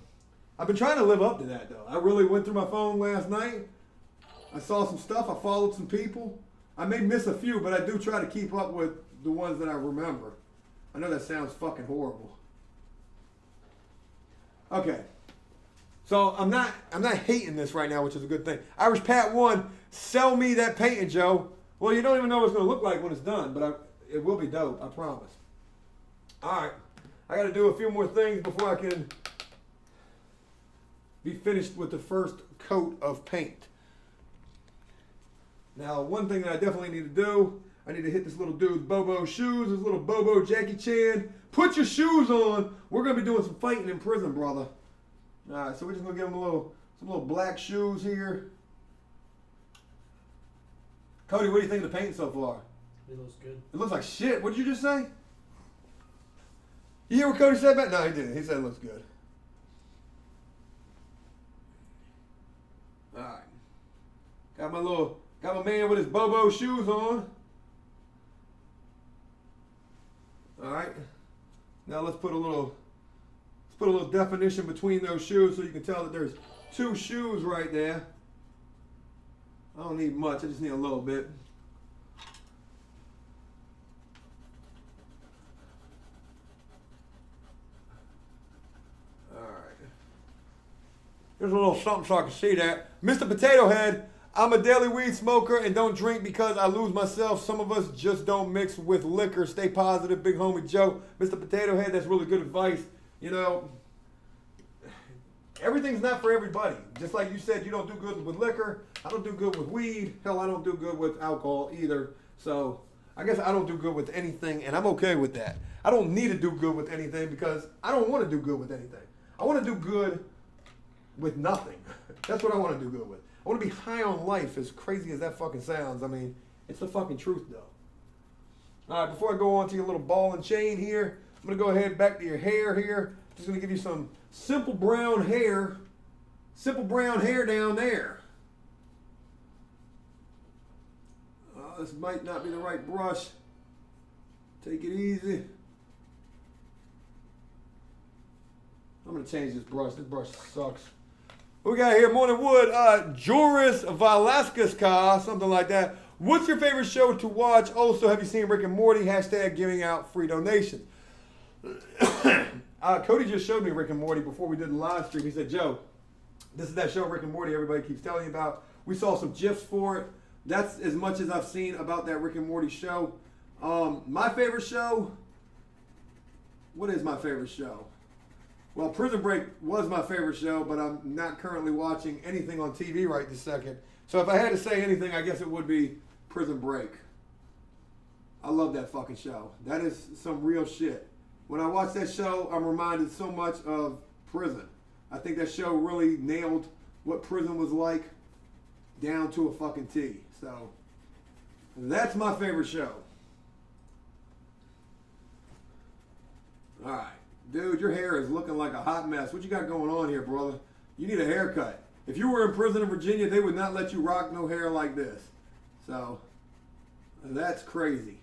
I've been trying to live up to that though. I really went through my phone last night. I saw some stuff. I followed some people. I may miss a few, but I do try to keep up with the ones that I remember. I know that sounds fucking horrible. Okay. So I'm not hating this right now, which is a good thing. Irish Pat 1, sell me that painting, Joe. Well, you don't even know what it's going to look like when it's done, but it will be dope, I promise. All right. I got to do a few more things before I can be finished with the first coat of paint. Now, one thing that I definitely need to do, I need to hit this little dude's Bobo shoes, his little Bobo Jackie Chan. Put your shoes on. We're going to be doing some fighting in prison, brother. All right, so we're just going to give him some little black shoes here. Cody, what do you think of the paint so far? It looks good. It looks like shit. What did you just say? You hear what Cody said about? No, he didn't. He said it looks good. All right. Got my man with his Bobo shoes on. All right. Now let's put a little definition between those shoes so you can tell that there's two shoes right there. I don't need much. I just need a little bit. All right. Here's a little something so I can see that. Mr. Potato Head, I'm a daily weed smoker and don't drink because I lose myself. Some of us just don't mix with liquor. Stay positive, big homie Joe. Mr. Potato Head, that's really good advice. You know, everything's not for everybody. Just like you said, you don't do good with liquor. I don't do good with weed. Hell, I don't do good with alcohol either. So I guess I don't do good with anything, and I'm okay with that. I don't need to do good with anything because I don't want to do good with anything. I want to do good with nothing. That's what I want to do good with. I want to be high on life, as crazy as that fucking sounds. I mean, it's the fucking truth, though. All right, before I go on to your little ball and chain here, I'm going to go ahead back to your hair here. Just going to give you some simple brown hair down there. This might not be the right brush. Take it easy. I'm going to change this brush. This brush sucks. What we got here? Morning Wood. Joris Velasquez, something like that. What's your favorite show to watch? Also, have you seen Rick and Morty? Hashtag giving out free donations. Cody just showed me Rick and Morty before we did the live stream. He said, Joe, this is that show Rick and Morty everybody keeps telling you about. We saw some GIFs for it. That's as much as I've seen about that Rick and Morty show. My favorite show, what is my favorite show? Well, Prison Break was my favorite show, but I'm not currently watching anything on TV right this second. So if I had to say anything, I guess it would be Prison Break. I love that fucking show. That is some real shit. When I watch that show, I'm reminded so much of prison. I think that show really nailed what prison was like down to a fucking T. So that's my favorite show. All right. Dude, your hair is looking like a hot mess. What you got going on here, brother? You need a haircut. If you were in prison in Virginia, they would not let you rock no hair like this. So that's crazy.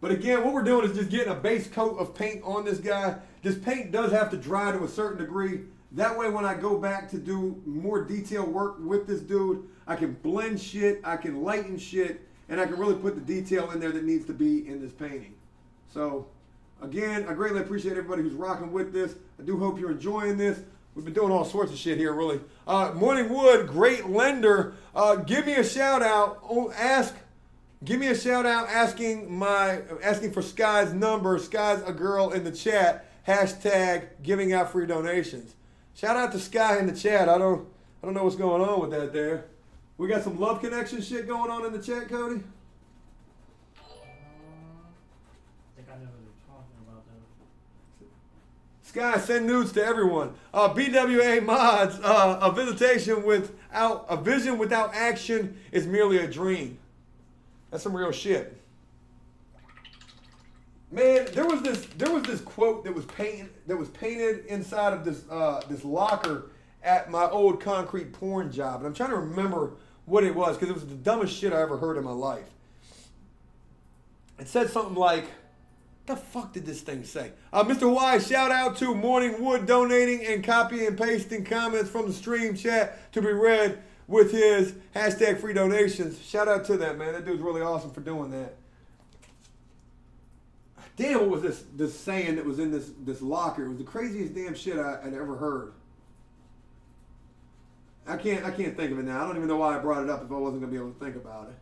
But again, what we're doing is just getting a base coat of paint on this guy. This paint does have to dry to a certain degree. That way when I go back to do more detailed work with this dude, I can blend shit, I can lighten shit, and I can really put the detail in there that needs to be in this painting. So again, I greatly appreciate everybody who's rocking with this. I do hope you're enjoying this. We've been doing all sorts of shit here, really. Morning Wood, great lender. Give me a shout out. Give me a shout out asking for Sky's number. Sky's a girl in the chat. Hashtag giving out free donations. Shout out to Sky in the chat. I don't know what's going on with that there. We got some love connection shit going on in the chat, Cody. Sky, send nudes to everyone. BWA mods, a vision without action is merely a dream. That's some real shit. Man, there was this quote that was painted inside of this locker at my old concrete porn job, and I'm trying to remember what it was because it was the dumbest shit I ever heard in my life. It said something like, The fuck did this thing say? Mr. Y, shout out to Morning Wood donating and copy and pasting comments from the stream chat to be read with his hashtag free donations. Shout out to that, man. That dude's really awesome for doing that. Damn, what was this saying that was in this locker? It was the craziest damn shit I'd ever heard. I can't think of it now. I don't even know why I brought it up if I wasn't gonna be able to think about it.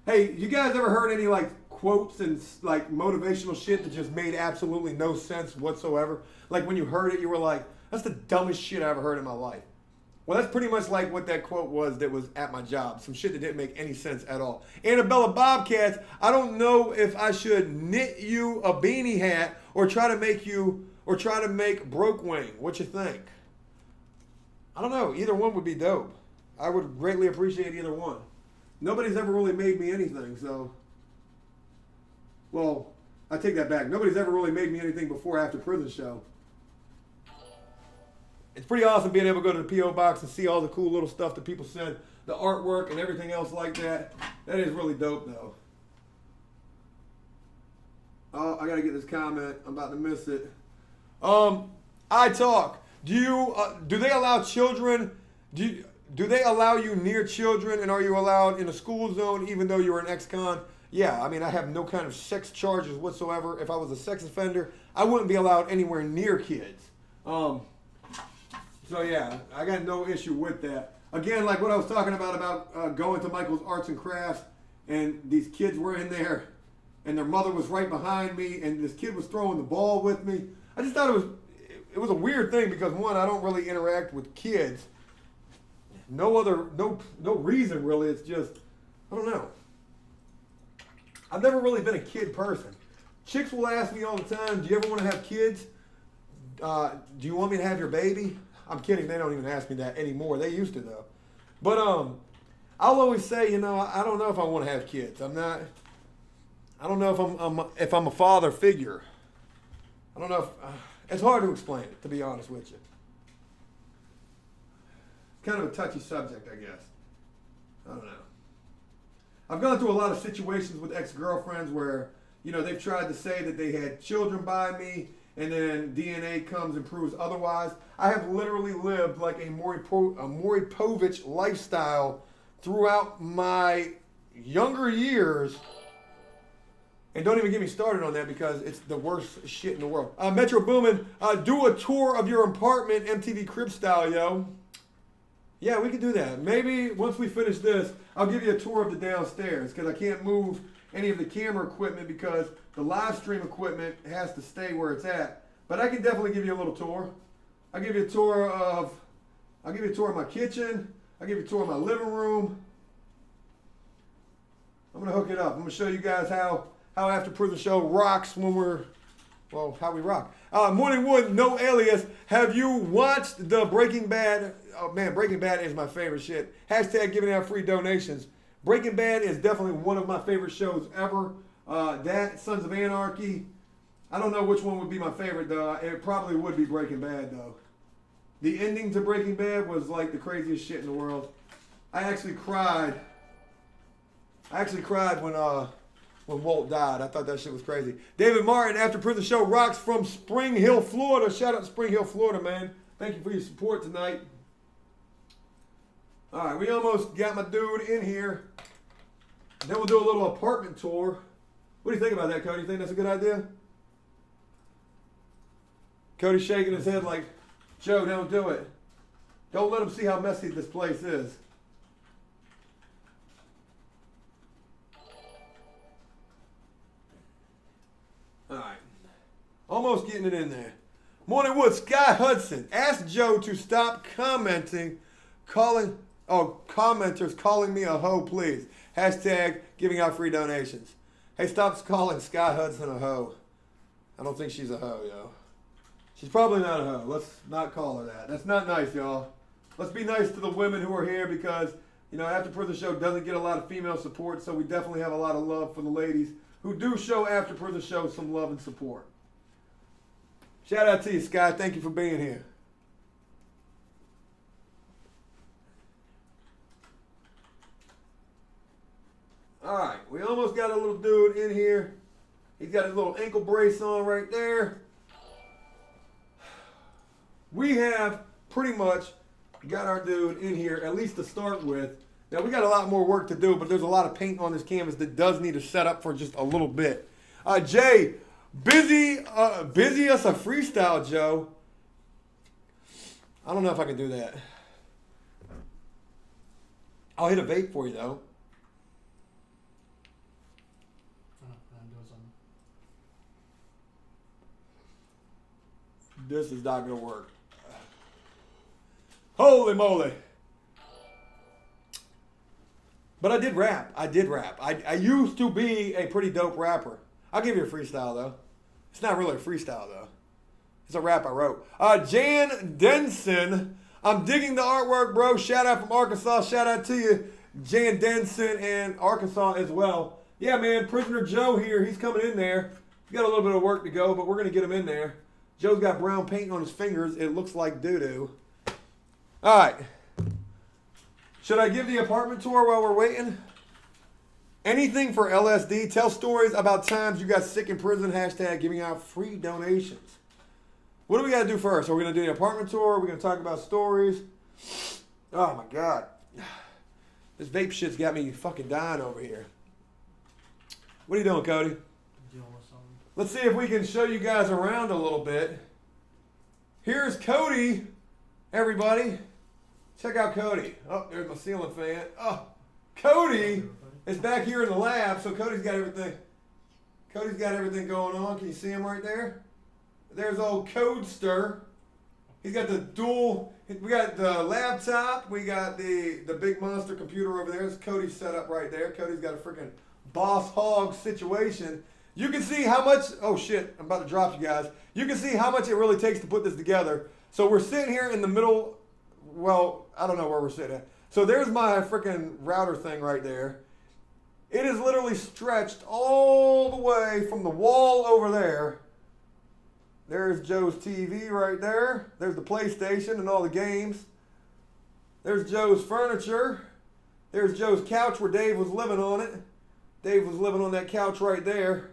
Hey, you guys ever heard any like quotes and like motivational shit that just made absolutely no sense whatsoever? Like when you heard it, you were like, "That's the dumbest shit I ever heard in my life." Well, that's pretty much like what that quote was that was at my job. Some shit that didn't make any sense at all. Annabella Bobcats, I don't know if I should knit you a beanie hat or try to make broke wing. What you think? I don't know. Either one would be dope. I would greatly appreciate either one. Nobody's ever really made me anything, so. Well, I take that back. Nobody's ever really made me anything before After Prison Show. It's pretty awesome being able to go to the P.O. Box and see all the cool little stuff that people send, the artwork and everything else like that. That is really dope, though. Oh, I gotta get this comment. I'm about to miss it. I talk. Do they allow children? Do they allow you near children, and are you allowed in a school zone even though you're an ex-con? Yeah, I mean, I have no kind of sex charges whatsoever. If I was a sex offender, I wouldn't be allowed anywhere near kids. So yeah, I got no issue with that. Again, like what I was talking about going to Michael's Arts and Crafts, and these kids were in there, and their mother was right behind me, and this kid was throwing the ball with me. I just thought it was a weird thing because one, I don't really interact with kids. No reason really. It's just, I don't know. I've never really been a kid person. Chicks will ask me all the time, do you ever want to have kids? Do you want me to have your baby? I'm kidding. They don't even ask me that anymore. They used to though. But I'll always say, I don't know if I want to have kids. I don't know if I'm a father figure. I don't know if it's hard to explain it, to be honest with you. Kind of a touchy subject, I guess. I don't know. I've gone through a lot of situations with ex-girlfriends where, they've tried to say that they had children by me, and then DNA comes and proves otherwise. I have literally lived like a Maury Povich lifestyle throughout my younger years. And don't even get me started on that because it's the worst shit in the world. Metro Boomin, do a tour of your apartment, MTV Crib style, yo. Yeah, we can do that. Maybe once we finish this, I'll give you a tour of the downstairs because I can't move any of the camera equipment because the live stream equipment has to stay where it's at. But I can definitely give you a little tour. I'll give you a tour of my kitchen. I'll give you a tour of my living room. I'm gonna hook it up. I'm gonna show you guys how After Prison Show rocks when how we rock. Morning Wood, no alias. Have you watched the Breaking Bad? Oh man, Breaking Bad is my favorite shit. Hashtag giving out free donations. Breaking Bad is definitely one of my favorite shows ever. That, Sons of Anarchy. I don't know which one would be my favorite though. It probably would be Breaking Bad though. The ending to Breaking Bad was like the craziest shit in the world. I actually cried when Walt died. I thought that shit was crazy. David Martin, After Prison Show rocks from Spring Hill, Florida. Shout out to Spring Hill, Florida, man. Thank you for your support tonight. All right, we almost got my dude in here. Then we'll do a little apartment tour. What do you think about that, Cody? You think that's a good idea? Cody's shaking his head like, Joe, don't do it. Don't let him see how messy this place is. All right. Almost getting it in there. Morning Wood, Sky Hudson. Ask Joe to stop commenters calling me a hoe, please. Hashtag giving out free donations. Hey, stop calling Sky Hudson a hoe. I don't think she's a hoe, yo. She's probably not a hoe. Let's not call her that. That's not nice, y'all. Let's be nice to the women who are here because, After Prison Show doesn't get a lot of female support, so we definitely have a lot of love for the ladies who do show After Prison Show some love and support. Shout out to you, Sky. Thank you for being here. All right, we almost got a little dude in here. He's got his little ankle brace on right there. We have pretty much got our dude in here, at least to start with. Now, we got a lot more work to do, but there's a lot of paint on this canvas that does need to set up for just a little bit. Jay, busy us a freestyle, Joe. I don't know if I can do that. I'll hit a vape for you, though. I'm doing something. This is not going to work. Holy moly. But I did rap. I used to be a pretty dope rapper. I'll give you a freestyle, though. It's not really a freestyle, though. It's a rap I wrote. Jan Denson. I'm digging the artwork, bro. Shout out from Arkansas. Shout out to you, Jan Denson, and Arkansas as well. Yeah, man. Prisoner Joe here. He's coming in there. He's got a little bit of work to go, but we're going to get him in there. Joe's got brown paint on his fingers. It looks like doo-doo. All right. Should I give the apartment tour while we're waiting? Anything for LSD. Tell stories about times you got sick in prison. # giving out free donations. What do we got to do first? Are we going to do the apartment tour? Are we going to talk about stories? Oh, my God. This vape shit's got me fucking dying over here. What are you doing, Cody? Dealing with something. Let's see if we can show you guys around a little bit. Here's Cody, everybody. Check out Cody. Oh, there's my ceiling fan. Oh, Cody is back here in the lab, so Cody's got everything. Cody's got everything going on. Can you see him right there? There's old Codester. He's got the dual. We got the laptop. We got the big monster computer over there. It's Cody's setup right there. Cody's got a freaking boss hog situation. You can see how much. Oh shit! I'm about to drop you guys. You can see how much it really takes to put this together. So we're sitting here in the middle. Well, I don't know where we're sitting at. So there's my freaking router thing right there. It is literally stretched all the way from the wall over there. There's Joe's TV right there. There's the PlayStation and all the games. There's Joe's furniture. There's Joe's couch where Dave was living on it. Dave was living on that couch right there.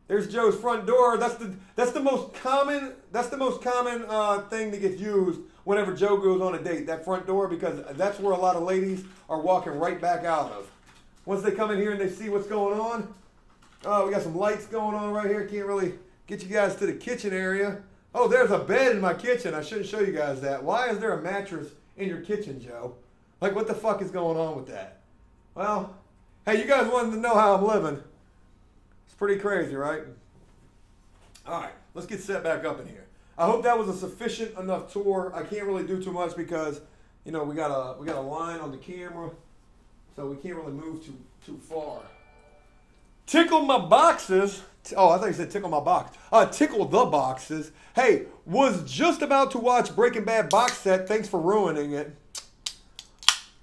There's Joe's front door. That's the most common thing that gets used whenever Joe goes on a date. That front door, because that's where a lot of ladies are walking right back out of. Once they come in here and they see what's going on. Oh, we got some lights going on right here. Can't really get you guys to the kitchen area. Oh, there's a bed in my kitchen. I shouldn't show you guys that. Why is there a mattress in your kitchen, Joe? Like, what the fuck is going on with that? Well, hey, you guys wanted to know how I'm living. It's pretty crazy, right? All right, let's get set back up in here. I hope that was a sufficient enough tour. I can't really do too much because, you know, we got a line on the camera, so we can't really move too far. Tickle my boxes. Oh, I thought you said tickle my box. Tickle the boxes. Hey, was just about to watch Breaking Bad box set. Thanks for ruining it.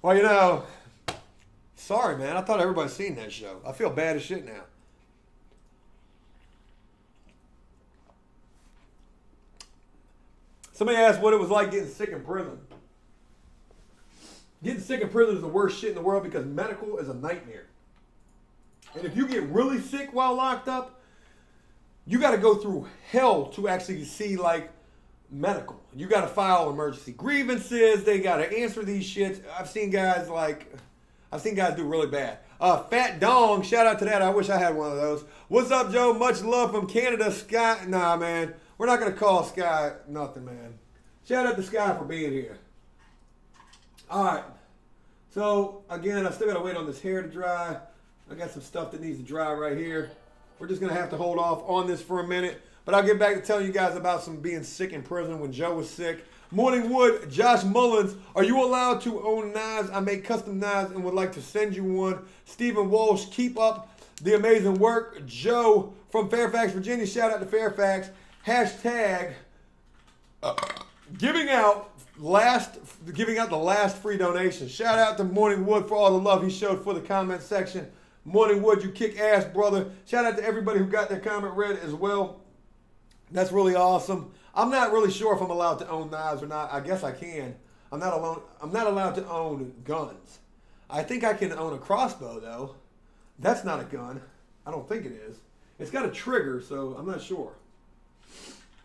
Well, you know, sorry, man. I thought everybody's seen that show. I feel bad as shit now. Somebody asked what it was like getting sick in prison. Getting sick in prison is the worst shit in the world because medical is a nightmare. And if you get really sick while locked up, you got to go through hell to actually see, like, medical. You got to file emergency grievances. They got to answer these shits. I've seen guys do really bad. Fat Dong, shout out to that. I wish I had one of those. What's up, Joe? Much love from Canada. Sky, nah, man. We're not going to call Sky nothing, man. Shout out to Sky for being here. All right. So, again, I still got to wait on this hair to dry. I got some stuff that needs to dry right here. We're just going to have to hold off on this for a minute. But I'll get back to telling you guys about some being sick in prison when Joe was sick. Morning Wood, Josh Mullins, are you allowed to own knives? I make custom knives and would like to send you one. Stephen Walsh, keep up the amazing work. Joe from Fairfax, Virginia, shout out to Fairfax. Hashtag giving out the last free donation. Shout out to Morning Wood for all the love he showed for the comment section. Morning Wood, you kick ass, brother. Shout out to everybody who got their comment read as well. That's really awesome. I'm not really sure if I'm allowed to own knives or not. I guess I can. I'm not allowed to own guns. I think I can own a crossbow though. That's not a gun. I don't think it is. It's got a trigger, so I'm not sure.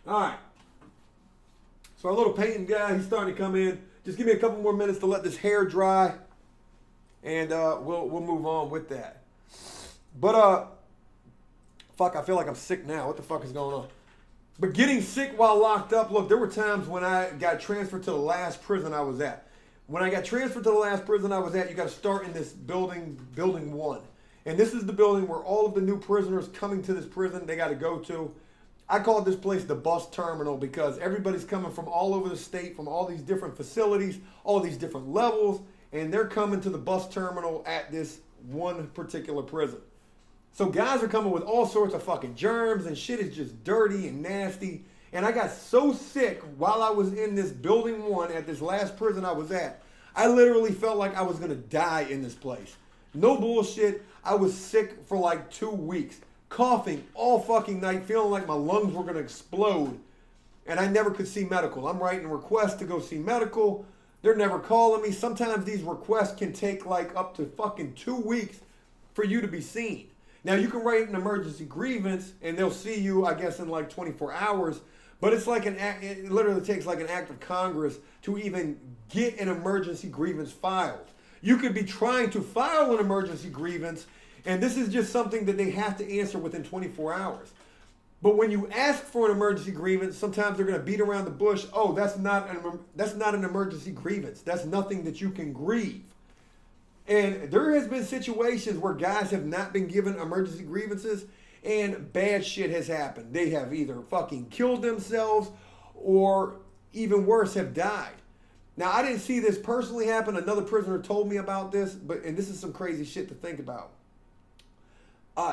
All right. So our little painting guy, he's starting to come in. Just give me a couple more minutes to let this hair dry, and we'll move on with that. But fuck, I feel like I'm sick now. What the fuck is going on? But getting sick while locked up, look, there were times when I got transferred to the last prison I was at. When I got transferred to the last prison I was at, you got to start in this building 1. And this is the building where all of the new prisoners coming to this prison, they got to go to. I called this place the bus terminal because everybody's coming from all over the state, from all these different facilities, all these different levels, and they're coming to the bus terminal at this one particular prison. So guys are coming with all sorts of fucking germs, and shit is just dirty and nasty. And I got so sick while I was in this building 1 at this last prison I was at, I literally felt like I was gonna die in this place. No bullshit. I was sick for like 2 weeks, coughing all fucking night, feeling like my lungs were gonna explode. And I never could see medical. I'm writing requests to go see medical. They're never calling me. Sometimes these requests can take like up to fucking 2 weeks for you to be seen. Now, you can write an emergency grievance, and they'll see you, I guess, in like 24 hours. But it's like it literally takes like an act of Congress to even get an emergency grievance filed. You could be trying to file an emergency grievance, and this is just something that they have to answer within 24 hours. But when you ask for an emergency grievance, sometimes they're going to beat around the bush. Oh, that's not an emergency grievance. That's nothing that you can grieve. And there has been situations where guys have not been given emergency grievances and bad shit has happened. They have either fucking killed themselves or even worse, have died. Now, I didn't see this personally happen. Another prisoner told me about this, and this is some crazy shit to think about.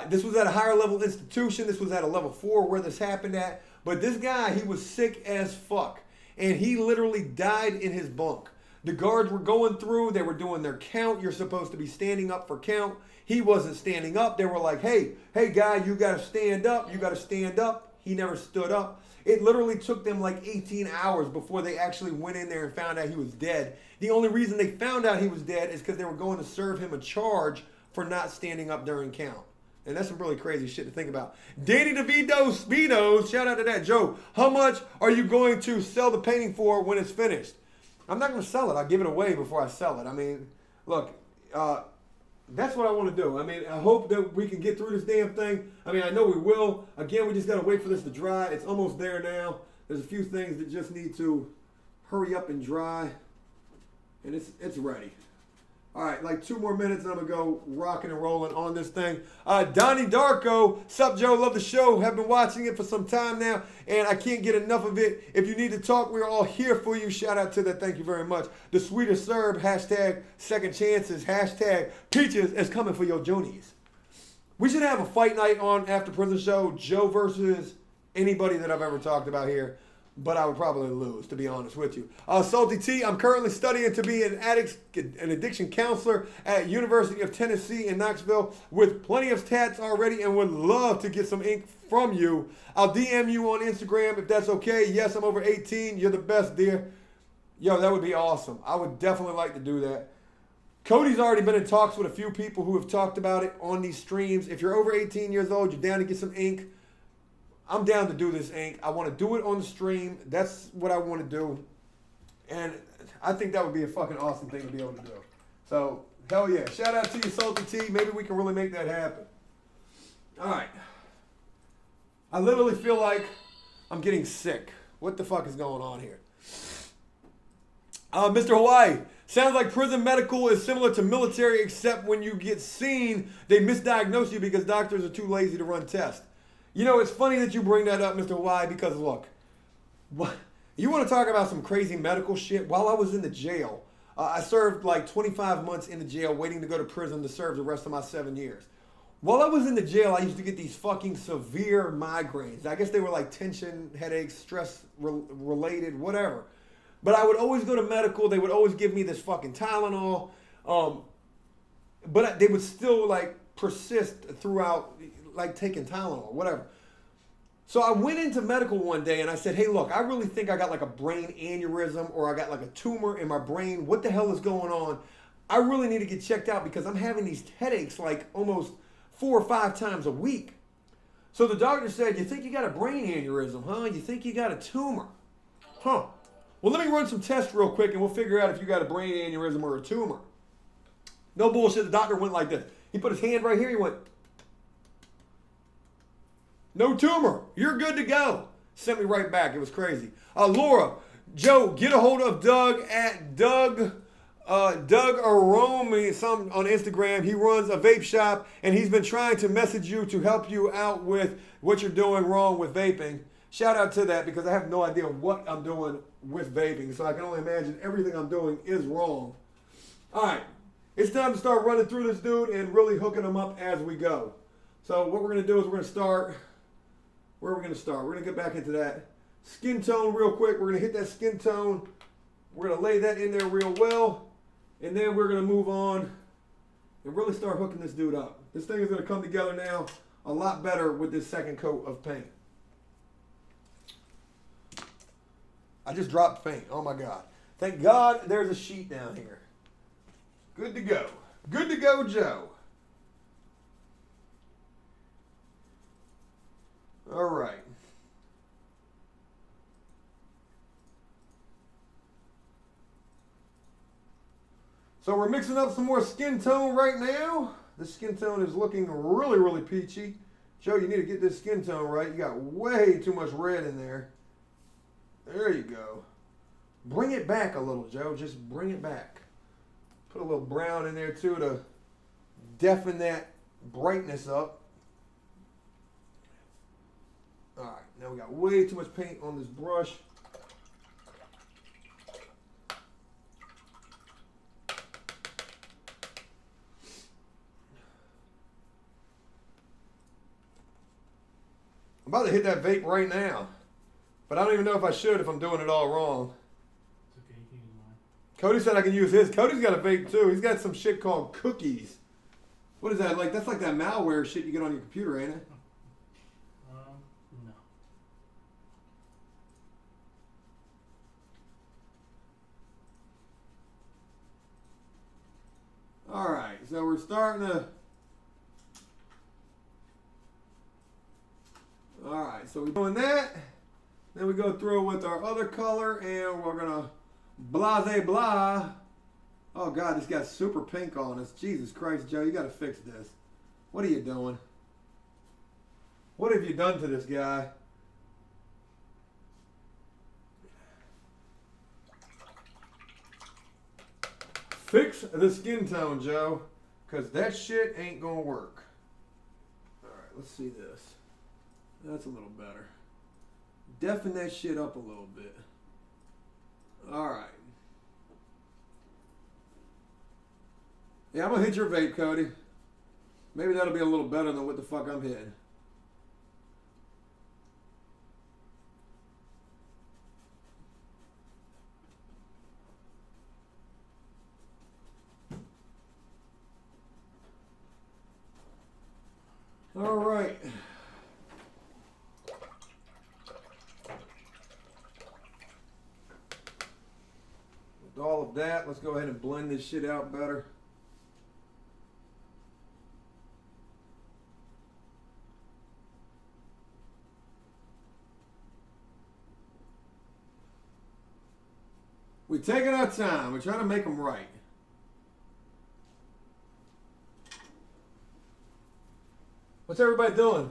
This was at a higher level institution. This was at a level 4 where this happened at. But this guy, he was sick as fuck. And he literally died in his bunk. The guards were going through. They were doing their count. You're supposed to be standing up for count. He wasn't standing up. They were like, hey guy, you got to stand up. You got to stand up. He never stood up. It literally took them like 18 hours before they actually went in there and found out he was dead. The only reason they found out he was dead is because they were going to serve him a charge for not standing up during count. And that's some really crazy shit to think about. Danny DeVito Speedos, shout out to that. Joe, how much are you going to sell the painting for when it's finished? I'm not going to sell it. I'll give it away before I sell it. I mean, look, that's what I want to do. I mean, I hope that we can get through this damn thing. I mean, I know we will. Again, we just got to wait for this to dry. It's almost there now. There's a few things that just need to hurry up and dry. And it's ready. All right, like 2 more minutes and I'm going to go rocking and rolling on this thing. Donnie Darko, sup Joe, love the show. Have been watching it for some time now and I can't get enough of it. If you need to talk, we're all here for you. Shout out to that. Thank you very much. The Sweetest Serb, hashtag second chances, hashtag peaches is coming for your Jonies. We should have a fight night on After Prison Show, Joe versus anybody that I've ever talked about here. But I would probably lose, to be honest with you. Salty T, I'm currently studying to be an addiction counselor at University of Tennessee in Knoxville with plenty of tats already and would love to get some ink from you. I'll DM you on Instagram if that's okay. Yes, I'm over 18. You're the best, dear. Yo, that would be awesome. I would definitely like to do that. Cody's already been in talks with a few people who have talked about it on these streams. If you're over 18 years old, you're down to get some ink, I'm down to do this ink. I want to do it on the stream. That's what I want to do. And I think that would be a fucking awesome thing to be able to do. So, hell yeah. Shout out to you, Salty T. Maybe we can really make that happen. All right. I literally feel like I'm getting sick. What the fuck is going on here? Mr. Hawaii. Sounds like prison medical is similar to military, except when you get seen, they misdiagnose you because doctors are too lazy to run tests. You know, it's funny that you bring that up, Mr. Hawaii, because look, what, you want to talk about some crazy medical shit? While I was in the jail, I served like 25 months in the jail waiting to go to prison to serve the rest of my 7 years. While I was in the jail, I used to get these fucking severe migraines. I guess they were like tension, headaches, stress related, whatever. But I would always go to medical. They would always give me this fucking Tylenol. But they would still like persist throughout, like taking Tylenol, whatever. So I went into medical one day and I said, hey, look, I really think I got like a brain aneurysm or I got like a tumor in my brain. What the hell is going on? I really need to get checked out because I'm having these headaches like almost 4 or 5 times a week. So the doctor said, you think you got a brain aneurysm, huh? You think you got a tumor. Huh. Well, let me run some tests real quick and we'll figure out if you got a brain aneurysm or a tumor. No bullshit. The doctor went like this. He put his hand right here. He went, no tumor. You're good to go. Sent me right back. It was crazy. Laura, Joe, get a hold of Doug at Doug Aromi, some on Instagram. He runs a vape shop and he's been trying to message you to help you out with what you're doing wrong with vaping. Shout out to that because I have no idea what I'm doing with vaping. So I can only imagine everything I'm doing is wrong. All right. It's time to start running through this dude and really hooking him up as we go. So what we're going to do is we're going to start. Where are we going to start? We're going to get back into that skin tone real quick. We're going to hit that skin tone. We're going to lay that in there real well. And then we're going to move on and really start hooking this dude up. This thing is going to come together now a lot better with this second coat of paint. I just dropped paint. Oh my God. Thank God there's a sheet down here. Good to go. Good to go, Joe. All right. So we're mixing up some more skin tone right now. The skin tone is looking really, really peachy. Joe, you need to get this skin tone right. You got way too much red in there. There you go. Bring it back a little, Joe. Just bring it back. Put a little brown in there too to deafen that brightness up. All right, now we got way too much paint on this brush. I'm about to hit that vape right now, but I don't even know if I should if I'm doing it all wrong. It's okay, you can use mine. Cody said I can use his. Cody's got a vape too. He's got some shit called cookies. What is that? Like that's like that malware shit you get on your computer, ain't it? No. All right, so we're starting to. All right, so we're doing that. Then we go through with our other color, and we're gonna blase blah. Oh God, this got super pink on us. Jesus Christ, Joe, you gotta fix this. What are you doing? What have you done to this guy? Fix the skin tone, Joe, because that shit ain't gonna work. All right, let's see this. That's a little better. Deafen that shit up a little bit. All right. Yeah, I'm gonna hit your vape, Cody. Maybe that'll be a little better than what the fuck I'm hitting. All right. With all of that, let's go ahead and blend this shit out better. We're taking our time. We're trying to make them right. What's everybody doing?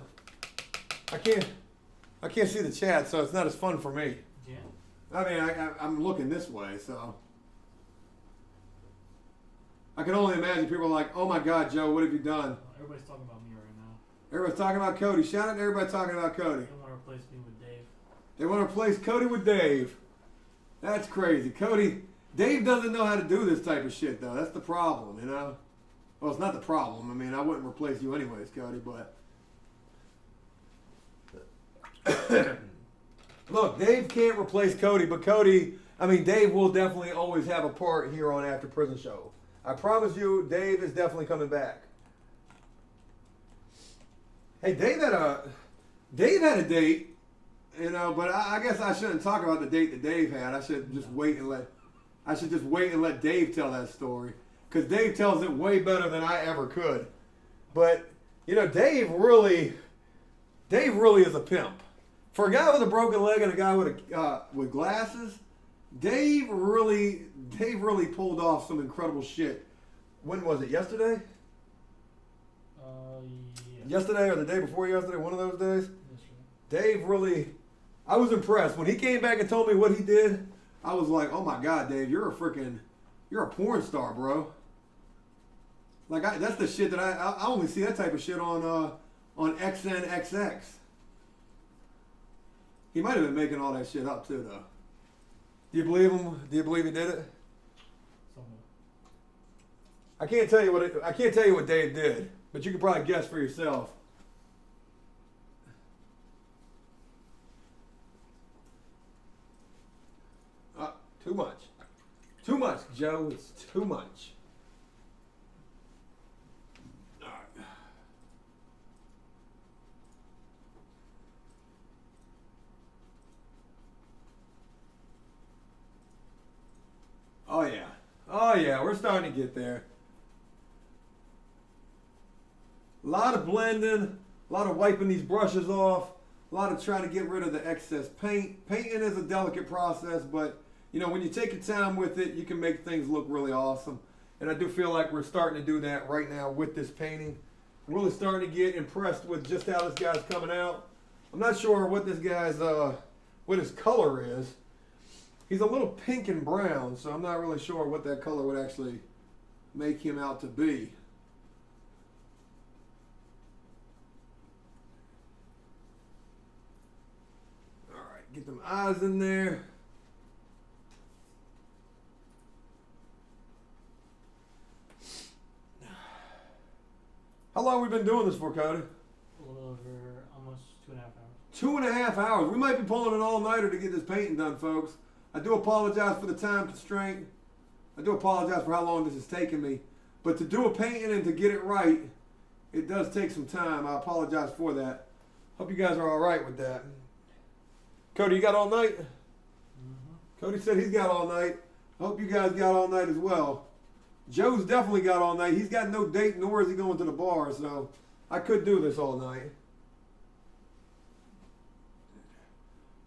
I can't see the chat, so it's not as fun for me. Yeah. I mean, I'm looking this way, so I can only imagine people are like, "Oh my God, Joe, what have you done?" Everybody's talking about me right now. Everybody's talking about Cody. Shout out to everybody talking about Cody. They want to replace me with Dave. They want to replace Cody with Dave. That's crazy. Dave doesn't know how to do this type of shit, though. That's the problem, you know? Well, it's not the problem. I mean, I wouldn't replace you anyways, Cody, but... Look, Dave can't replace Cody, but Dave will definitely always have a part here on After Prison Show. I promise you, Dave is definitely coming back. Hey, Dave had a date, you know, but I guess I shouldn't talk about the date that Dave had. I should just wait and let Dave tell that story, because Dave tells it way better than I ever could. But you know, Dave Dave really is a pimp. For a guy with a broken leg and a guy with glasses, Dave really pulled off some incredible shit. When was it? Yesterday? Yeah. Yesterday or the day before yesterday? One of those days? Yesterday. Dave really, I was impressed. When he came back and told me what he did, I was like, oh my God, Dave, you're a porn star, bro. Like, that's the shit that I only see that type of shit on XNXX. He might have been making all that shit up too, though. Do you believe him? Do you believe he did it? Somewhat. I can't tell you what Dave did, but you can probably guess for yourself. Too much. Too much, Joe. It's too much. All right. Oh yeah. Oh yeah, we're starting to get there. A lot of blending, a lot of wiping these brushes off, a lot of trying to get rid of the excess paint. Painting is a delicate process, but you know, when you take your time with it, you can make things look really awesome. And I do feel like we're starting to do that right now with this painting. I'm really starting to get impressed with just how this guy's coming out. I'm not sure what this guy's, what his color is. He's a little pink and brown, so I'm not really sure what that color would actually make him out to be. All right, get them eyes in there. How long have we been doing this for, Cody? A little over almost 2.5 hours. 2.5 hours. We might be pulling an all-nighter to get this painting done, folks. I do apologize for the time constraint. I do apologize for how long this has taken me. But to do a painting and to get it right, it does take some time. I apologize for that. Hope you guys are all right with that. Cody, you got all night? Mm-hmm. Cody said he's got all night. I hope you guys got all night as well. Joe's definitely got all night. He's got no date, nor is he going to the bar, so I could do this all night.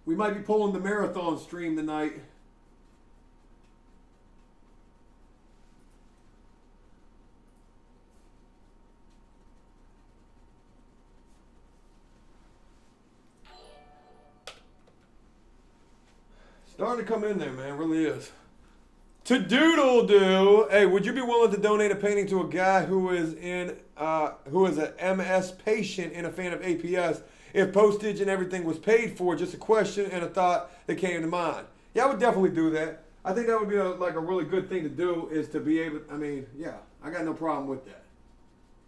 We might be pulling the marathon stream tonight. Starting to come in there, man. It really is. To doodle do. Hey, would you be willing to donate a painting to a guy who is an MS patient and a fan of APS if postage and everything was paid for? Just a question and a thought that came to mind. Yeah, I would definitely do that. I think that would be a really good thing to do, is to be able, I mean, yeah, I got no problem with that.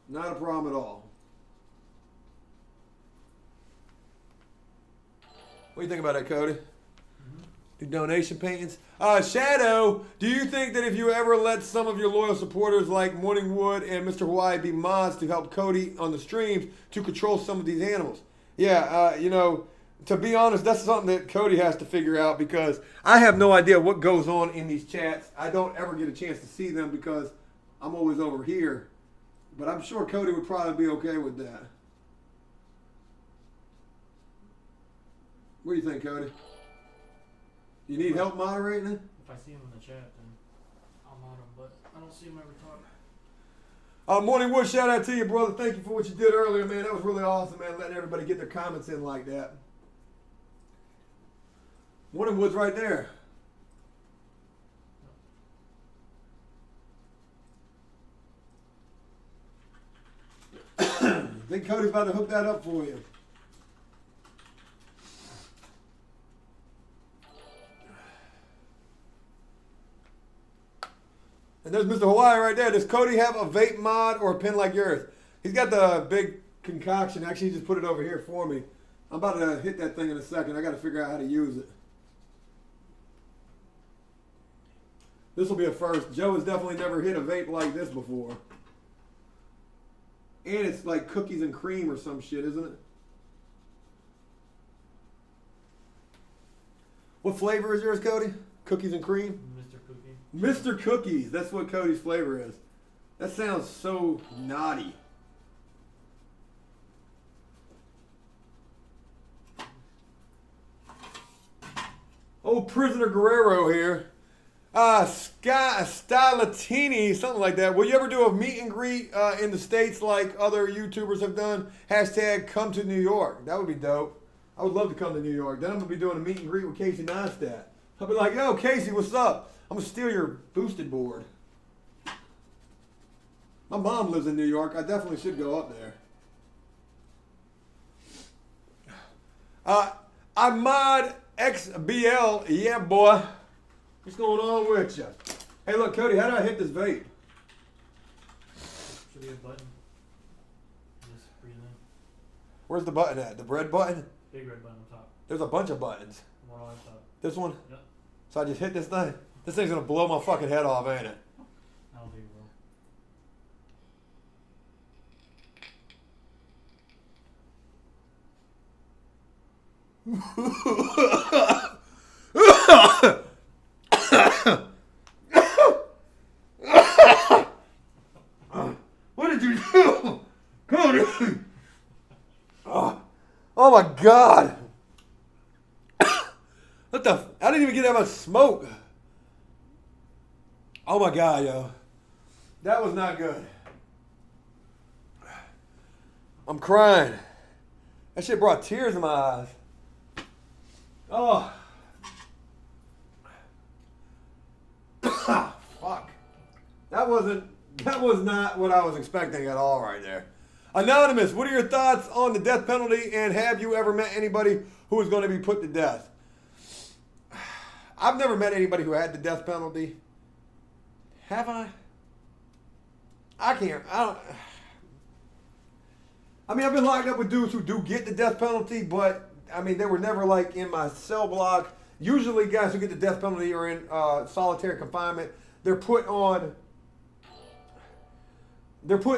Not a problem at all. What do you think about that, Cody? Do donation paintings? Shadow, do you think that if you ever let some of your loyal supporters like Morningwood and Mr. Hawaii be mods to help Cody on the streams to control some of these animals? Yeah, you know, to be honest, that's something that Cody has to figure out, because I have no idea what goes on in these chats. I don't ever get a chance to see them because I'm always over here. But I'm sure Cody would probably be okay with that. What do you think, Cody? You need help moderating it? If I see him in the chat, then I'll mod him, but I don't see him every time. Morningwood, shout out to you, brother. Thank you for what you did earlier, man. That was really awesome, man, letting everybody get their comments in like that. Morningwood's right there. I think Cody's about to hook that up for you. And there's Mr. Hawaii right there. Does Cody have a vape mod or a pen like yours? He's got the big concoction. Actually, he just put it over here for me. I'm about to hit that thing in a second. I got to figure out how to use it. This will be a first. Joe has definitely never hit a vape like this before. And it's like cookies and cream or some shit, isn't it? What flavor is yours, Cody? Cookies and cream? Mr. Cookie. Mr. Cookies. That's what Cody's flavor is. That sounds so naughty. Old prisoner Guerrero here. Stylatini, something like that. Will you ever do a meet and greet in the States like other YouTubers have done? Hashtag come to New York. That would be dope. I would love to come to New York. Then I'm going to be doing a meet and greet with Casey Neistat. I'll be like, yo, Casey, what's up? I'm going to steal your boosted board. My mom lives in New York. I definitely should go up there. Ahmad XBL, yeah, boy. What's going on with you? Hey, look, Cody, how do I hit this vape? Should be a button. Just breathe in. Where's the button at? The red button? Big red button on top. There's a bunch of buttons. One on top. This one? Yep. So I just hit this thing? This thing's going to blow my fucking head off, ain't it? I don't think it will. What did you do? Cody! Oh my God! What the? I didn't even get that much smoke. Oh my God, yo. That was not good. I'm crying. That shit brought tears in my eyes. Oh. Fuck. That was not what I was expecting at all right there. Anonymous, what are your thoughts on the death penalty, and have you ever met anybody who is going to be put to death? I've never met anybody who had the death penalty. Have I? I don't. I mean, I've been locked up with dudes who do get the death penalty, but I mean, they were never like in my cell block. Usually guys who get the death penalty are in solitary confinement. They're put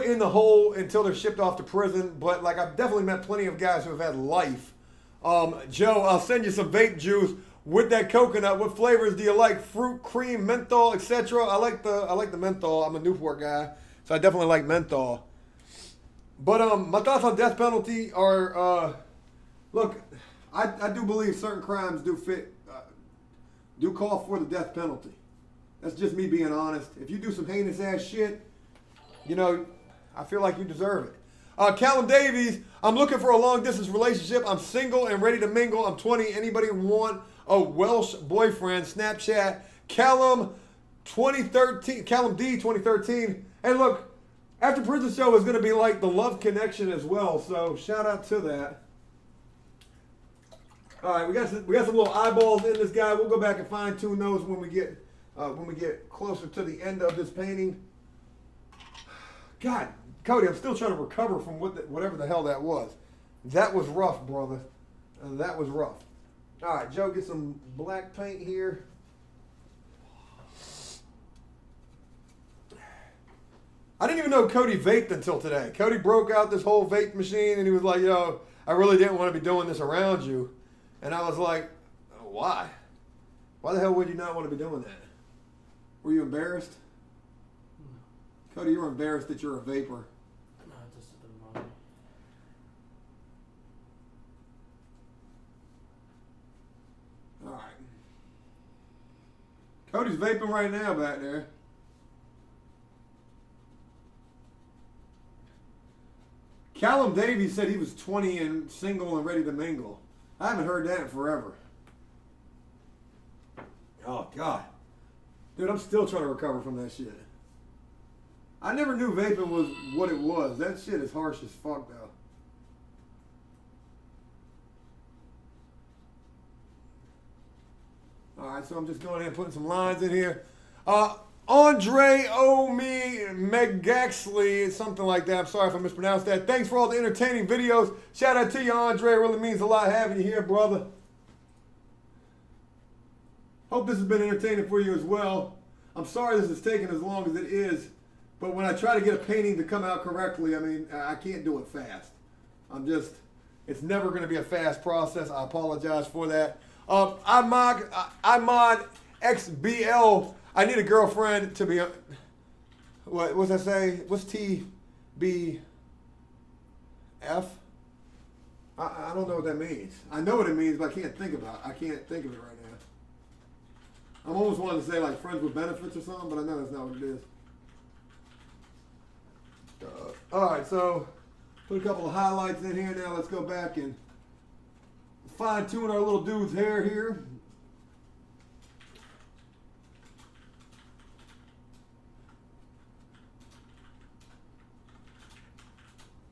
in the hole until they're shipped off to prison. But like, I've definitely met plenty of guys who have had life. Joe, I'll send you some vape juice with that coconut. What flavors do you like? Fruit, cream, menthol, etc. I like the menthol. I'm a Newport guy, so I definitely like menthol. But my thoughts on death penalty are, look, I do believe certain crimes do call for the death penalty. That's just me being honest. If you do some heinous ass shit, you know, I feel like you deserve it. Callum Davies, I'm looking for a long distance relationship. I'm single and ready to mingle. I'm 20. Anybody want a Welsh boyfriend? Snapchat Callum 2013. Callum D 2013. Hey, look, After Prison Show is going to be like the love connection as well. So shout out to that. All right, we got some little eyeballs in this guy. We'll go back and fine tune those when we get closer to the end of this painting. God, Cody, I'm still trying to recover from whatever the hell that was. That was rough, brother. That was rough. All right, Joe, get some black paint here. I didn't even know Cody vaped until today. Cody broke out this whole vape machine and he was like, yo, I really didn't want to be doing this around you. And I was like, why? Why the hell would you not want to be doing that? Were you embarrassed? No. Cody, you were embarrassed that you're a vapor. No, it just doesn't bother me. All right. Cody's vaping right now back there. Callum Davies said he was 20 and single and ready to mingle. I haven't heard that in forever. Oh, God. Dude, I'm still trying to recover from that shit. I never knew vaping was what it was. That shit is harsh as fuck, though. All right, so I'm just going ahead and putting some lines in here. Andre Omi Megaxley, something like that. I'm sorry if I mispronounced that. Thanks for all the entertaining videos. Shout out to you, Andre. It really means a lot having you here, brother. Hope this has been entertaining for you as well. I'm sorry this is taking as long as it is, but when I try to get a painting to come out correctly, I mean, I can't do it fast. It's never going to be a fast process. I apologize for that. Ahmad XBL. I need a girlfriend to be. What's that say? What's TBF? I don't know what that means. I know what it means, but I can't think of it right now. I'm almost wanting to say like friends with benefits or something, but I know that's not what it is. Alright, so put a couple of highlights in here now. Let's go back and fine tune our little dude's hair here.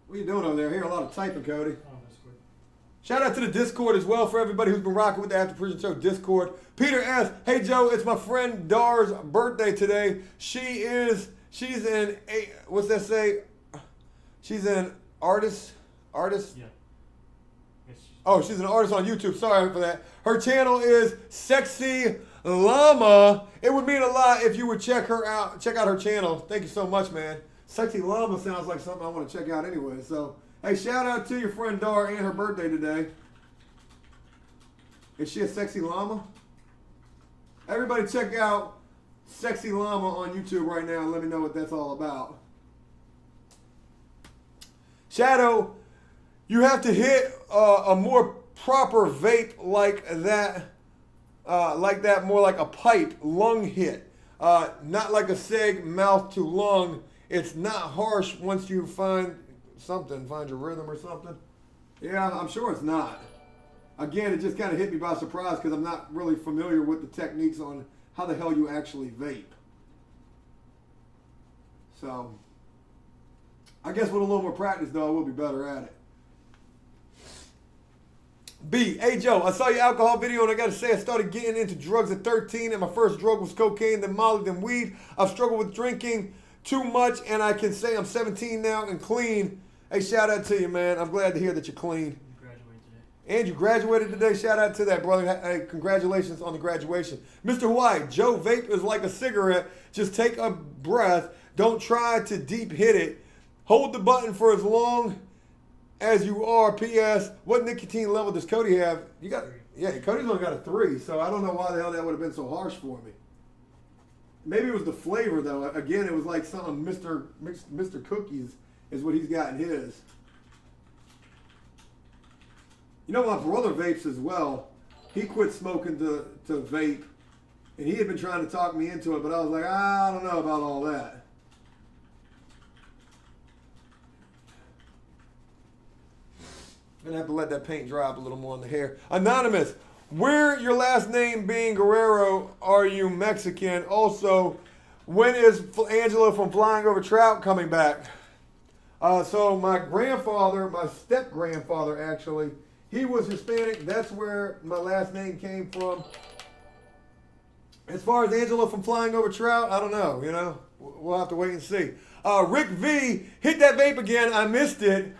What are you doing over there? I hear a lot of typing, Cody. Oh, that's quick. Shout out to the Discord as well for everybody who's been rocking with the After Prison Show Discord. Peter S. Hey Joe, it's my friend Dar's birthday today. She's an what's that say? She's an artist. Yeah. Oh, she's an artist on YouTube. Sorry for that. Her channel is Sexy Llama. It would mean a lot if you would check her out. Check out her channel. Thank you so much, man. Sexy Llama sounds like something I want to check out anyway. So, hey, shout out to your friend Dar and her birthday today. Is she a sexy llama? Everybody check out Sexy Llama on YouTube right now and let me know what that's all about. Shadow, you have to hit a more proper vape like that, more like a pipe lung hit, not like a seg mouth to lung. It's not harsh once you find your rhythm or something. Yeah, I'm sure it's not. Again, it just kind of hit me by surprise because I'm not really familiar with the techniques on how the hell you actually vape. So, I guess with a little more practice, though, I will be better at it. B, hey Joe, I saw your alcohol video and I gotta say I started getting into drugs at 13 and my first drug was cocaine, then Molly, then weed. I've struggled with drinking too much and I can say I'm 17 now and clean. Hey, shout out to you, man. I'm glad to hear that you're clean. And you graduated today. Shout out to that, brother. Hey, congratulations on the graduation. Mr. White, Joe, vape is like a cigarette. Just take a breath. Don't try to deep hit it. Hold the button for as long as you are. P.S. What nicotine level does Cody have? Cody's only got a 3, so I don't know why the hell that would have been so harsh for me. Maybe it was the flavor, though. Again, it was like something Mr. Cookies is what he's got in his. You know, my brother vapes as well. He quit smoking to vape, and he had been trying to talk me into it, but I was like, I don't know about all that. I'm gonna have to let that paint dry up a little more on the hair. Anonymous, where your last name being Guerrero, are you Mexican? Also, when is Angela from Flying Over Trout coming back? So my grandfather, my step-grandfather actually, he was Hispanic. That's where my last name came from. As far as Angela from Flying Over Trout, I don't know, you know. We'll have to wait and see. Rick V, hit that vape again. I missed it.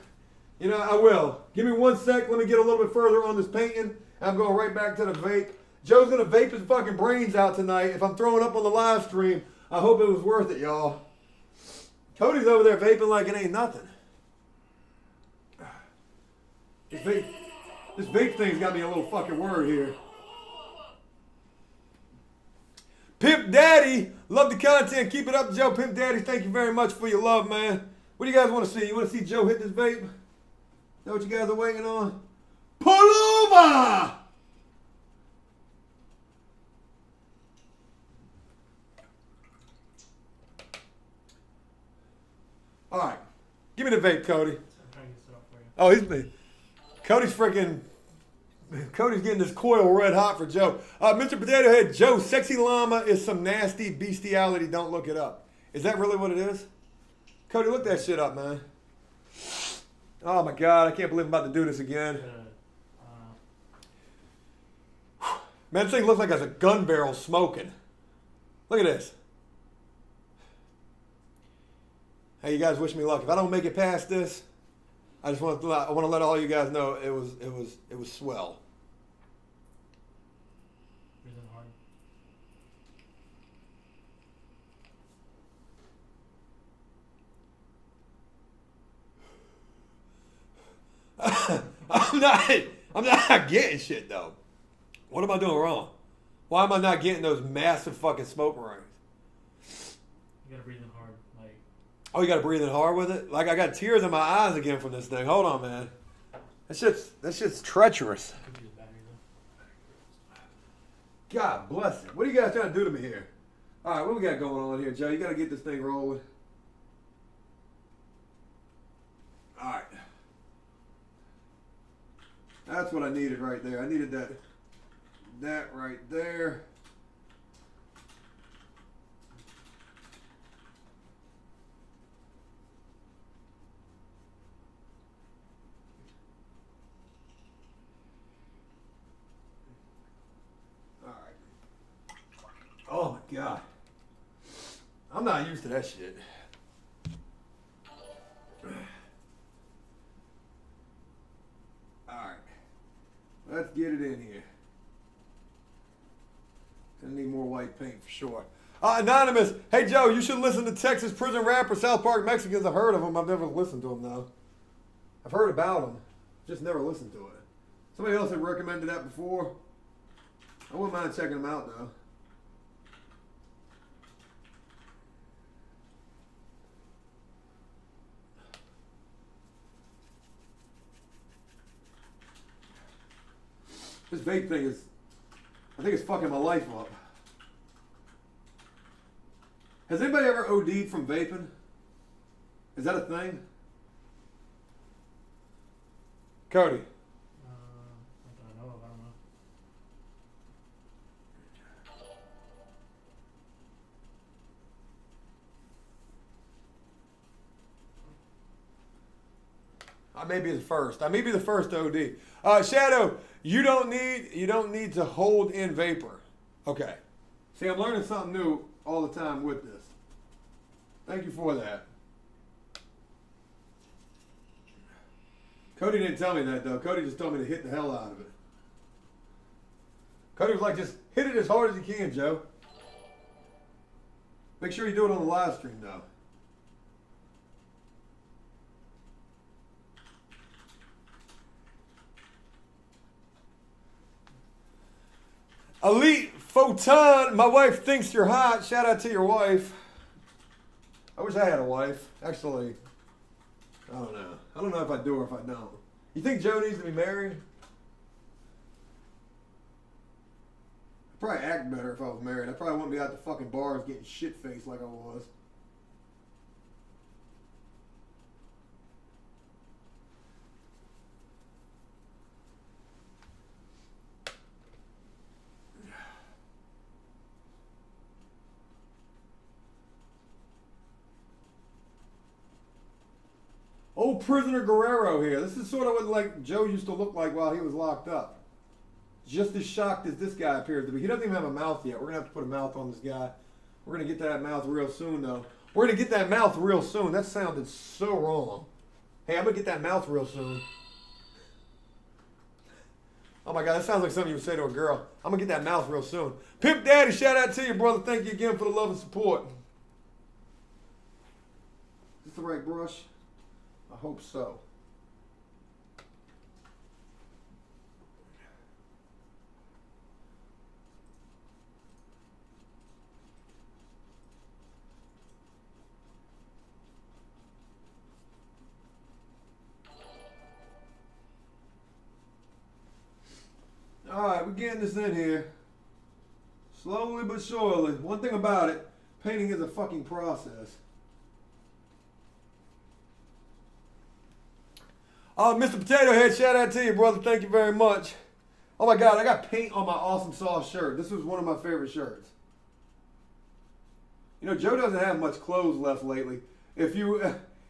You know, I will. Give me 1 sec. Let me get a little bit further on this painting. I'm going right back to the vape. Joe's going to vape his fucking brains out tonight. If I'm throwing up on the live stream, I hope it was worth it, y'all. Cody's over there vaping like it ain't nothing. This vape thing's got me a little fucking worried here. Pimp Daddy, love the content. Keep it up, Joe. Pimp Daddy, thank you very much for your love, man. What do you guys want to see? You want to see Joe hit this vape? Is that what you guys are waiting on? Pull over! All right. Give me the vape, Cody. Oh, Cody's getting this coil red hot for Joe. Mr. Potato Head, Joe, Sexy Llama is some nasty bestiality. Don't look it up. Is that really what it is? Cody, look that shit up, man. Oh, my God. I can't believe I'm about to do this again. Man, this thing looks like it's a gun barrel smoking. Look at this. Hey, you guys wish me luck. If I don't make it past this, I want to let all you guys know it was swell. I'm not getting shit though. What am I doing wrong? Why am I not getting those massive fucking smoke rings? You gotta breathe in hard, like. Oh, you gotta breathe in hard with it? Like I got tears in my eyes again from this thing. Hold on, man. That shit's treacherous. God bless it. What are you guys trying to do to me here? All right, what we got going on here, Joe? You got to get this thing rolling. All right. That's what I needed right there. I needed that right there. All right. Oh my God. I'm not used to that shit. Alright. Let's get it in here. Gonna need more white paint for sure. Anonymous. Hey Joe, you should listen to Texas prison rapper South Park Mexicans. I've heard of them. I've never listened to them though. I've heard about them. Just never listened to it. Somebody else had recommended that before. I wouldn't mind checking them out though. This vape thing is, I think it's fucking my life up. Has anybody ever OD'd from vaping? Is that a thing? Cody. Not that I know of, I don't know. I may be the first. I may be the first OD. Shadow, you don't need to hold in vapor. Okay. See, I'm learning something new all the time with this. Thank you for that. Cody didn't tell me that though. Cody just told me to hit the hell out of it. Cody was like, just hit it as hard as you can, Joe. Make sure you do it on the live stream though. Elite Photon, my wife thinks you're hot. Shout out to your wife. I wish I had a wife. Actually, I don't know. I don't know if I do or if I don't. You think Joe needs to be married? I'd probably act better if I was married. I probably wouldn't be out the fucking bars getting shit-faced like I was. Old prisoner Guerrero here. This is sort of what like Joe used to look like while he was locked up. Just as shocked as this guy appears to be. He doesn't even have a mouth yet. We're going to have to put a mouth on this guy. We're going to get that mouth real soon, though. We're going to get that mouth real soon. That sounded so wrong. Hey, I'm going to get that mouth real soon. Oh, my God. That sounds like something you would say to a girl. I'm going to get that mouth real soon. Pimp Daddy, shout out to you, brother. Thank you again for the love and support. Is this the right brush? I hope so. All right, we're getting this in here. Slowly but surely. One thing about it, painting is a fucking process. Mr. Potato Head, shout out to you, brother. Thank you very much. Oh my God, I got paint on my Awesome Sauce shirt. This was one of my favorite shirts. You know, Joe doesn't have much clothes left lately. If you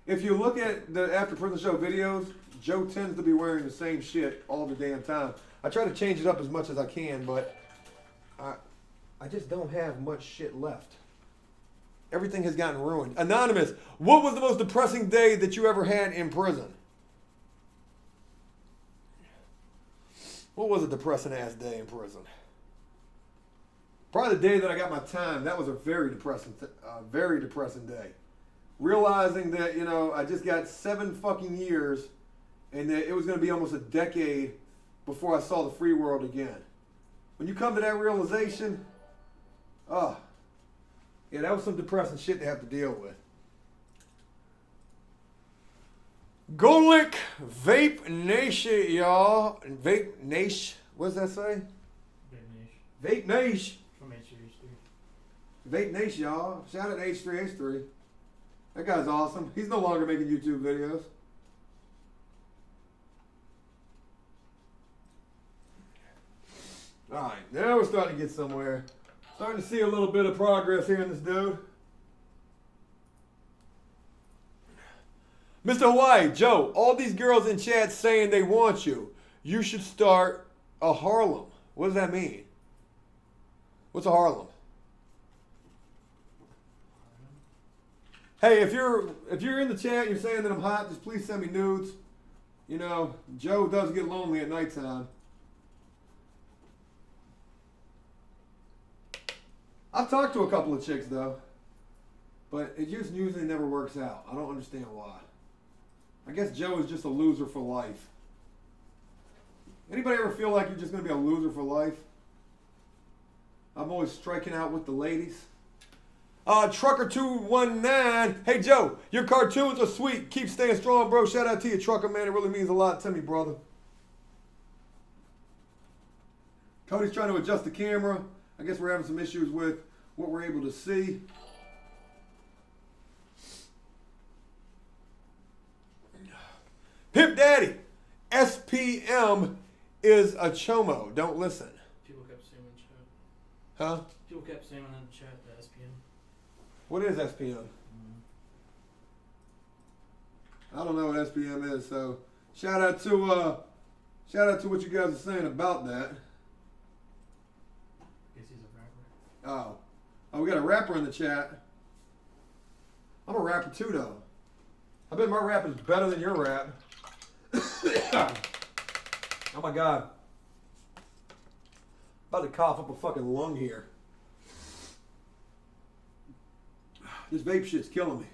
look at the After Prison Show videos, Joe tends to be wearing the same shit all the damn time. I try to change it up as much as I can, but I just don't have much shit left. Everything has gotten ruined. Anonymous, what was the most depressing day that you ever had in prison? What was a depressing ass day in prison? Probably the day that I got my time. That was a very depressing day. Realizing that, you know, I just got 7 fucking years and that it was going to be almost a decade before I saw the free world again. When you come to that realization, yeah, that was some depressing shit to have to deal with. Golik Vape Nation, y'all. Vape Nation. What does that say? Vape Nation. From H3H3. Vape Nation, y'all. Shout out to H3H3. That guy's awesome. He's no longer making YouTube videos. Alright, now we're starting to get somewhere. Starting to see a little bit of progress here in this dude. Mr. Hawaii, Joe, all these girls in chat saying they want you. You should start a Harlem. What does that mean? What's a Harlem? Hey, if you're in the chat and you're saying that I'm hot, just please send me nudes. You know, Joe does get lonely at nighttime. I've talked to a couple of chicks though, but it just usually never works out. I don't understand why. I guess Joe is just a loser for life. Anybody ever feel like you're just going to be a loser for life? I'm always striking out with the ladies. Trucker219. Hey, Joe, your cartoons are sweet. Keep staying strong, bro. Shout out to you, Trucker, man. It really means a lot to me, brother. Cody's trying to adjust the camera. I guess we're having some issues with what we're able to see. Pimp Daddy, SPM is a chomo. Don't listen. People kept saying in the chat. Huh? People kept saying in the chat the SPM. What is SPM? I don't know what SPM is, so shout out to what you guys are saying about that. Guess he's a rapper. Oh, we got a rapper in the chat. I'm a rapper too, though. I bet my rap is better than your rap. Oh my God. About to cough up a fucking lung here. This vape shit's killing me.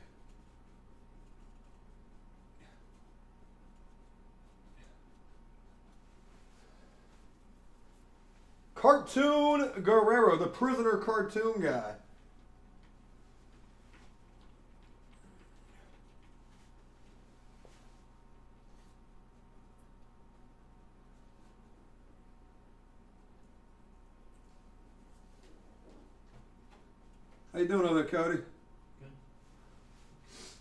Cartoon Guerrero, the prisoner cartoon guy. How you doing over there, Cody? Good.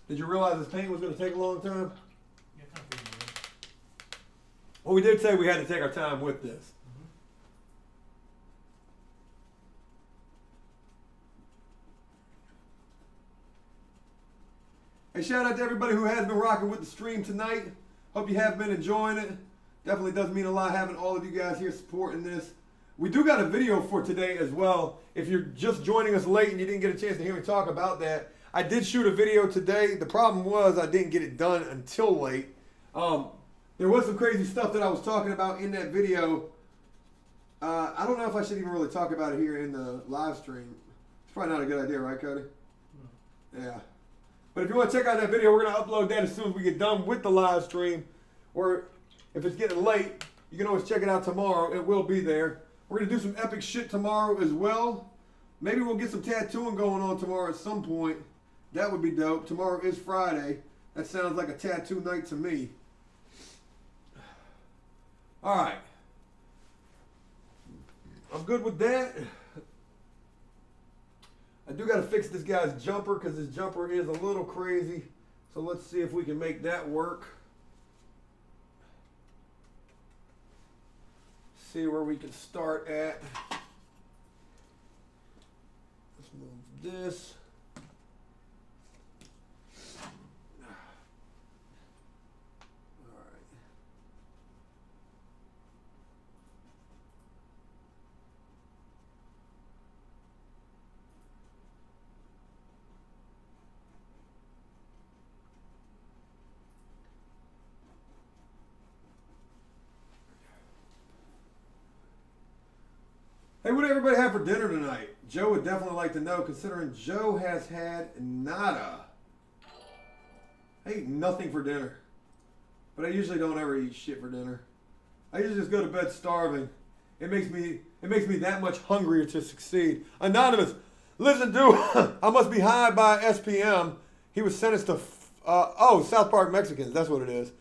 Did you realize this paint was going to take a long time? Yeah, kind of figured it out. Well, we did say we had to take our time with this. Hey, shout out to everybody who has been rocking with the stream tonight. Hope you have been enjoying it. Definitely does mean a lot having all of you guys here supporting this. We do got a video for today as well. If you're just joining us late and you didn't get a chance to hear me talk about that, I did shoot a video today. The problem was I didn't get it done until late. There was some crazy stuff that I was talking about in that video. I don't know if I should even really talk about it here in the live stream. It's probably not a good idea, right, Cody? No. Yeah. But if you want to check out that video, we're going to upload that as soon as we get done with the live stream. Or if it's getting late, you can always check it out tomorrow. It will be there. We're going to do some epic shit tomorrow as well. Maybe we'll get some tattooing going on tomorrow at some point. That would be dope. Tomorrow is Friday. That sounds like a tattoo night to me. All right. I'm good with that. I do got to fix this guy's jumper because his jumper is a little crazy. So let's see if we can make that work. See where we can start at. Let's move this. All right. Hey, what did everybody have for dinner tonight? Joe would definitely like to know, considering Joe has had nada. I eat nothing for dinner. But I usually don't ever eat shit for dinner. I usually just go to bed starving. It makes me that much hungrier to succeed. Anonymous, listen, dude, I must be high by SPM. He was sentenced to, South Park Mexicans, that's what it is.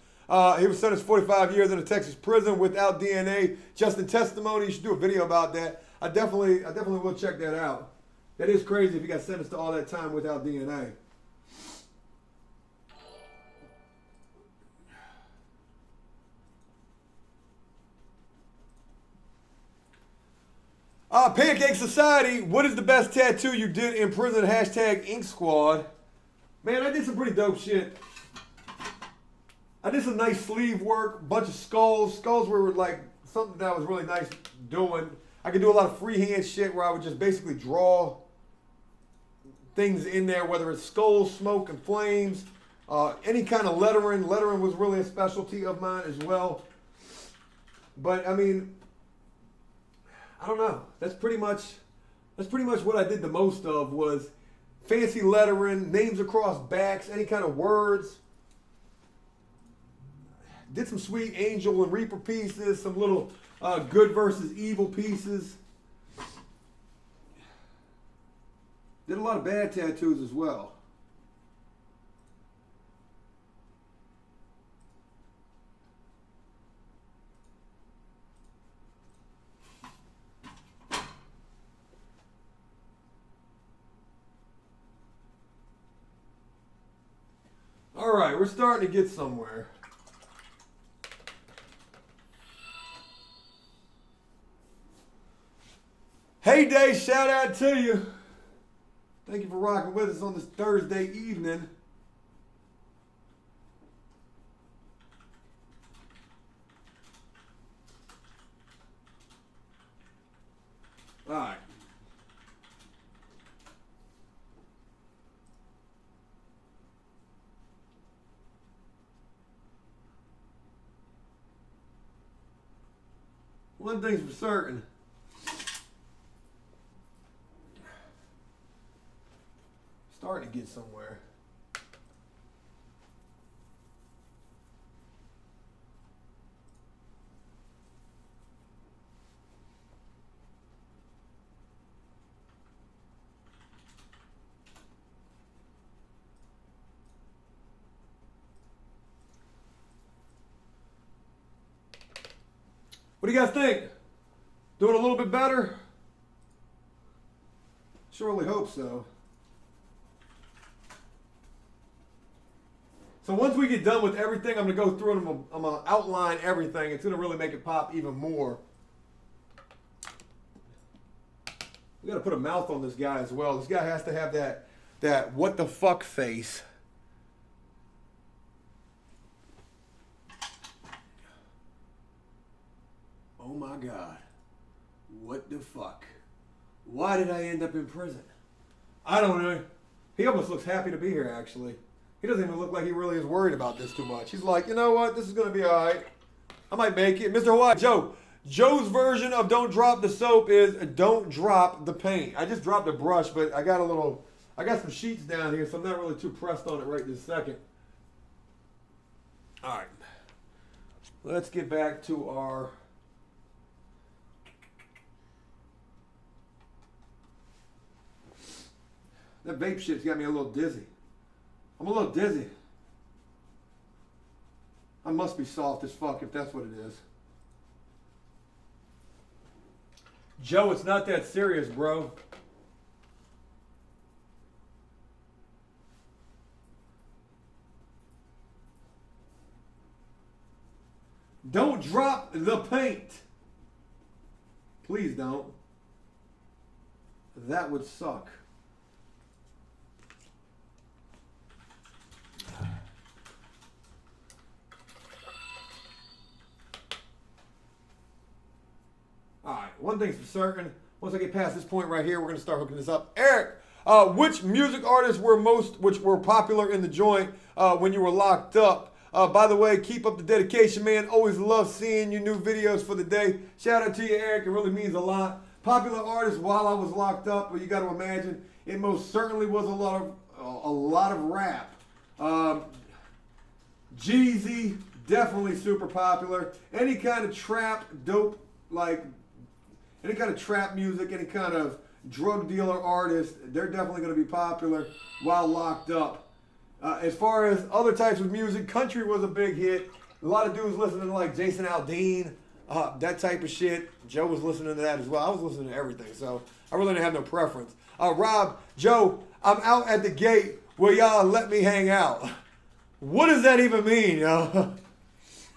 He was sentenced 45 years in a Texas prison without DNA. Just in testimony, you should do a video about that. I definitely will check that out. That is crazy if you got sentenced to all that time without DNA. Pancake Society, what is the best tattoo you did in prison? Hashtag Ink Squad. Man, I did some pretty dope shit. I did some nice sleeve work, bunch of skulls. Skulls were like something that was really nice doing. I could do a lot of freehand shit where I would just basically draw things in there, whether it's skulls, smoke, and flames, any kind of lettering. Lettering was really a specialty of mine as well. But I mean, I don't know. That's pretty much what I did the most of was fancy lettering, names across backs, any kind of words. Did some sweet angel and reaper pieces, some little good versus evil pieces. Did a lot of bad tattoos as well. All right, we're starting to get somewhere. Hey Day, shout out to you. Thank you for rocking with us on this Thursday evening. All right. One thing's for certain. Starting to get somewhere. What do you guys think? Doing a little bit better? Surely hope so. So once we get done with everything, I'm going to go through and I'm going to outline everything. It's going to really make it pop even more. We got to put a mouth on this guy as well. This guy has to have that what the fuck face. Oh my God. What the fuck? Why did I end up in prison? I don't know. He almost looks happy to be here, actually. He doesn't even look like he really is worried about this too much. He's like, you know what? This is going to be all right. I might make it. Mr. Hawaii, Joe. Joe's version of don't drop the soap is don't drop the paint. I just dropped a brush, but I got some sheets down here, so I'm not really too pressed on it right this second. All right. Let's get back to our... That vape shit's got me a little dizzy. I'm a little dizzy. I must be soft as fuck if that's what it is. Joe, it's not that serious, bro. Don't drop the paint. Please don't. That would suck. Alright, one thing's for certain. Once I get past this point right here, we're going to start hooking this up. Eric, which music artists were popular in the joint when you were locked up? By the way, keep up the dedication, man. Always love seeing your new videos for the day. Shout out to you, Eric. It really means a lot. Popular artists while I was locked up, well, you got to imagine, it most certainly was a lot of rap. Jeezy, definitely super popular. Any kind of trap, dope, like... Any kind of trap music, any kind of drug dealer artist, they're definitely going to be popular while locked up. As far as other types of music, country was a big hit. A lot of dudes listening to like Jason Aldean, that type of shit. Joe was listening to that as well. I was listening to everything, so I really didn't have no preference. Rob, Joe, I'm out at the gate. Will y'all let me hang out? What does that even mean, yo?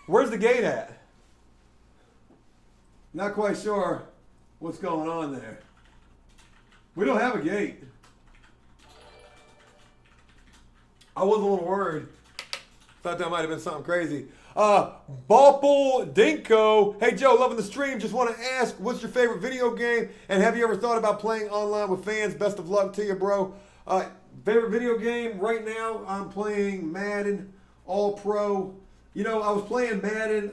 Where's the gate at? Not quite sure what's going on there. We don't have a gate. I was a little worried. Thought that might have been something crazy. Balpul Dinko. Hey, Joe, loving the stream. Just want to ask, what's your favorite video game? And have you ever thought about playing online with fans? Best of luck to you, bro. Favorite video game right now, I'm playing Madden All-Pro. You know, I was playing Madden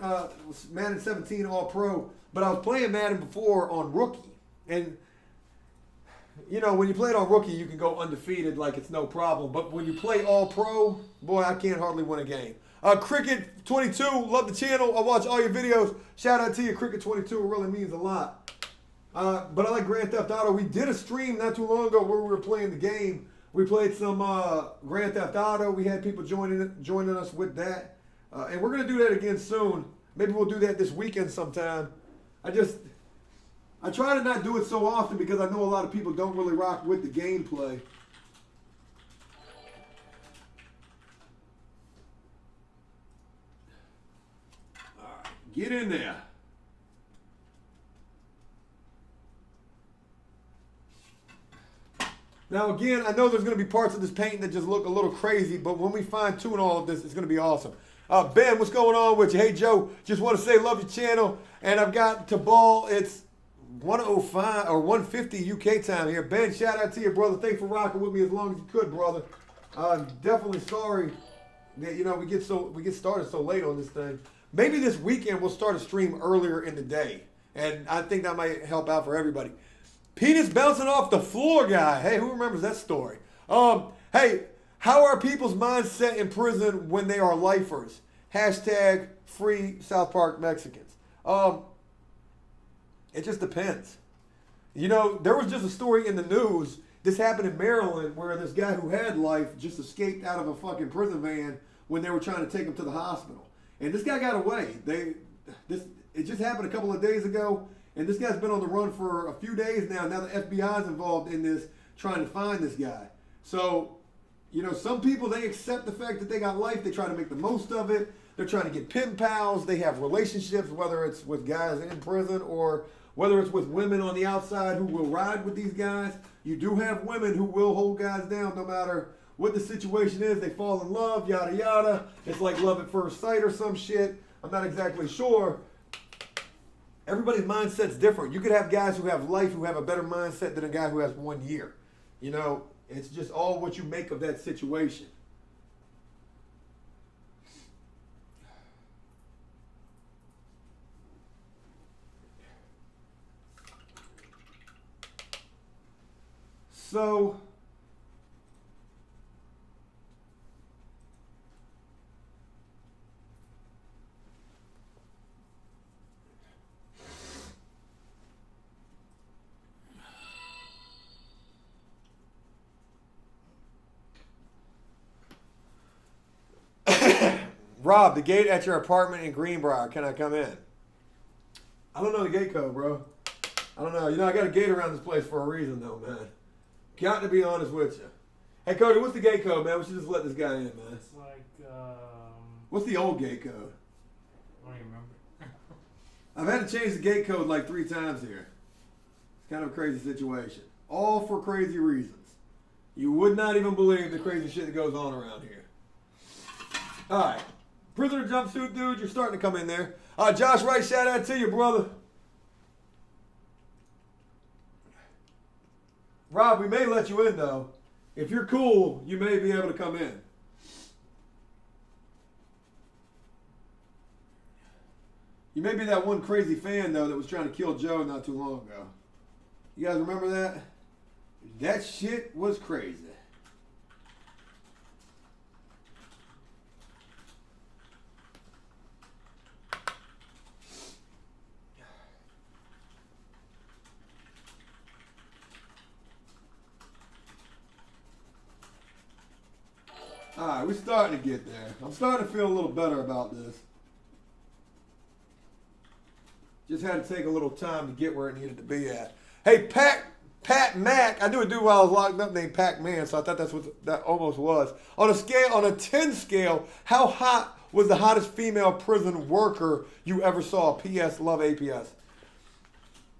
17 All-Pro, but I was playing Madden before on Rookie. And, you know, when you play it on Rookie, you can go undefeated like it's no problem. But when you play All-Pro, boy, I can't hardly win a game. Cricket22, love the channel. I watch all your videos. Shout out to you, Cricket22. It really means a lot. But I like Grand Theft Auto. We did a stream not too long ago where we were playing the game. We played some Grand Theft Auto. We had people joining us with that. And we're going to do that again soon. Maybe we'll do that this weekend sometime. I try to not do it so often because I know a lot of people don't really rock with the gameplay. All right, get in there. Now again, I know there's going to be parts of this painting that just look a little crazy, but when we fine tune all of this, it's going to be awesome. Ben, what's going on with you? Hey Joe, just want to say love your channel, and I've got to ball. It's 105 or 150 UK time here. Ben, shout out to you, brother. Thanks for rocking with me as long as you could, brother. Definitely sorry that we get started so late on this thing. Maybe this weekend we'll start a stream earlier in the day, and I think that might help out for everybody. Penis bouncing off the floor guy. Hey, who remembers that story? Hey, how are people's mindset in prison when they are lifers? Hashtag free South Park Mexicans. It just depends. You know, there was just a story in the news. This happened in Maryland where this guy who had life just escaped out of a fucking prison van when they were trying to take him to the hospital. And this guy got away. It just happened a couple of days ago. And this guy's been on the run for a few days now. Now the FBI is involved in this, trying to find this guy. So, you know, some people, they accept the fact that they got life. They try to make the most of it. They're trying to get pen pals. They have relationships, whether it's with guys in prison or whether it's with women on the outside who will ride with these guys. You do have women who will hold guys down no matter what the situation is. They fall in love, yada, yada. It's like love at first sight or some shit. I'm not exactly sure. Everybody's mindset's different. You could have guys who have life who have a better mindset than a guy who has 1 year. You know, it's just all what you make of that situation. So, Rob, the gate at your apartment in Greenbrier. Can I come in? I don't know the gate code, bro. I don't know. You know, I got a gate around this place for a reason, though, man. Got to be honest with you. Hey, Cody, what's the gate code, man? We should just let this guy in, man. It's like, What's the old gate code? I don't even remember. I've had to change the gate code like 3 times here. It's kind of a crazy situation. All for crazy reasons. You would not even believe the crazy shit that goes on around here. All right. Prisoner jumpsuit dude, you're starting to come in there. Josh Wright, shout out to you, brother. Rob, we may let you in, though. If you're cool, you may be able to come in. You may be that one crazy fan, though, that was trying to kill Joe not too long ago. You guys remember that? That shit was crazy. All right, we're starting to get there. I'm starting to feel a little better about this. Just had to take a little time to get where it needed to be at. Hey, Pat Mac. I knew a dude while I was locked up named Pac-Man, so I thought that's what that almost was. On a 10 scale, how hot was the hottest female prison worker you ever saw? P.S. Love APS.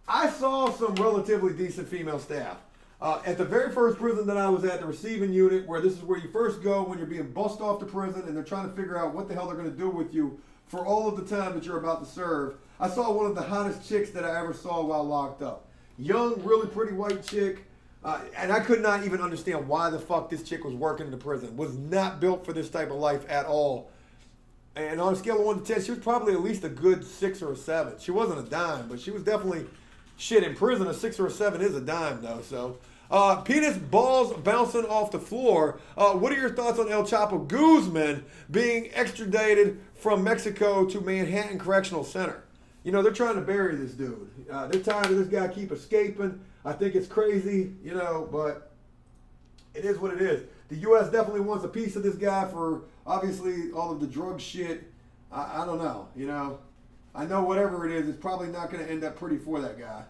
I saw some relatively decent female staff. At the very first prison that I was at, the receiving unit, where this is where you first go when you're being bussed off to prison and they're trying to figure out what the hell they're going to do with you for all of the time that you're about to serve. I saw one of the hottest chicks that I ever saw while locked up. Young, really pretty white chick. And I could not even understand why the fuck this chick was working in the prison. Was not built for this type of life at all. And on a scale of 1 to 10, she was probably at least a good 6 or a 7. She wasn't a dime, but she was definitely, shit, in prison, a 6 or a 7 is a dime, though, so. Penis balls bouncing off the floor. What are your thoughts on El Chapo Guzman being extradited from Mexico to Manhattan Correctional Center? You know, they're trying to bury this dude. They're tired of this guy keep escaping. I think it's crazy, you know, but it is what it is. The U.S. definitely wants a piece of this guy for, obviously, all of the drug shit. I don't know, you know. I know whatever it is, it's probably not going to end up pretty for that guy.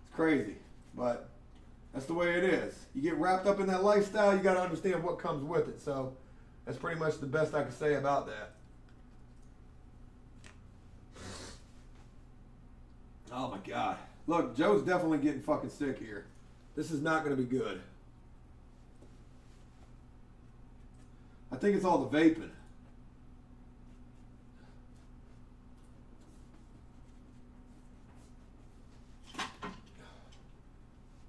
It's crazy, but that's the way it is. You get wrapped up in that lifestyle, you got to understand what comes with it. So that's pretty much the best I can say about that. Oh my God. Look, Joe's definitely getting fucking sick here. This is not going to be good. I think it's all the vaping.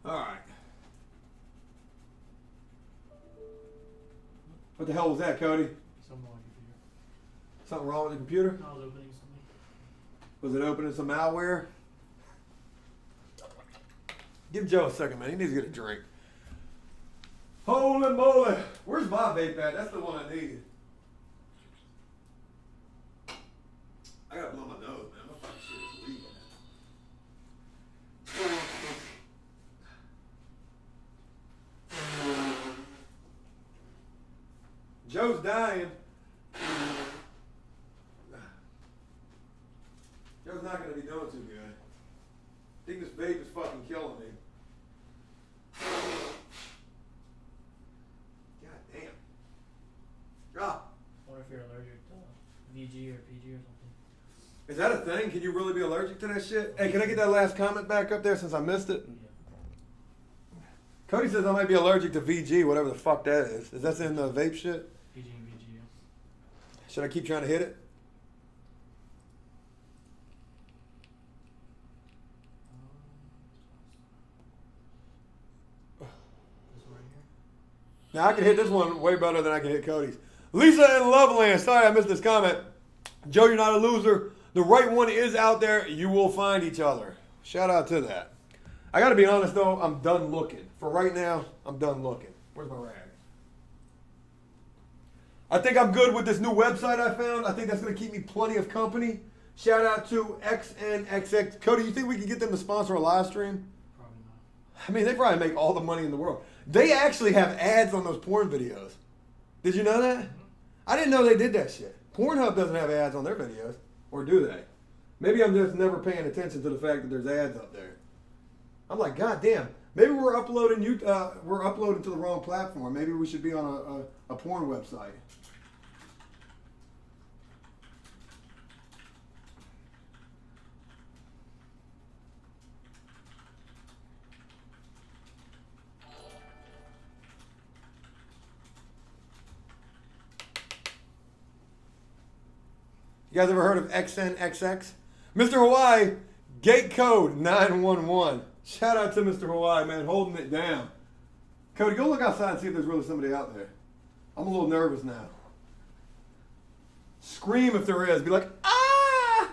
All right. What the hell was that, Cody? Something on the computer. Something wrong with the computer? I was opening something. Was it opening some malware? Give Joe a second, man. He needs to get a drink. Holy moly. Where's my vape at? That's the one I need. I gotta blow my nose, man. My fucking shit is leaving. Joe's dying. Joe's not going to be doing too good. I think this vape is fucking killing me. God damn. Ah. I wonder if you're allergic to VG or PG or something. Is that a thing? Can you really be allergic to that shit? Hey, can I get that last comment back up there since I missed it? Yeah. Cody says I might be allergic to VG, whatever the fuck that is. Is that in the vape shit? PG and VG, yeah. Should I keep trying to hit it? This one right here? Now I can hit this one way better than I can hit Cody's. Lisa in Loveland. Sorry I missed this comment. Joe, you're not a loser. The right one is out there. You will find each other. Shout out to that. I got to be honest, though. I'm done looking. For right now, I'm done looking. Where's my rag? I think I'm good with this new website I found. I think that's going to keep me plenty of company. Shout out to XNXX. Cody, you think we can get them to sponsor a live stream? Probably not. I mean, they probably make all the money in the world. They actually have ads on those porn videos. Did you know that? I didn't know they did that shit. Pornhub doesn't have ads on their videos. Or do they? Maybe I'm just never paying attention to the fact that there's ads up there. I'm like, God damn. Maybe we're uploading to the wrong platform. Maybe we should be on a porn website. You guys ever heard of XNXX? Mr. Hawaii, gate code 911. Shout out to Mr. Hawaii, man, holding it down. Cody, go look outside and see if there's really somebody out there. I'm a little nervous now. Scream if there is. Be like, ah!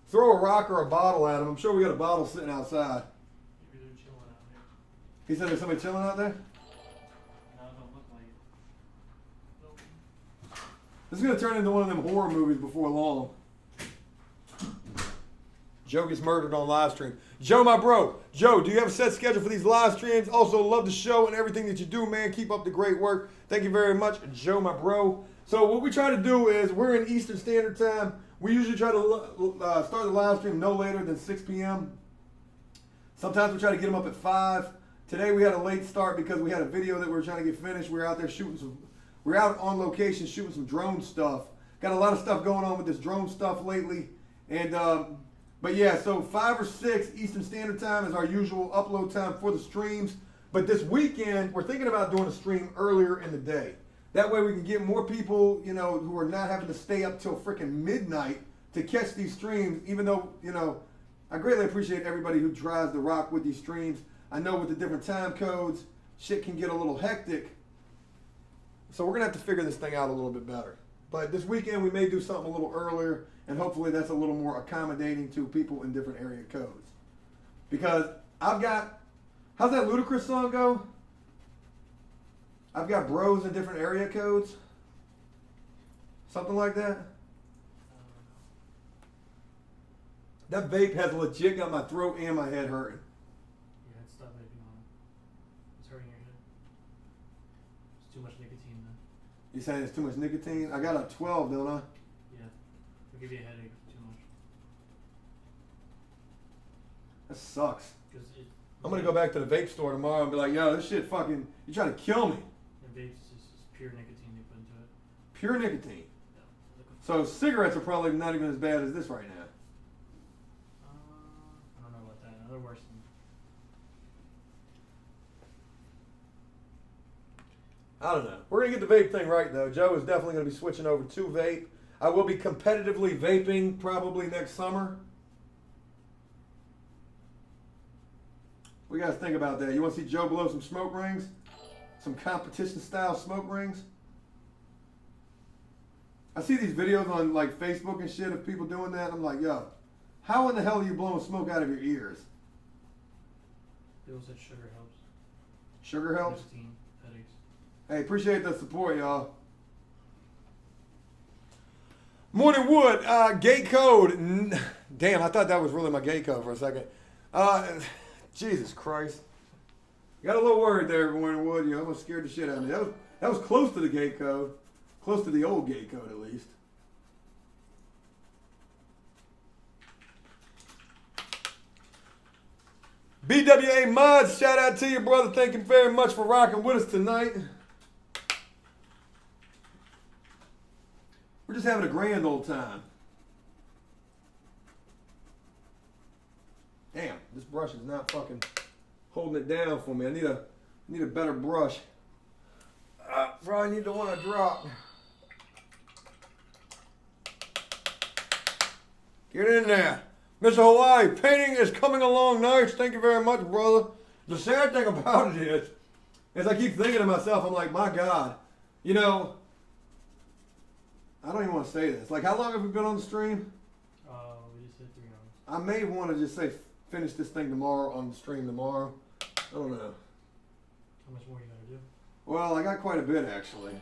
Throw a rock or a bottle at him. I'm sure we got a bottle sitting outside. Maybe they're chilling out there. He said there's somebody chilling out there? No, it don't look like it. Nope. This is going to turn into one of them horror movies before long. Joe gets murdered on live stream. Joe, my bro. Joe, do you have a set schedule for these live streams? Also, love the show and everything that you do, man. Keep up the great work. Thank you very much, Joe, my bro. So what we try to do is we're in Eastern Standard Time. We usually try to start the live stream no later than 6 p.m. Sometimes we try to get them up at 5. Today we had a late start because we had a video that we were trying to get finished. We were out there shooting some, we were out on location shooting some drone stuff. Got a lot of stuff going on with this drone stuff lately. And, but yeah, so 5 or 6 Eastern Standard Time is our usual upload time for the streams. But this weekend, we're thinking about doing a stream earlier in the day. That way we can get more people, you know, who are not having to stay up till freaking midnight to catch these streams, even though, you know, I greatly appreciate everybody who tries to rock with these streams. I know with the different time codes, shit can get a little hectic. So we're going to have to figure this thing out a little bit better. But this weekend we may do something a little earlier, and hopefully that's a little more accommodating to people in different area codes. Because I've got, how's that Ludacris song go? I've got bros in different area codes. Something like that. That vape has legit got my throat and my head hurting. Yeah, stop vaping on it. It's hurting your head. It's too much nicotine, man. You saying it's too much nicotine? I got a 12, don't I? Yeah. It'll give you a headache if it's too much. That sucks. It, I'm gonna go back to the vape store tomorrow and be like, yo, this shit fucking, you're trying to kill me. And vapes is just pure nicotine they put into it. Pure nicotine. Yeah. So cigarettes are probably not even as bad as this right now. I don't know about that. They're worse than. I don't know. We're gonna get the vape thing right though. Joe is definitely gonna be switching over to vape. I will be competitively vaping probably next summer. What do you guys think about that? You want to see Joe blow some smoke rings? Some competition style smoke rings? I see these videos on like Facebook and shit of people doing that. I'm like, yo, how in the hell are you blowing smoke out of your ears? People said sugar helps. Sugar helps? Nicotine, headaches. Hey, appreciate the support, y'all. Morning Wood, gate code. Damn, I thought that was really my gate code for a second. Jesus Christ. Got a little worried there, Morning Wood. You almost scared the shit out of me. That was close to the gate code. Close to the old gate code, at least. BWA Mods, shout out to you, brother. Thank you very much for rocking with us tonight. We're just having a grand old time. Damn, this brush is not fucking holding it down for me. I need a better brush. Probably need the one I dropped. Get in there. Mr. Hawaii, painting is coming along nice. Thank you very much, brother. The sad thing about it is I keep thinking to myself, I'm like, my God, you know, I don't even want to say this. Like, how long have we been on the stream? We just hit 3 hours. I may want to just say finish this thing tomorrow on the stream tomorrow. I don't know. How much more you gotta do? Well, I got quite a bit actually.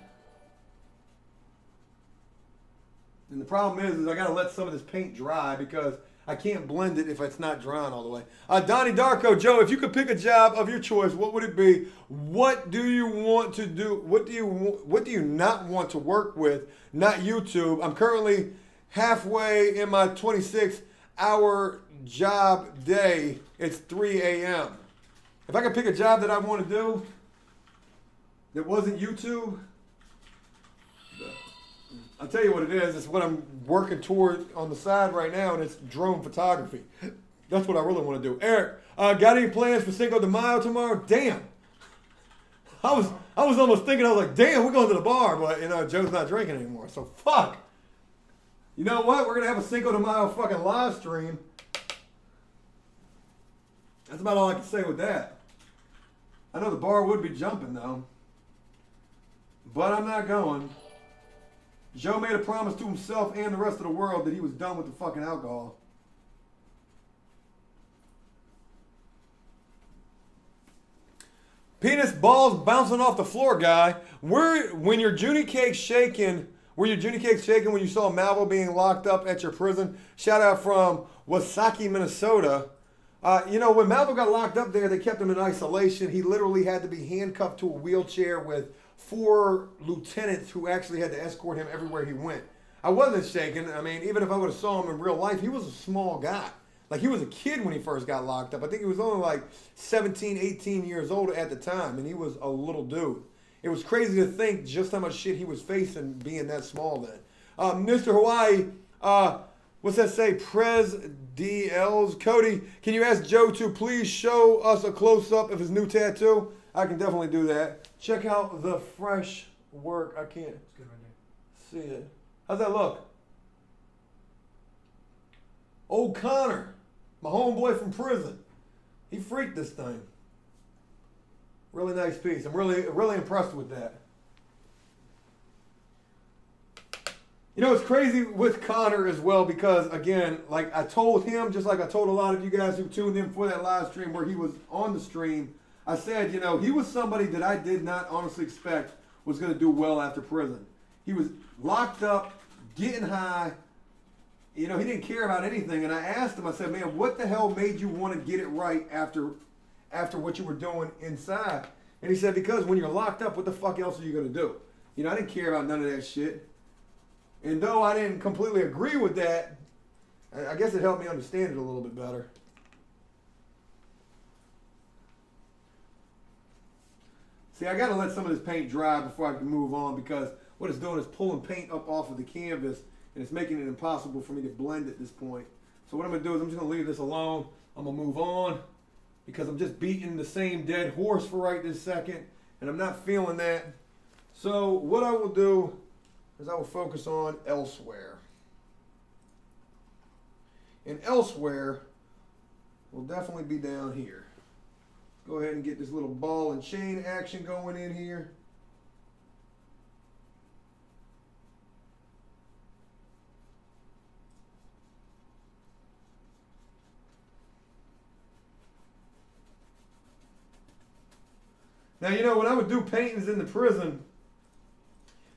And the problem is I got to let some of this paint dry because I can't blend it if it's not drying all the way. Donnie Darko, Joe, if you could pick a job of your choice, what would it be? What do you want to do? What do you not want to work with? Not YouTube. I'm currently halfway in my 26-hour job day. It's 3 a.m. If I could pick a job that I want to do that wasn't YouTube, I'll tell you what it is. It's what I'm working toward on the side right now, and it's drone photography. That's what I really want to do. Eric, got any plans for Cinco de Mayo tomorrow? Damn. I was almost thinking, I was like, damn, we're going to the bar, but, you know, Joe's not drinking anymore, so fuck. You know what? We're going to have a Cinco de Mayo fucking live stream. That's about all I can say with that. I know the bar would be jumping, though. But I'm not going. Joe made a promise to himself and the rest of the world that he was done with the fucking alcohol. Penis balls bouncing off the floor, guy. When your Junie cake shaking, were your Junie cakes shaking when you saw Malvo being locked up at your prison? Shout out from Wasaki, Minnesota. You know, when Malvo got locked up there, they kept him in isolation. He literally had to be handcuffed to a wheelchair with 4 lieutenants who actually had to escort him everywhere he went. I wasn't shaking. I mean, even if I would have saw him in real life, he was a small guy. Like, he was a kid when he first got locked up. I think he was only like 17, 18 years old at the time, and he was a little dude. It was crazy to think just how much shit he was facing being that small then. Mr. Hawaii, what's that say? Prez DLs. Cody, can you ask Joe to please show us a close-up of his new tattoo? I can definitely do that. Check out the fresh work. I can't It's good right there. see it. How's that look? Old Connor, my homeboy from prison. He freaked this thing. Really nice piece. I'm really impressed with that. You know, it's crazy with Connor as well because, again, like I told him, just like I told a lot of you guys who tuned in for that live stream where he was on the stream, I said, you know, he was somebody that I did not honestly expect was going to do well after prison. He was locked up, getting high. You know, he didn't care about anything. And I asked him, I said, man, what the hell made you want to get it right after what you were doing inside? And he said, because when you're locked up, what the fuck else are you going to do? You know, I didn't care about none of that shit. And though I didn't completely agree with that, I guess it helped me understand it a little bit better. See, I got to let some of this paint dry before I can move on because what it's doing is pulling paint up off of the canvas and it's making it impossible for me to blend at this point. So what I'm going to do is I'm just going to leave this alone. I'm going to move on because I'm just beating the same dead horse for right this second and I'm not feeling that. So what I will do is I will focus on elsewhere. And elsewhere will definitely be down here. Go ahead and get this little ball and chain action going in here. Now, you know, when I would do paintings in the prison,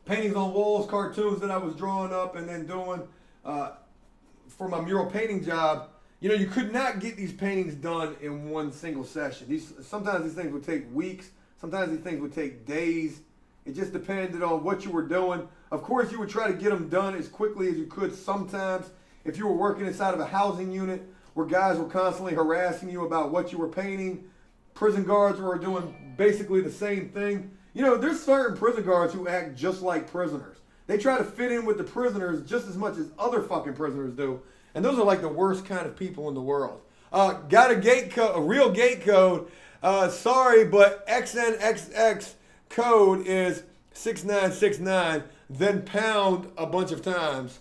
paintings on walls, cartoons that I was drawing up and then doing for my mural painting job, you know, you could not get these paintings done in one single session. Sometimes these things would take weeks. Sometimes these things would take days. It just depended on what you were doing. Of course, you would try to get them done as quickly as you could sometimes. If you were working inside of a housing unit where guys were constantly harassing you about what you were painting, prison guards were doing basically the same thing. You know, there's certain prison guards who act just like prisoners. They try to fit in with the prisoners just as much as other fucking prisoners do. And those are like the worst kind of people in the world. Got a gate code, a real gate code. Sorry, but XNXX code is 6969, then pound a bunch of times.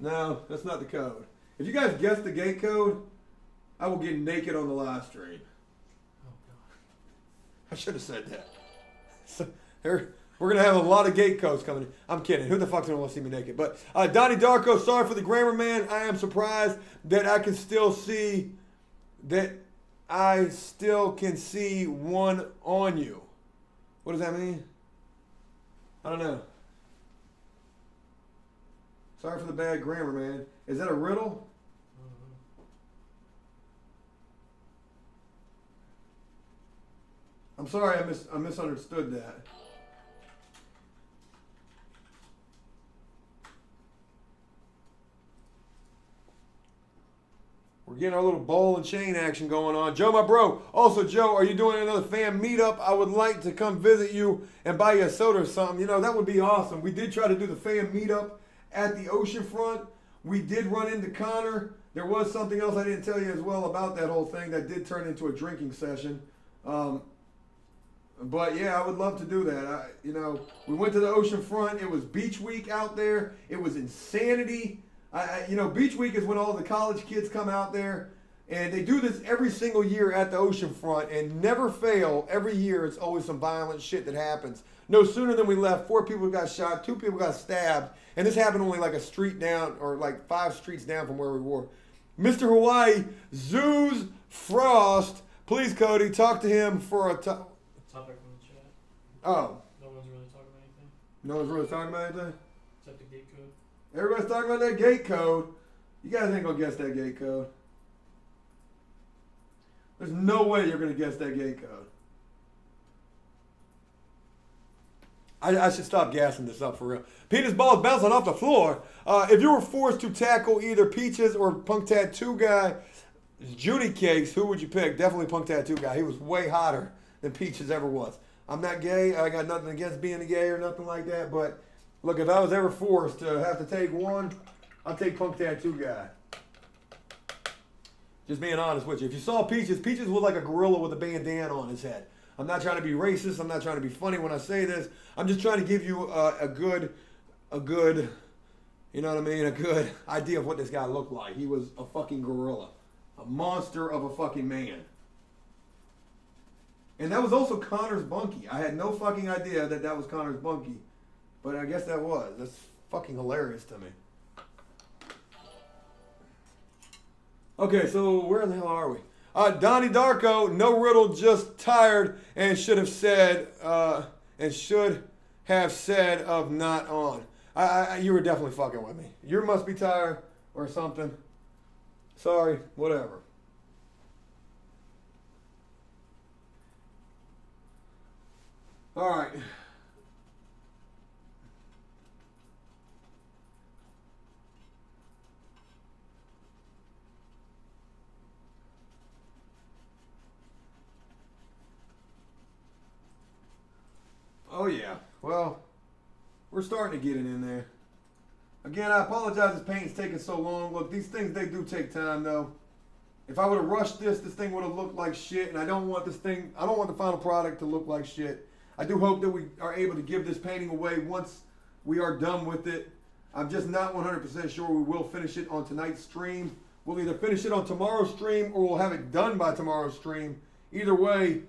No, that's not the code. If you guys guess the gate code, I will get naked on the live stream. Oh, God. I should have said that. So, we're going to have a lot of gate codes coming in. I'm kidding. Who the fuck's going to want to see me naked? But Donnie Darko, sorry for the grammar, man. I am surprised that I can still see one on you. What does that mean? I don't know. Sorry for the bad grammar, man. Is that a riddle? I'm sorry, I misunderstood that. We're getting our little ball and chain action going on. Joe, my bro. Also, Joe, are you doing another fan meetup? I would like to come visit you and buy you a soda or something. You know, that would be awesome. We did try to do the fan meetup at the oceanfront. We did run into Connor. There was something else I didn't tell you as well about that whole thing that did turn into a drinking session. But yeah, I would love to do that. We went to the oceanfront. It was beach week out there. It was insanity. Beach week is when all the college kids come out there, and they do this every single year at the oceanfront, and never fail. Every year, it's always some violent shit that happens. No sooner than we left, 4 people got shot, 2 people got stabbed, and this happened only like a street down, or like 5 streets down from where we were. Mr. Hawaii, Zeus Frost, please, Cody, talk to him for a Topic from the chat. Oh. No one's really talking about anything. No one's really talking about anything? Except the gate code. Everybody's talking about that gate code. You guys ain't gonna guess that gate code. There's no way you're gonna guess that gate code. I should stop gassing this up for real. Penis balls bouncing off the floor. If you were forced to tackle either Peaches or Punk Tattoo Guy, Judy Cakes, who would you pick? Definitely Punk Tattoo Guy. He was way hotter than Peaches ever was. I'm not gay. I got nothing against being gay or nothing like that. But look, if I was ever forced to have to take one, I'll take Punk Tattoo Guy. Just being honest with you. If you saw Peaches, Peaches was like a gorilla with a bandana on his head. I'm not trying to be racist. I'm not trying to be funny when I say this. I'm just trying to give you a good, you know what I mean? A good idea of what this guy looked like. He was a fucking gorilla. A monster of a fucking man. And that was also Connor's bunkie. I had no fucking idea that that was Connor's bunkie. But I guess that was. That's fucking hilarious to me. Okay, so where the hell are we? Donnie Darko, no riddle, just tired, and should have said of not on. You were definitely fucking with me. You must be tired or something. Sorry, whatever. All right. Oh yeah, well, we're starting to get it in there. Again, I apologize if paint's taking so long. Look, these things, they do take time though. If I would have rushed this thing would have looked like shit, and I don't want the final product to look like shit. I do hope that we are able to give this painting away once we are done with it. I'm just not 100% sure we will finish it on tonight's stream. We'll either finish it on tomorrow's stream or we'll have it done by tomorrow's stream. Either way,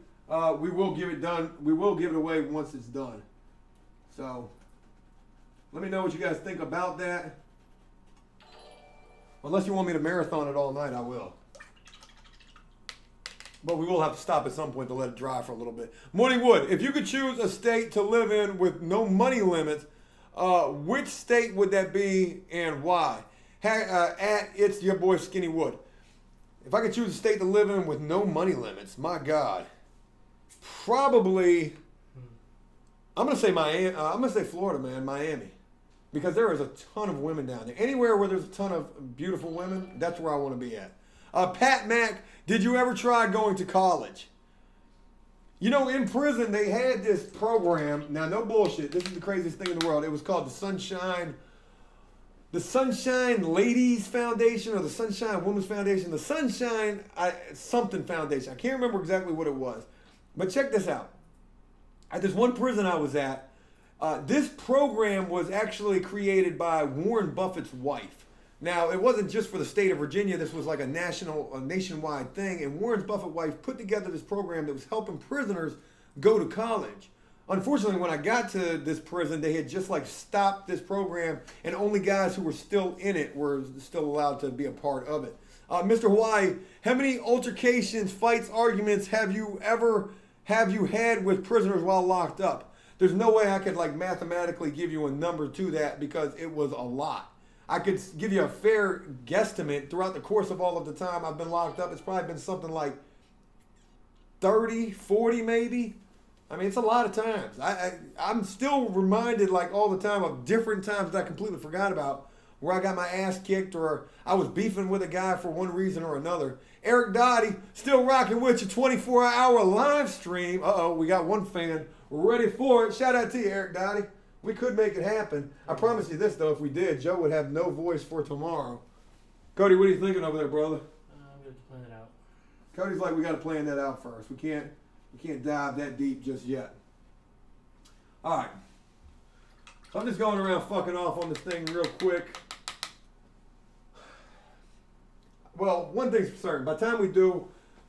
we will give it done. We will give it away once it's done. So, let me know what you guys think about that. Unless you want me to marathon it all night, I will. But we will have to stop at some point to let it dry for a little bit. Morning Wood, if you could choose a state to live in with no money limits, which state would that be and why? It's your boy Skinny Wood. If I could choose a state to live in with no money limits, my God. Probably, I'm gonna say Miami. I'm gonna say Florida, man, Miami, because there is a ton of women down there. Anywhere where there's a ton of beautiful women, that's where I want to be at. Pat Mack, did you ever try going to college? You know, in prison they had this program. Now, no bullshit. This is the craziest thing in the world. It was called the Sunshine Ladies Foundation or the Sunshine Women's Foundation. The Sunshine something Foundation. I can't remember exactly what it was. But check this out. At this one prison I was at, this program was actually created by Warren Buffett's wife. Now, it wasn't just for the state of Virginia. This was like a nationwide thing. And Warren Buffett's wife put together this program that was helping prisoners go to college. Unfortunately, when I got to this prison, they had just like stopped this program, and only guys who were still in it were still allowed to be a part of it. Mr. Hawaii, how many altercations, fights, arguments have you had with prisoners while locked up? There's no way I could like mathematically give you a number to that because it was a lot. I could give you a fair guesstimate throughout the course of all of the time I've been locked up. It's probably been something like 30, 40 maybe. I mean, it's a lot of times. I'm still reminded like all the time of different times that I completely forgot about where I got my ass kicked or I was beefing with a guy for one reason or another. Eric Dottie, still rocking with you, 24-hour live stream. Uh-oh, we got one fan ready for it. Shout out to you, Eric Dottie. We could make it happen. I promise you this, though, if we did, Joe would have no voice for tomorrow. Cody, what are you thinking over there, brother? I'm going to plan it out. Cody's like, we got to plan that out first. We can't dive that deep just yet. All right. So I'm just going around fucking off on this thing real quick. Well, one thing's for certain. By the time we do,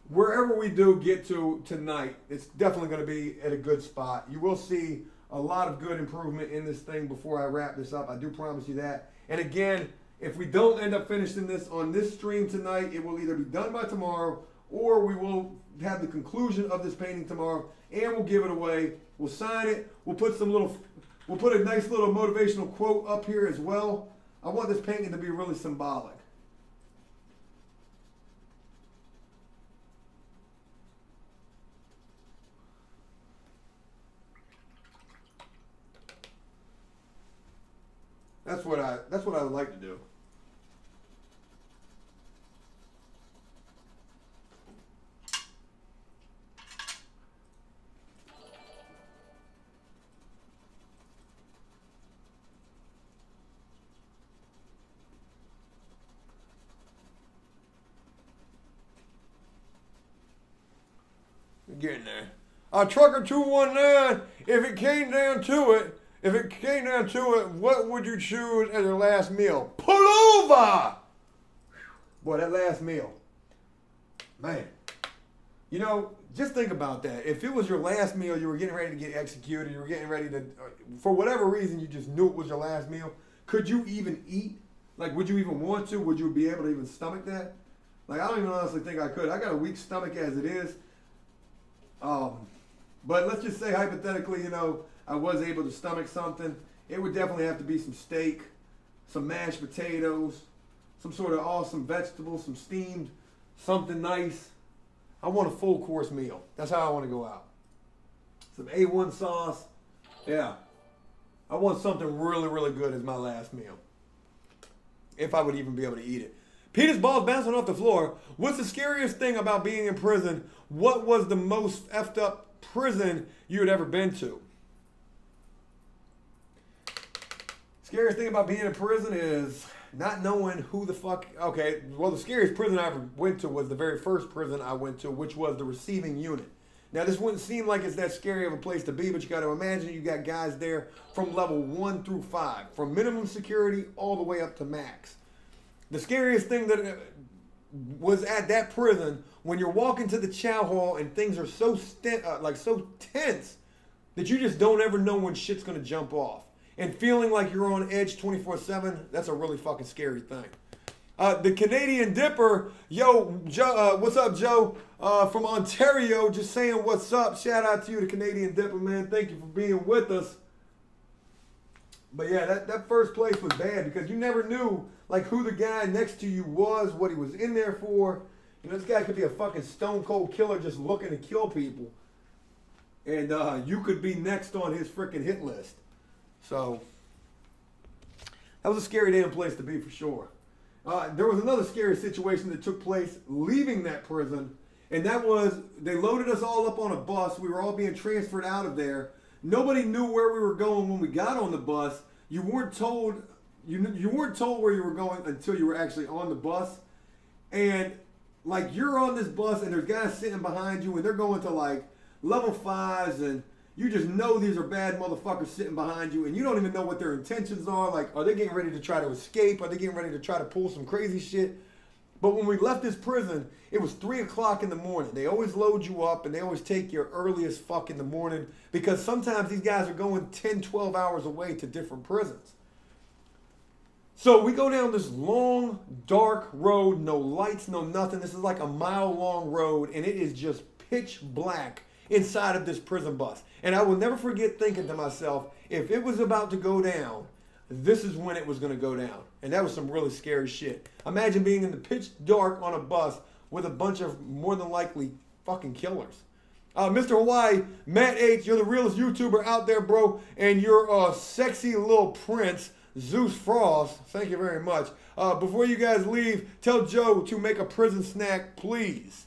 wherever we do get to tonight, it's definitely going to be at a good spot. You will see a lot of good improvement in this thing before I wrap this up. I do promise you that. And again, if we don't end up finishing this on this stream tonight, it will either be done by tomorrow or we will have the conclusion of this painting tomorrow and we'll give it away. We'll sign it. We'll put a nice little motivational quote up here as well. I want this painting to be really symbolic. That's what I would like to do. Getting there. Trucker 219, if it came down to it, what would you choose as your last meal? Pullover! Boy, that last meal. Man. You know, just think about that. If it was your last meal, you were getting ready to get executed, you were getting ready to, for whatever reason, you just knew it was your last meal, could you even eat? Like, would you even want to? Would you be able to even stomach that? Like, I don't even honestly think I could. I got a weak stomach as it is. But let's just say hypothetically, you know, I was able to stomach something. It would definitely have to be some steak, some mashed potatoes, some sort of awesome vegetables, some steamed, something nice. I want a full course meal. That's how I want to go out. Some A1 sauce. Yeah. I want something really, really good as my last meal. If I would even be able to eat it. Peter's balls bouncing off the floor. What's the scariest thing about being in prison? What was the most effed up prison you had ever been to? Scariest thing about being in prison is not knowing who the fuck. Okay, well, the scariest prison I ever went to was the very first prison I went to, which was the receiving unit. Now, this wouldn't seem like it's that scary of a place to be, but you got to imagine you got guys there from level 1 through 5, from minimum security all the way up to max. The scariest thing that was at that prison, when you're walking to the chow hall and things are so so tense that you just don't ever know when shit's gonna jump off, and feeling like you're on edge 24/7. That's a really fucking scary thing. The Canadian Dipper, yo, Joe, what's up, Joe? From Ontario, just saying what's up. Shout out to you, the Canadian Dipper, man. Thank you for being with us. But yeah, that first place was bad because you never knew like who the guy next to you was, what he was in there for. You know, this guy could be a fucking stone cold killer just looking to kill people. And you could be next on his freaking hit list. So that was a scary damn place to be for sure. There was another scary situation that took place leaving that prison. And that was, they loaded us all up on a bus. We were all being transferred out of there. Nobody knew where we were going when we got on the bus. You weren't told you weren't told where you were going until you were actually on the bus. And like you're on this bus and there's guys sitting behind you and they're going to like level 5s and you just know these are bad motherfuckers sitting behind you and you don't even know what their intentions are. Like, are they getting ready to try to escape? Are they getting ready to try to pull some crazy shit? But when we left this prison, it was 3 o'clock in the morning. They always load you up and they always take you early as fuck in the morning because sometimes these guys are going 10, 12 hours away to different prisons. So we go down this long, dark road, no lights, no nothing. This is like a mile-long road and it is just pitch black inside of this prison bus. And I will never forget thinking to myself, if it was about to go down, this is when it was going to go down. And that was some really scary shit. Imagine being in the pitch dark on a bus with a bunch of more than likely fucking killers. Mr. Hawaii, Matt H., you're the realest YouTuber out there, bro. And you're a sexy little prince, Zeus Frost. Thank you very much. Before you guys leave, tell Joe to make a prison snack, please.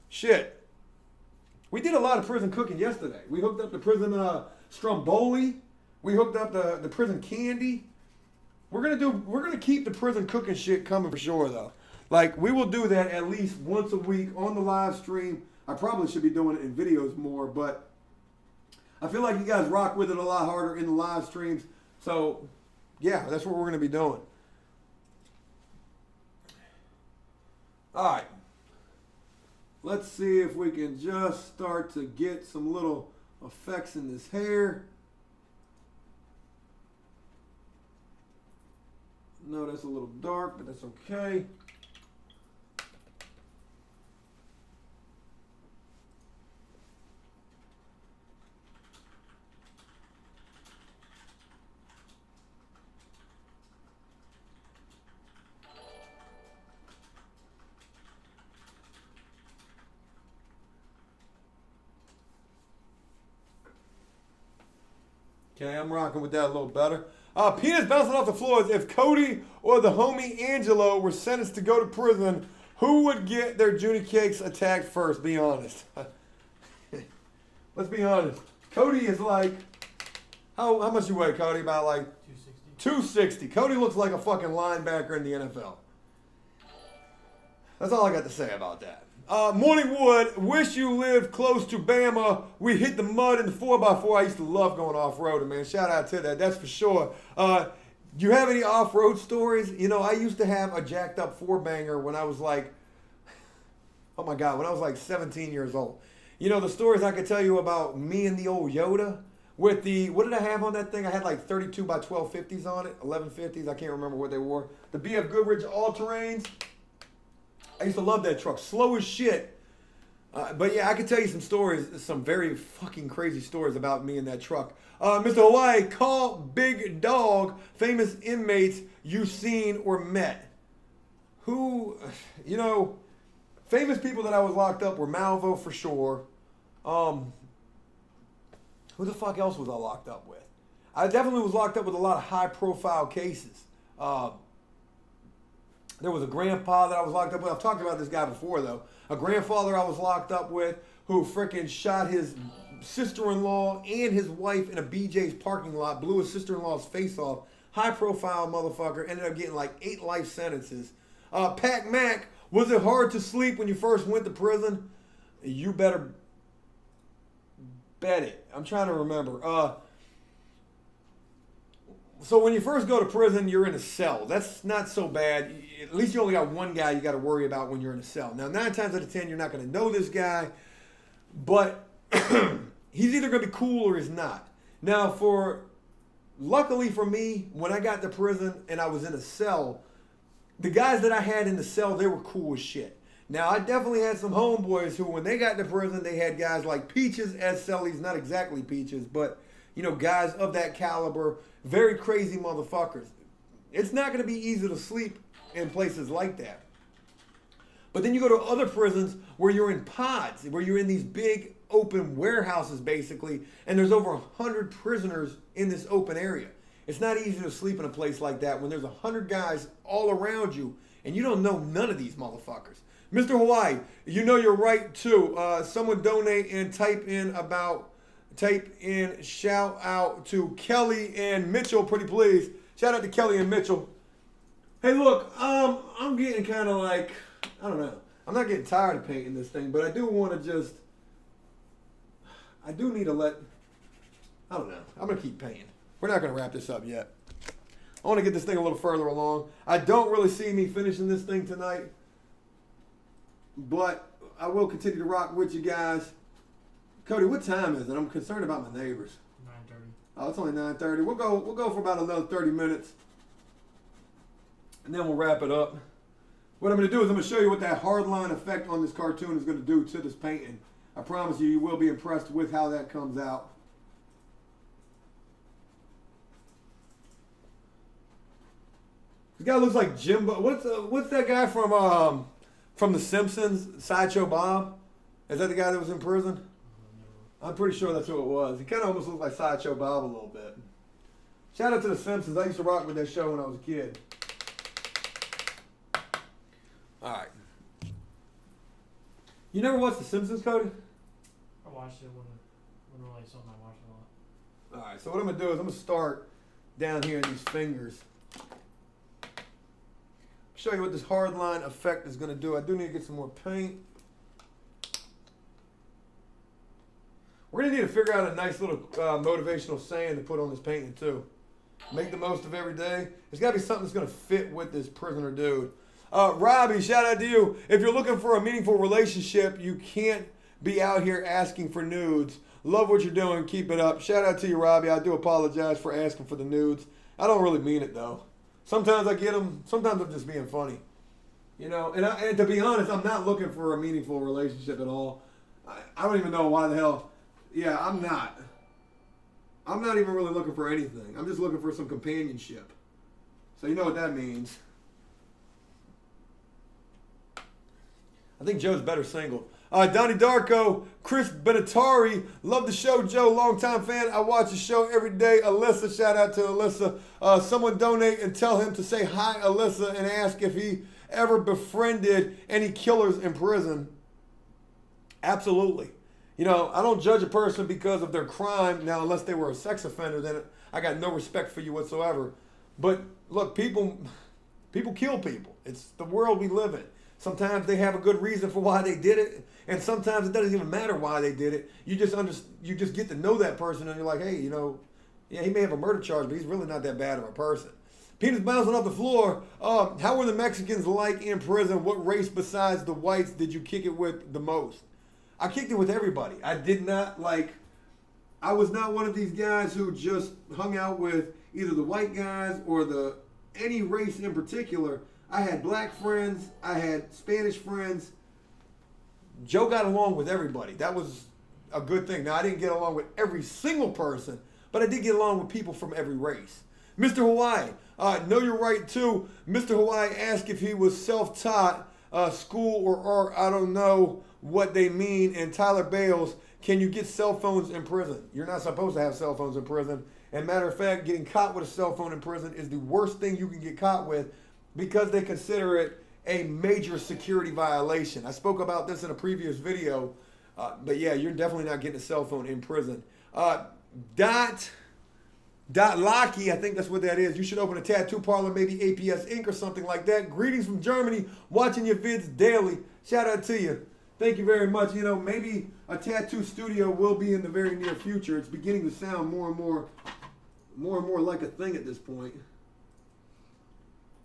Shit. We did a lot of prison cooking yesterday. We hooked up the prison stromboli. We hooked up the prison candy. We're gonna keep the prison cooking shit coming for sure though. Like we will do that at least once a week on the live stream. I probably should be doing it in videos more, but I feel like you guys rock with it a lot harder in the live streams. So yeah, that's what we're gonna be doing. All right. Let's see if we can just start to get some little effects in this hair. No, that's a little dark, but that's okay. Okay, I'm rocking with that a little better. Penis bouncing off the floor. If Cody or the homie Angelo were sentenced to go to prison, who would get their Junie cakes attacked first? Be honest. Let's be honest. Cody is like, how much you weigh, Cody? About like 260. Cody looks like a fucking linebacker in the NFL. That's all I got to say about that. Morningwood, wish you lived close to Bama. We hit the mud in the 4x4. I used to love going off-roading, man. Shout out to that. That's for sure. Do you have any off-road stories? You know, I used to have a jacked up 4-banger when I was like, oh my God, when I was like 17 years old. You know, the stories I could tell you about me and the old Yoda with the, what did I have on that thing? I had like 32 by 1250s on it, 1150s. I can't remember what they were. The BF Goodrich All-Terrains. I used to love that truck. Slow as shit. But yeah, I could tell you some stories, some very fucking crazy stories about me and that truck. Mr. Hawaii, call Big Dog famous inmates you've seen or met. Who, you know, famous people that I was locked up were Malvo for sure. Who the fuck else was I locked up with? I definitely was locked up with a lot of high profile cases. There was a grandpa that I was locked up with. I've talked about this guy before, though. A grandfather I was locked up with who freaking shot his sister-in-law and his wife in a BJ's parking lot, blew his sister-in-law's face off. High-profile motherfucker. Ended up getting like 8 life sentences. Pac Mac, was it hard to sleep when you first went to prison? You better bet it. I'm trying to remember. So when you first go to prison, you're in a cell. That's not so bad. At least you only got one guy you got to worry about when you're in a cell. Now, 9 times out of 10, you're not going to know this guy, but he's either going to be cool or he's not. Now, luckily for me, when I got to prison and I was in a cell, the guys that I had in the cell, they were cool as shit. Now, I definitely had some homeboys who, when they got to prison, they had guys like Peaches as cellies, not exactly Peaches, but, you know, guys of that caliber. Very crazy motherfuckers. It's not going to be easy to sleep in places like that. But then you go to other prisons where you're in pods, where you're in these big open warehouses basically, and there's over 100 prisoners in this open area. It's not easy to sleep in a place like that when there's 100 guys all around you and you don't know none of these motherfuckers. Mr. Hawaii, you know you're right too. Someone donate and type in shout out to Kelly and Mitchell, pretty please. Shout out to Kelly and Mitchell. Hey, look, I'm getting kind of like, I don't know. I'm not getting tired of painting this thing, but I do want to just, I do need to I don't know. I'm going to keep painting. We're not going to wrap this up yet. I want to get this thing a little further along. I don't really see me finishing this thing tonight, but I will continue to rock with you guys. Cody, what time is it? I'm concerned about my neighbors. 9:30. Oh, it's only 9:30. We'll go for about another 30 minutes. And then we'll wrap it up. What I'm going to do is I'm going to show you what that hardline effect on this cartoon is going to do to this painting. I promise you, you will be impressed with how that comes out. This guy looks like Jimbo. What's that guy from The Simpsons, Sideshow Bob? Is that the guy that was in prison? I'm pretty sure that's who it was. He kind of almost looks like Sideshow Bob a little bit. Shout out to The Simpsons. I used to rock with that show when I was a kid. All right. You never watched The Simpsons, Cody? I watched it when really something I watched a lot. All right. So what I'm going to do is I'm going to start down here in these fingers. Show you what this hardline effect is going to do. I do need to get some more paint. We're going to need to figure out a nice little motivational saying to put on this painting too. Make the most of every day. There's got to be something that's going to fit with this prisoner dude. Robbie, shout out to you. If you're looking for a meaningful relationship, you can't be out here asking for nudes. Love what you're doing. Keep it up. Shout out to you, Robbie. I do apologize for asking for the nudes. I don't really mean it though. Sometimes I get them. Sometimes I'm just being funny. You know, and to be honest, I'm not looking for a meaningful relationship at all. I don't even know why the hell. Yeah, I'm not. I'm not even really looking for anything. I'm just looking for some companionship. So you know what that means. I think Joe's better single. Donnie Darko, Chris Benatari, love the show, Joe, longtime fan. I watch the show every day. Alyssa, shout out to Alyssa. Someone donate and tell him to say hi, Alyssa, and ask if he ever befriended any killers in prison. Absolutely. You know, I don't judge a person because of their crime. Now, unless they were a sex offender, then I got no respect for you whatsoever. But look, people kill people. It's the world we live in. Sometimes they have a good reason for why they did it, and sometimes it doesn't even matter why they did it. You just get to know that person, and you're like, hey, you know, yeah, he may have a murder charge, but he's really not that bad of a person. Penis bouncing off the floor. How were the Mexicans like in prison? What race besides the whites did you kick it with the most? I kicked it with everybody. I was not one of these guys who just hung out with either the white guys or any race in particular. I had black friends. I had Spanish friends. Joe got along with everybody. That was a good thing. Now, I didn't get along with every single person, but I did get along with people from every race. Mr. Hawaii, know you're right too. Mr. Hawaii asked if he was self-taught, school or I don't know what they mean. And Tyler Bales, can you get cell phones in prison? You're not supposed to have cell phones in prison. And matter of fact, getting caught with a cell phone in prison is the worst thing you can get caught with, because they consider it a major security violation. I spoke about this in a previous video, but yeah, you're definitely not getting a cell phone in prison. Dot Locky, I think that's what that is. You should open a tattoo parlor, maybe APS Inc. or something like that. Greetings from Germany, watching your vids daily. Shout out to you. Thank you very much. You know, maybe a tattoo studio will be in the very near future. It's beginning to sound more and more like a thing at this point.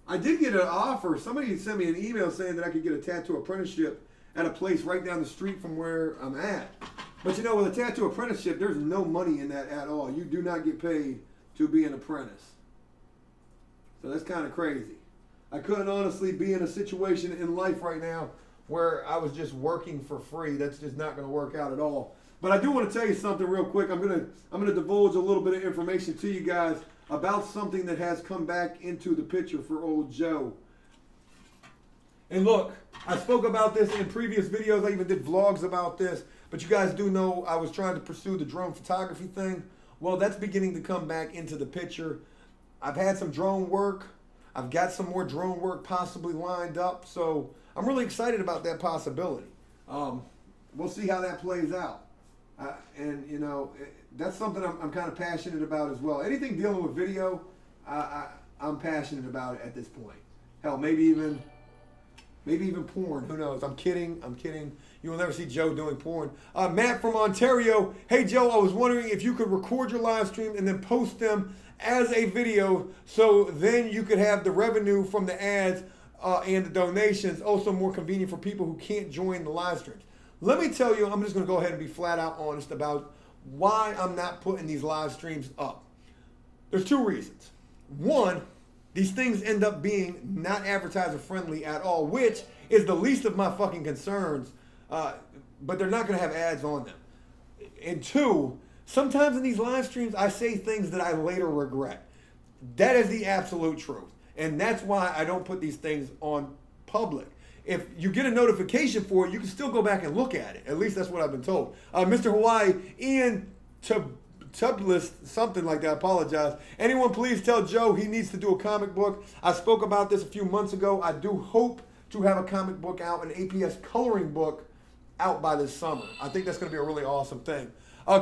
I did get an offer. Somebody sent me an email saying that I could get a tattoo apprenticeship at a place right down the street from where I'm at. But you know, with a tattoo apprenticeship, there's no money in that at all. You do not get paid to be an apprentice. So that's kind of crazy. I couldn't honestly be in a situation in life right now where I was just working for free. That's just not going to work out at all. But I do want to tell you something real quick. I'm gonna divulge a little bit of information to you guys about something that has come back into the picture for old Joe. And look, I spoke about this in previous videos. I even did vlogs about this. But you guys do know I was trying to pursue the drone photography thing. Well, that's beginning to come back into the picture. I've had some drone work. I've got some more drone work possibly lined up. So I'm really excited about that possibility. We'll see how that plays out. And, you know, that's something I'm kind of passionate about as well. Anything dealing with video, I'm passionate about it at this point. Hell, maybe even porn. Who knows? I'm kidding. You will never see Joe doing porn. Matt from Ontario. Hey, Joe, I was wondering if you could record your live stream and then post them as a video, so then you could have the revenue from the ads and the donations. Also more convenient for people who can't join the live streams. Let me tell you, I'm just going to go ahead and be flat out honest about why I'm not putting these live streams up. There's two reasons. One, these things end up being not advertiser friendly at all, which is the least of my fucking concerns, but they're not going to have ads on them. And two, sometimes in these live streams, I say things that I later regret. That is the absolute truth. And that's why I don't put these things on public. If you get a notification for it, you can still go back and look at it. At least that's what I've been told. Mr. Hawaii, Ian Tublist, something like that, I apologize. Anyone please tell Joe he needs to do a comic book. I spoke about this a few months ago. I do hope to have a comic book out, an APS coloring book out by this summer. I think that's going to be a really awesome thing.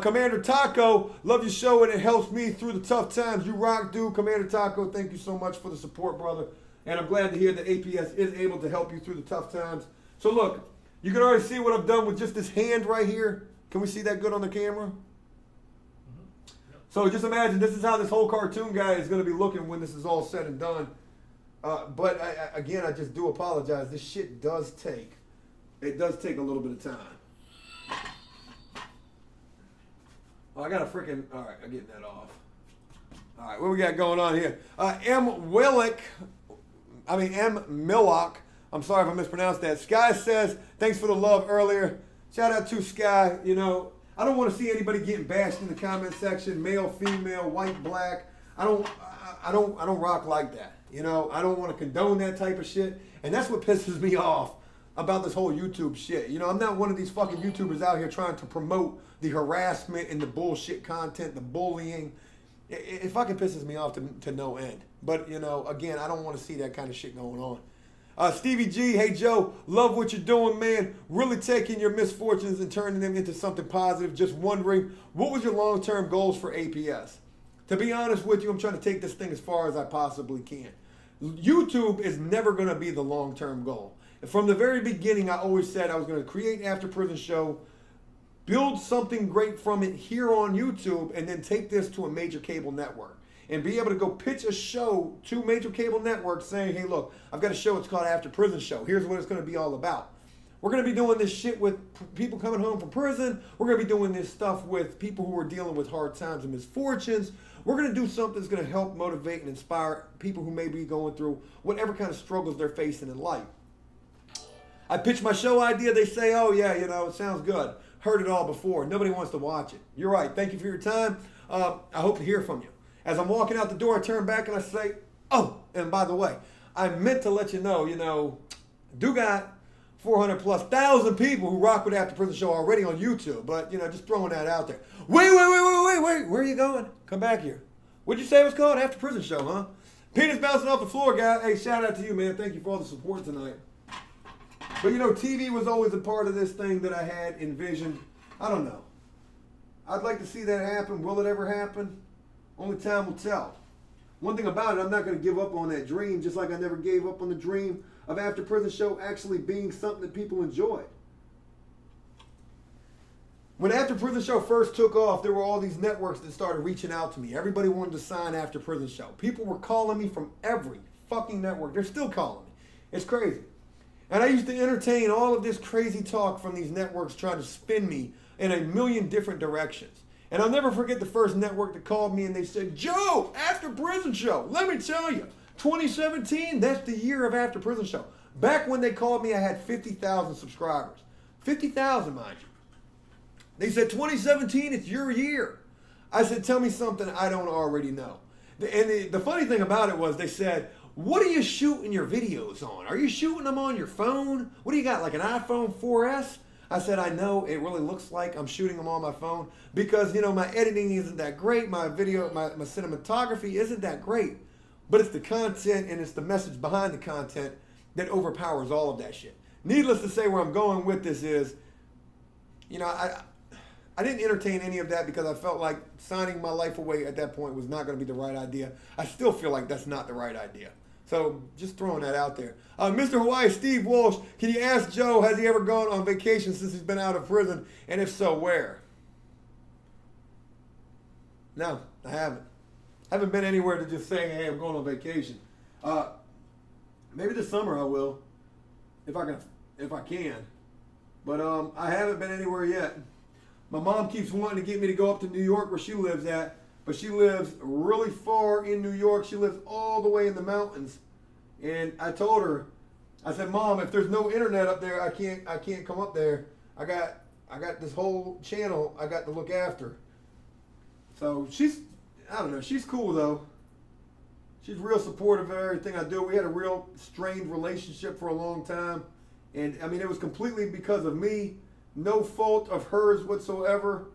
Commander Taco, love your show and it helps me through the tough times. You rock, dude. Commander Taco, thank you so much for the support, brother. And I'm glad to hear that APS is able to help you through the tough times. So look, you can already see what I've done with just this hand right here. Can we see that good on the camera? Mm-hmm. Yep. So just imagine this is how this whole cartoon guy is going to be looking when this is all said and done. But again, I just do apologize. This shit does take a little bit of time. Oh, I got a freaking, all right, I'm getting that off. All right, what we got going on here? M. Millock. I'm sorry if I mispronounced that. Sky says, thanks for the love earlier. Shout out to Sky. You know, I don't want to see anybody getting bashed in the comment section, male, female, white, black. I don't rock like that. You know, I don't want to condone that type of shit. And that's what pisses me off about this whole YouTube shit. You know, I'm not one of these fucking YouTubers out here trying to promote the harassment and the bullshit content, the bullying. It fucking pisses me off to no end. But, you know, again, I don't want to see that kind of shit going on. Stevie G, hey Joe, love what you're doing, man. Really taking your misfortunes and turning them into something positive. Just wondering, what was your long-term goals for APS? To be honest with you, I'm trying to take this thing as far as I possibly can. YouTube is never going to be the long-term goal. And from the very beginning, I always said I was going to create After Prison Show, build something great from it here on YouTube, and then take this to a major cable network. And be able to go pitch a show to major cable networks saying, hey, look, I've got a show, it's called After Prison Show. Here's what it's going to be all about. We're going to be doing this shit with people coming home from prison. We're going to be doing this stuff with people who are dealing with hard times and misfortunes. We're going to do something that's going to help motivate and inspire people who may be going through whatever kind of struggles they're facing in life. I pitch my show idea. They say, oh, yeah, you know, it sounds good. Heard it all before. Nobody wants to watch it. You're right. Thank you for your time. I hope to hear from you. As I'm walking out the door, I turn back and I say, oh, and by the way, I meant to let you know, do got 400,000+ people who rock with After Prison Show already on YouTube, but, you know, just throwing that out there. Wait, where are you going? Come back here. What'd you say it was called? After Prison Show, huh? Penis bouncing off the floor, guy. Hey, shout out to you, man. Thank you for all the support tonight. But, you know, TV was always a part of this thing that I had envisioned. I don't know. I'd like to see that happen. Will it ever happen? Only time will tell. One thing about it, I'm not going to give up on that dream, just like I never gave up on the dream of After Prison Show actually being something that people enjoyed. When After Prison Show first took off, there were all these networks that started reaching out to me. Everybody wanted to sign After Prison Show. People were calling me from every fucking network. They're still calling me. It's crazy. And I used to entertain all of this crazy talk from these networks trying to spin me in a million different directions. And I'll never forget the first network that called me and they said, Joe, After Prison Show, let me tell you, 2017, that's the year of After Prison Show. Back when they called me, I had 50,000 subscribers. 50,000, mind you. They said, 2017, it's your year. I said, tell me something I don't already know. And the funny thing about it was they said, what are you shooting your videos on? Are you shooting them on your phone? What do you got, like an iPhone 4S? I said, I know it really looks like I'm shooting them on my phone because, you know, my editing isn't that great. My video, my cinematography isn't that great. But it's the content and it's the message behind the content that overpowers all of that shit. Needless to say, where I'm going with this is, you know, I didn't entertain any of that because I felt like signing my life away at that point was not going to be the right idea. I still feel like that's not the right idea. So just throwing that out there. Mr. Hawaii, Steve Walsh, can you ask Joe, has he ever gone on vacation since he's been out of prison? And if so, where? No, I haven't. I haven't been anywhere to just say, hey, I'm going on vacation. Maybe this summer I will, if I can. But I haven't been anywhere yet. My mom keeps wanting to get me to go up to New York where she lives at. But she lives really far in New York. She lives all the way in the mountains. And I told her, I said, Mom, if there's no internet up there, I can't come up there. I got this whole channel I got to look after. So I don't know, she's cool though. She's real supportive of everything I do. We had a real strained relationship for a long time. And I mean, it was completely because of me. No fault of hers whatsoever.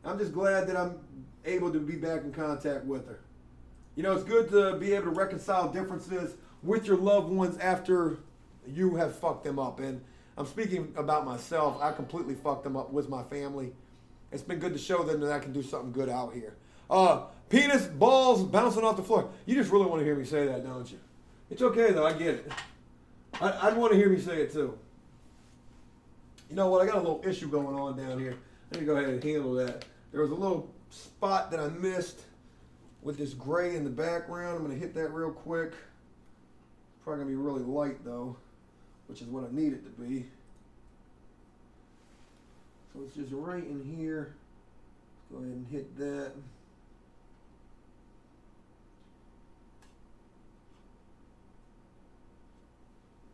I'm just glad that I'm able to be back in contact with her. You know, it's good to be able to reconcile differences with your loved ones after you have fucked them up. And I'm speaking about myself. I completely fucked them up with my family. It's been good to show them that I can do something good out here. Penis, balls, bouncing off the floor. You just really want to hear me say that, don't you? It's okay, though. I get it. I'd want to hear me say it, too. You know what? I got a little issue going on down here. Let me go ahead and handle that. There was a little spot that I missed with this gray in the background. I'm going to hit that real quick. Probably going to be really light, though, which is what I need it to be. So it's just right in here. Let's go ahead and hit that.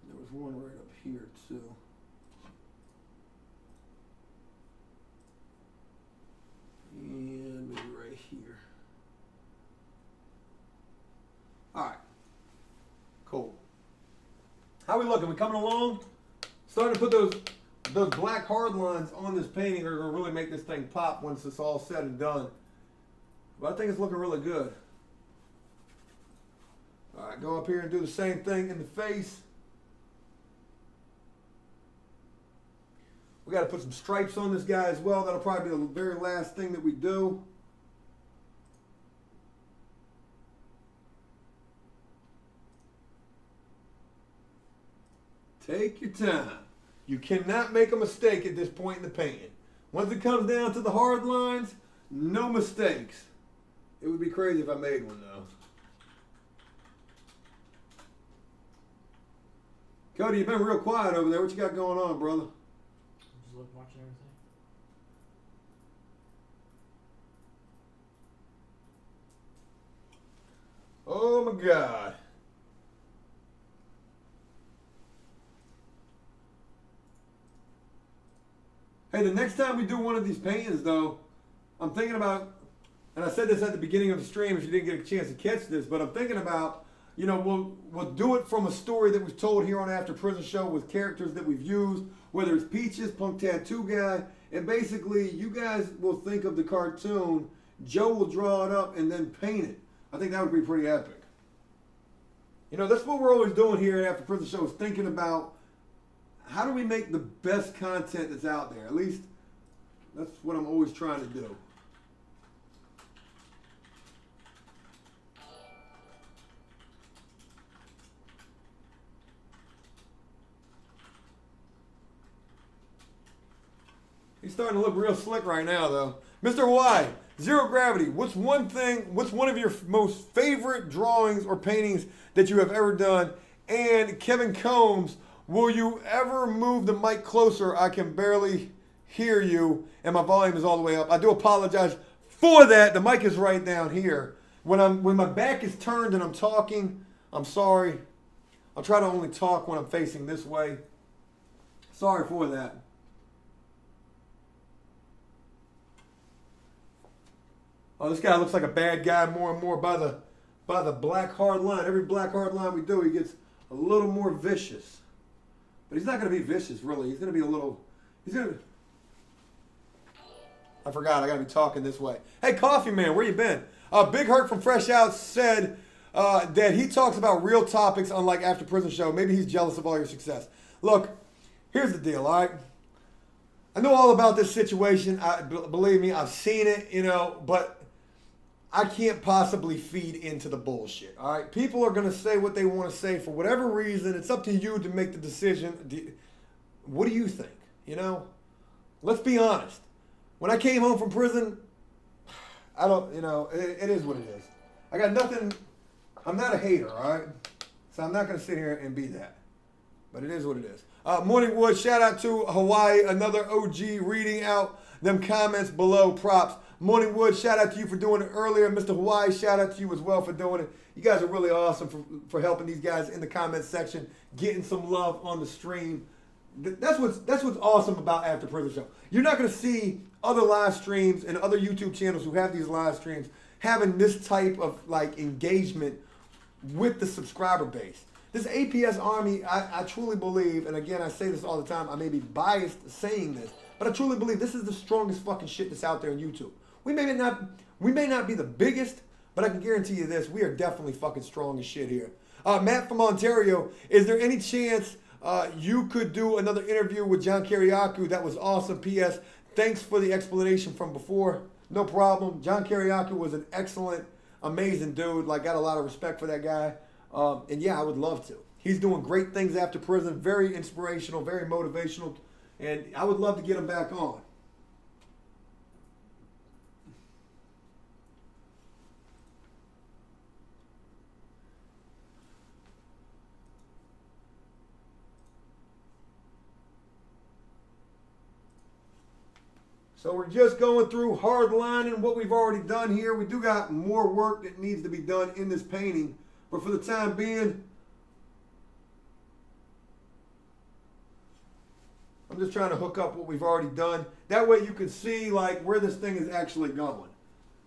There was one right up here, too. And maybe right here. All right. Cool. How we looking? We coming along? Starting to put those black hard lines on this painting are going to really make this thing pop once it's all said and done. But I think it's looking really good. All right, go up here and do the same thing in the face. We got to put some stripes on this guy as well. That'll probably be the very last thing that we do. Take your time. You cannot make a mistake at this point in the painting. Once it comes down to the hard lines, no mistakes. It would be crazy if I made one though. Cody, you've been real quiet over there. What you got going on, brother? Just watching everything. Oh my God. Hey, the next time we do one of these paintings, though, I'm thinking about, and I said this at the beginning of the stream if you didn't get a chance to catch this, but I'm thinking about, you know, we'll do it from a story that we've told here on After Prison Show with characters that we've used, whether it's Peaches, Punk Tattoo Guy, and basically you guys will think of the cartoon, Joe will draw it up and then paint it. I think that would be pretty epic. You know, that's what we're always doing here at After Prison Show is thinking about how do we make the best content that's out there? At least that's what I'm always trying to do. He's starting to look real slick right now, though. Mr. Y, Zero Gravity, what's one of your most favorite drawings or paintings that you have ever done? And Kevin Combs, will you ever move the mic closer? I can barely hear you, and my volume is all the way up. I do apologize for that. The mic is right down here. When my back is turned and I'm talking, I'm sorry. I'll try to only talk when I'm facing this way. Sorry for that. Oh, this guy looks like a bad guy more and more by the black hard line. Every black hard line we do, he gets a little more vicious. But he's not going to be vicious, really. He's going to be I forgot. I got to be talking this way. Hey, Coffee Man, where you been? Big Hurt from Fresh Out said that he talks about real topics unlike After Prison Show. Maybe he's jealous of all your success. Look, here's the deal, all right? I know all about this situation. Believe me, I've seen it, you know, but I can't possibly feed into the bullshit, all right? People are going to say what they want to say for whatever reason. It's up to you to make the decision. What do you think, you know? Let's be honest. When I came home from prison, I don't, you know, it is what it is. I got nothing, I'm not a hater, all right? So I'm not going to sit here and be that. But it is what it is. Morning Wood, shout out to Hawaii, another OG reading out them comments below. Props. Morning Wood, shout out to you for doing it earlier. Mr. Hawaii, shout out to you as well for doing it. You guys are really awesome for helping these guys in the comment section, getting some love on the stream. That's what's awesome about After Prison Show. You're not going to see other live streams and other YouTube channels who have these live streams having this type of like engagement with the subscriber base. This APS Army, I truly believe, and again, I say this all the time, I may be biased saying this, but I truly believe this is the strongest fucking shit that's out there on YouTube. We may not be the biggest, but I can guarantee you this, we are definitely fucking strong as shit here. Matt from Ontario, is there any chance you could do another interview with John Kiriakou? That was awesome. P.S. Thanks for the explanation from before. No problem. John Kiriakou was an excellent, amazing dude. Like, got a lot of respect for that guy. And yeah, I would love to. He's doing great things after prison. Very inspirational, very motivational. And I would love to get him back on. So we're just going through hard lining what we've already done here. We do got more work that needs to be done in this painting. But for the time being, I'm just trying to hook up what we've already done. That way you can see like where this thing is actually going.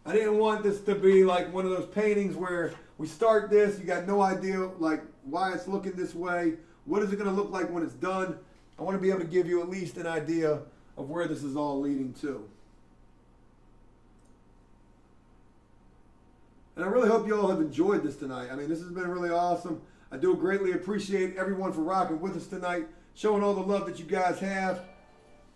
I didn't want this to be like one of those paintings where we start this, you got no idea like why it's looking this way. What is it going to look like when it's done? I want to be able to give you at least an idea of where this is all leading to. And I really hope you all have enjoyed this tonight. I mean, this has been really awesome. I do greatly appreciate everyone for rocking with us tonight, showing all the love that you guys have.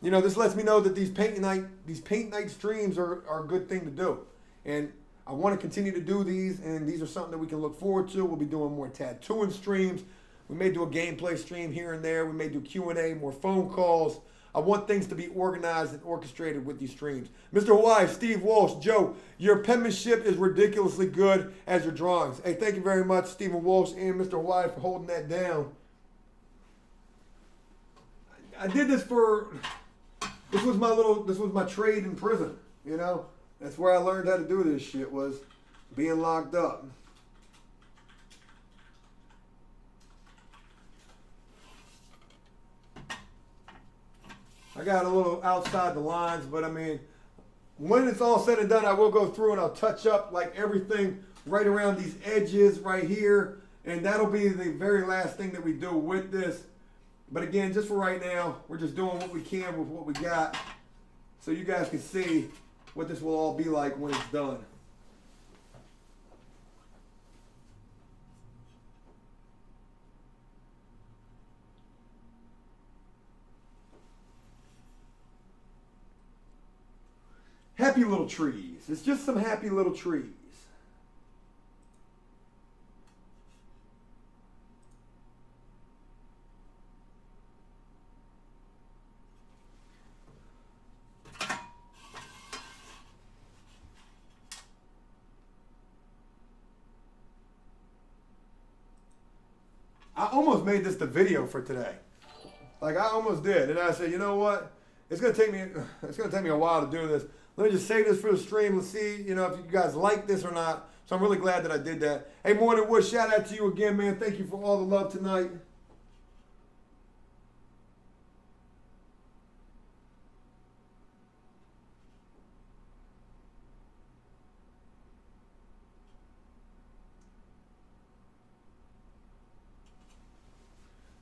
You know, this lets me know that these paint night streams are a good thing to do. And I want to continue to do these, and these are something that we can look forward to. We'll be doing more tattooing streams. We may do a gameplay stream here and there. We may do Q&A, more phone calls. I want things to be organized and orchestrated with these streams. Mr. Hawaii, Steve Walsh, Joe, your penmanship is ridiculously good as your drawings. Hey, thank you very much, Stephen Walsh and Mr. Hawaii, for holding that down. I did this this was my trade in prison, you know? That's where I learned how to do this shit, was being locked up. I got a little outside the lines, but I mean, when it's all said and done, I will go through and I'll touch up like everything right around these edges right here. And that'll be the very last thing that we do with this. But again, just for right now, we're just doing what we can with what we got, so you guys can see what this will all be like when it's done. Happy little trees. It's just some happy little trees. I almost made this the video for today. Like, I almost did. And I said, you know what? It's gonna take me a while to do this. Let me just save this for the stream. Let's see, you know, if you guys like this or not. So I'm really glad that I did that. Hey, Morning Wood, shout out to you again, man. Thank you for all the love tonight.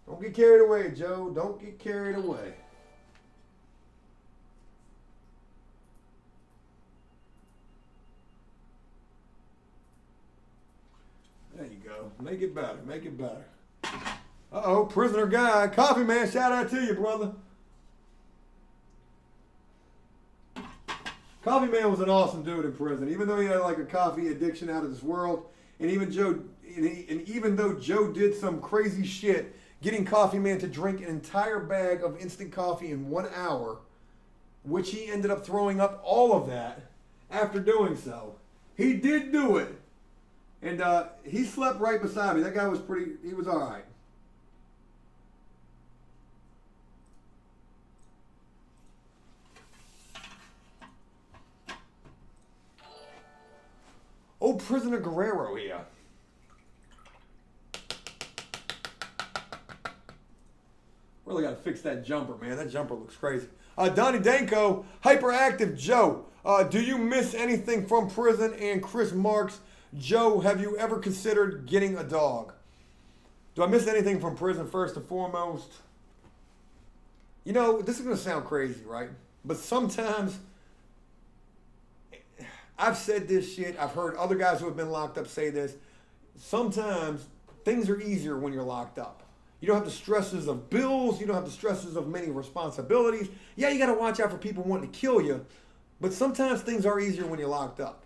Don't get carried away, Joe. Don't get carried away. There you go. Make it better. Make it better. Uh-oh, prisoner guy. Coffee man, shout out to you, brother. Coffee man was an awesome dude in prison. Even though he had like a coffee addiction out of this world, and even though Joe did some crazy shit, getting Coffee Man to drink an entire bag of instant coffee in 1 hour, which he ended up throwing up all of that after doing so. He did do it. And he slept right beside me. That guy was he was all right. Oh, Prisoner Guerrero here. Really got to fix that jumper, man. That jumper looks crazy. Donnie Danko, Hyperactive Joe. Do you miss anything from prison? And Chris Marks, Joe, have you ever considered getting a dog? Do I miss anything from prison first and foremost? You know, this is going to sound crazy, right? But sometimes, I've said this shit. I've heard other guys who have been locked up say this. Sometimes things are easier when you're locked up. You don't have the stresses of bills. You don't have the stresses of many responsibilities. Yeah, you got to watch out for people wanting to kill you. But sometimes things are easier when you're locked up.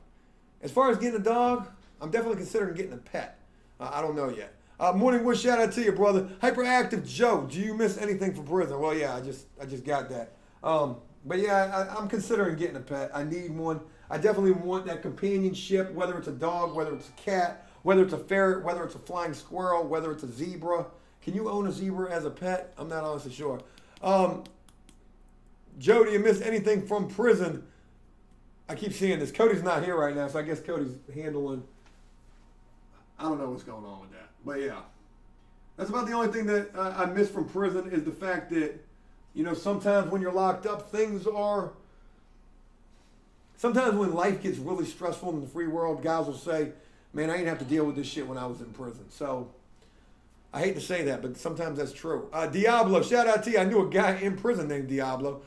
As far as getting a dog, I'm definitely considering getting a pet. I don't know yet. Morning Wood, shout out to you, brother. Hyperactive Joe, do you miss anything from prison? Well, yeah, I just got that. But yeah, I'm considering getting a pet. I need one. I definitely want that companionship, whether it's a dog, whether it's a cat, whether it's a ferret, whether it's a flying squirrel, whether it's a zebra. Can you own a zebra as a pet? I'm not honestly sure. Joe, do you miss anything from prison? I keep seeing this. Cody's not here right now, so I guess Cody's handling. I don't know what's going on with that. But yeah, that's about the only thing that I miss from prison is the fact that, you know, sometimes when you're locked up, sometimes when life gets really stressful in the free world, guys will say, man, I didn't have to deal with this shit when I was in prison. So I hate to say that, but sometimes that's true. Diablo, shout out to you. I knew a guy in prison named Diablo.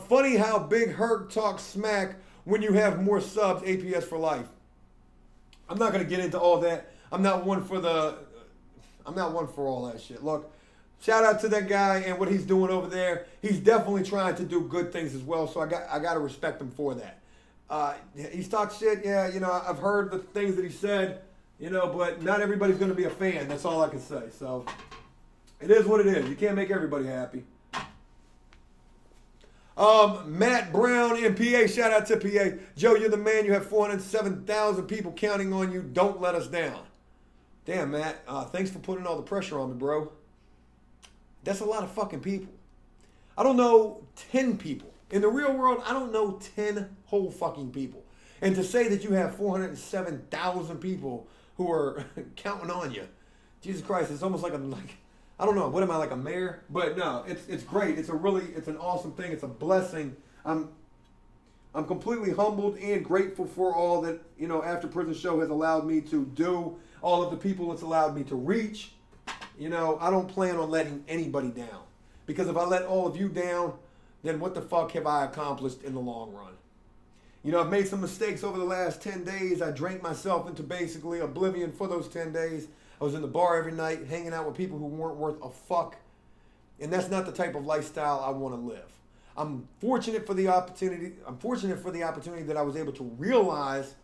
Funny how Big Herc talks smack when you have more subs, APS for life. I'm not going to get into all that. I'm not one for all that shit. Look, shout out to that guy and what he's doing over there. He's definitely trying to do good things as well, so I got to respect him for that. He's talked shit, yeah, you know, I've heard the things that he said, you know, but not everybody's going to be a fan. That's all I can say. So it is what it is. You can't make everybody happy. Matt Brown in PA, shout out to PA. Joe, you're the man. You have 407,000 people counting on you. Don't let us down. Damn, Matt. Thanks for putting all the pressure on me, bro. That's a lot of fucking people. I don't know 10 people. In the real world, I don't know 10 whole fucking people. And to say that you have 407,000 people who are counting on you, Jesus Christ, it's almost like I don't know, what am I, like a mayor? But no, it's great. It's an awesome thing. It's a blessing. I'm completely humbled and grateful for all that, you know, After Prison Show has allowed me to do, all of the people it's allowed me to reach. You know, I don't plan on letting anybody down. Because if I let all of you down, then what the fuck have I accomplished in the long run? You know, I've made some mistakes over the last 10 days. I drank myself into basically oblivion for those 10 days. I was in the bar every night, hanging out with people who weren't worth a fuck. And that's not the type of lifestyle I want to live. I'm fortunate for the opportunity that I was able to realize,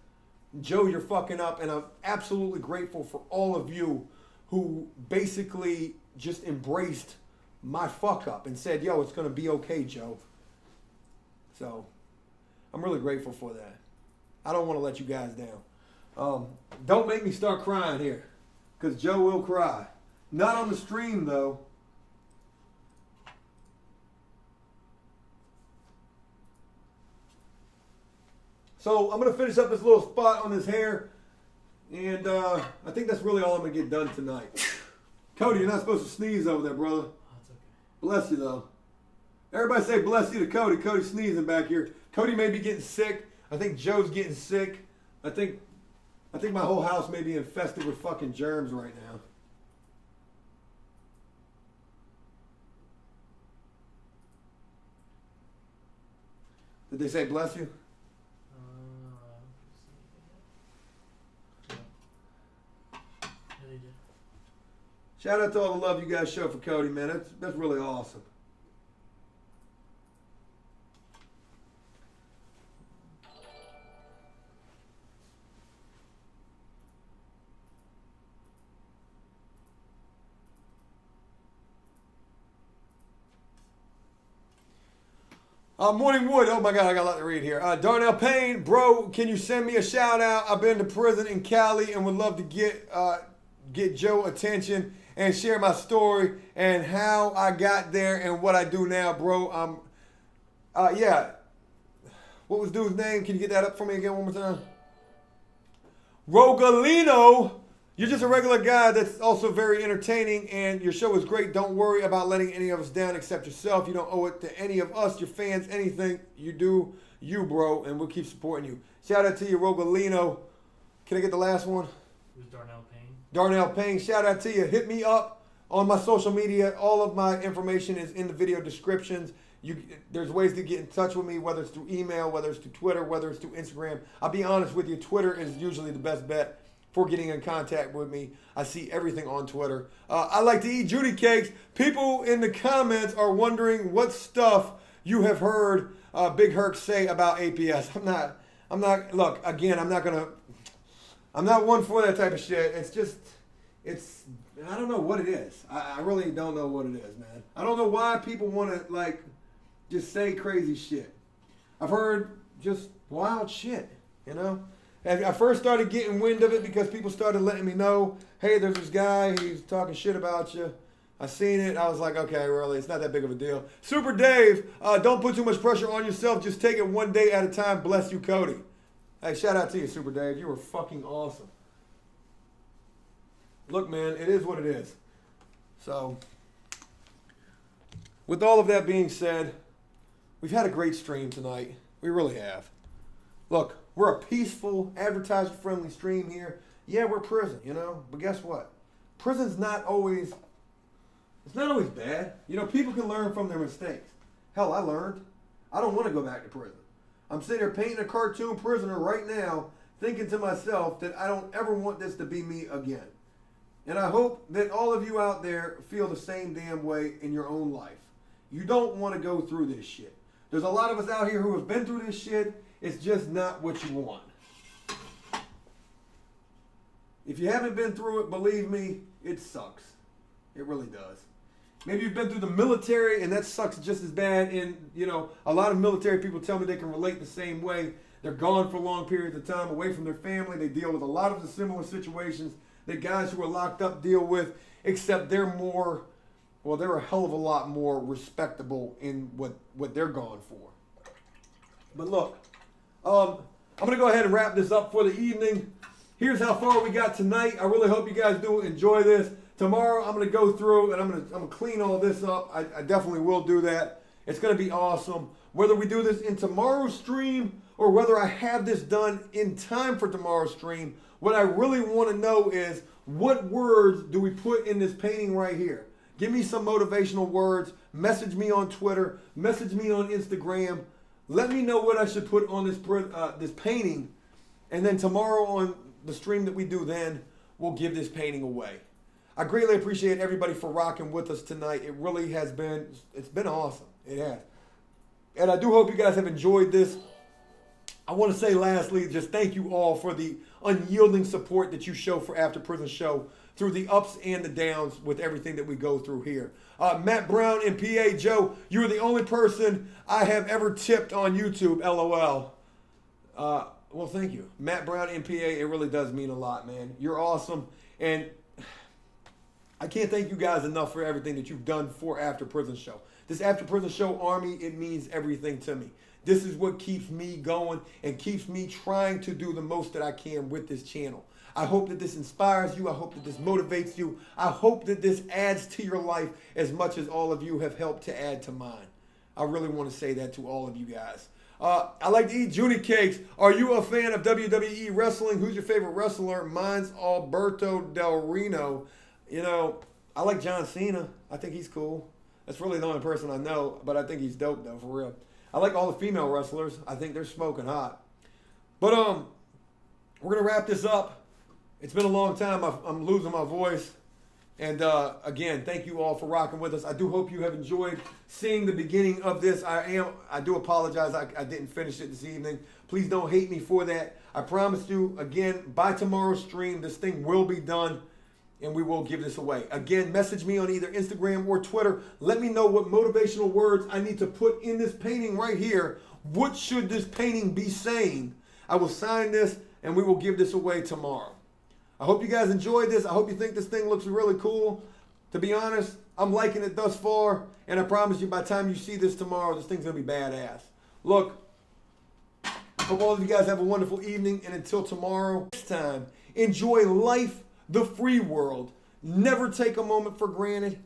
Joe, you're fucking up. And I'm absolutely grateful for all of you who basically just embraced my fuck up and said, yo, it's going to be okay, Joe. So I'm really grateful for that. I don't want to let you guys down. Don't make me start crying here, because Joe will cry. Not on the stream, though. So I'm going to finish up this little spot on his hair. And I think that's really all I'm going to get done tonight. Cody, you're not supposed to sneeze over there, brother. Bless you, though. Everybody say bless you to Cody. Cody's sneezing back here. Cody may be getting sick. I think Joe's getting sick. I think my whole house may be infested with fucking germs right now. Did they say bless you? Yeah, they did. Shout out to all the love you guys show for Cody, man. That's really awesome. Morning Wood. Oh my God, I got a lot to read here. Darnell Payne, bro, can you send me a shout out? I've been to prison in Cali and would love to get Joe attention and share my story and how I got there and what I do now, bro. Yeah. What was dude's name? Can you get that up for me again one more time? Rogalino. You're just a regular guy that's also very entertaining, and your show is great. Don't worry about letting any of us down except yourself. You don't owe it to any of us, your fans, anything. You do you, bro, and we'll keep supporting you. Shout out to you, Rogalino. Can I get the last one? Who's Darnell Payne? Darnell Payne, shout out to you. Hit me up on my social media. All of my information is in the video descriptions. There's ways to get in touch with me, whether it's through email, whether it's through Twitter, whether it's through Instagram. I'll be honest with you, Twitter is usually the best bet for getting in contact with me. I see everything on Twitter. I like to eat Judy cakes. People in the comments are wondering what stuff you have heard Big Herc say about APS. I'm not, look, again, I'm not one for that type of shit. I don't know what it is. I really don't know what it is, man. I don't know why people want to, just say crazy shit. I've heard just wild shit, you know? And I first started getting wind of it because people started letting me know, hey, there's this guy, he's talking shit about you. I seen it. I was like, okay, really, it's not that big of a deal. Super Dave, don't put too much pressure on yourself. Just take it one day at a time. Bless you, Cody. Hey, shout out to you, Super Dave. You were fucking awesome. Look, man, it is what it is. So, with all of that being said, we've had a great stream tonight. We really have. Look, we're a peaceful, advertiser-friendly stream here. Yeah, we're prison, you know? But guess what? Prison's not always It's not always bad. You know, people can learn from their mistakes. Hell, I learned. I don't want to go back to prison. I'm sitting here painting a cartoon prisoner right now, thinking to myself that I don't ever want this to be me again. And I hope that all of you out there feel the same damn way in your own life. You don't want to go through this shit. There's a lot of us out here who have been through this shit. It's just not what you want. If you haven't been through it, believe me, it sucks. It really does. Maybe you've been through the military and that sucks just as bad. And, you know, a lot of military people tell me they can relate the same way. They're gone for long periods of time, away from their family. They deal with a lot of the similar situations that guys who are locked up deal with, except they're more, well, they're a hell of a lot more respectable in what they're gone for. But look, I'm going to go ahead and wrap this up for the evening. Here's how far we got tonight. I really hope you guys do enjoy this. Tomorrow I'm going to go through and I'm going to clean all this up. I definitely will do that. It's going to be awesome. Whether we do this in tomorrow's stream or whether I have this done in time for tomorrow's stream, what I really want to know is what words do we put in this painting right here? Give me some motivational words. Message me on Twitter. Message me on Instagram. Let me know what I should put on this painting. And then tomorrow on the stream that we do then, we'll give this painting away. I greatly appreciate everybody for rocking with us tonight. It really has been, it's been awesome. It has. And I do hope you guys have enjoyed this. I want to say lastly, just thank you all for the unyielding support that you show for After Prison Show through the ups and the downs with everything that we go through here. Matt Brown in PA, Joe, you are the only person I have ever tipped on YouTube, LOL. Well, thank you. Matt Brown in PA, it really does mean a lot, man. You're awesome. And I can't thank you guys enough for everything that you've done for After Prison Show. This After Prison Show army, it means everything to me. This is what keeps me going and keeps me trying to do the most that I can with this channel. I hope that this inspires you. I hope that this motivates you. I hope that this adds to your life as much as all of you have helped to add to mine. I really want to say that to all of you guys. I like to eat Junie cakes. Are you a fan of WWE wrestling? Who's your favorite wrestler? Mine's Alberto Del Reno. You know, I like John Cena. I think he's cool. That's really the only person I know, but I think he's dope though, for real. I like all the female wrestlers. I think they're smoking hot. But we're gonna wrap this up. It's been a long time. I'm losing my voice. And again, thank you all for rocking with us. I do hope you have enjoyed seeing the beginning of this. I do apologize. I didn't finish it this evening. Please don't hate me for that. I promise you, again, by tomorrow's stream, this thing will be done. And we will give this away. Again, message me on either Instagram or Twitter. Let me know what motivational words I need to put in this painting right here. What should this painting be saying? I will sign this and we will give this away tomorrow. I hope you guys enjoyed this. I hope you think this thing looks really cool. To be honest, I'm liking it thus far. And I promise you by the time you see this tomorrow, this thing's going to be badass. Look, hope all of you guys have a wonderful evening. And until tomorrow, next time, enjoy life. The free world. Never take a moment for granted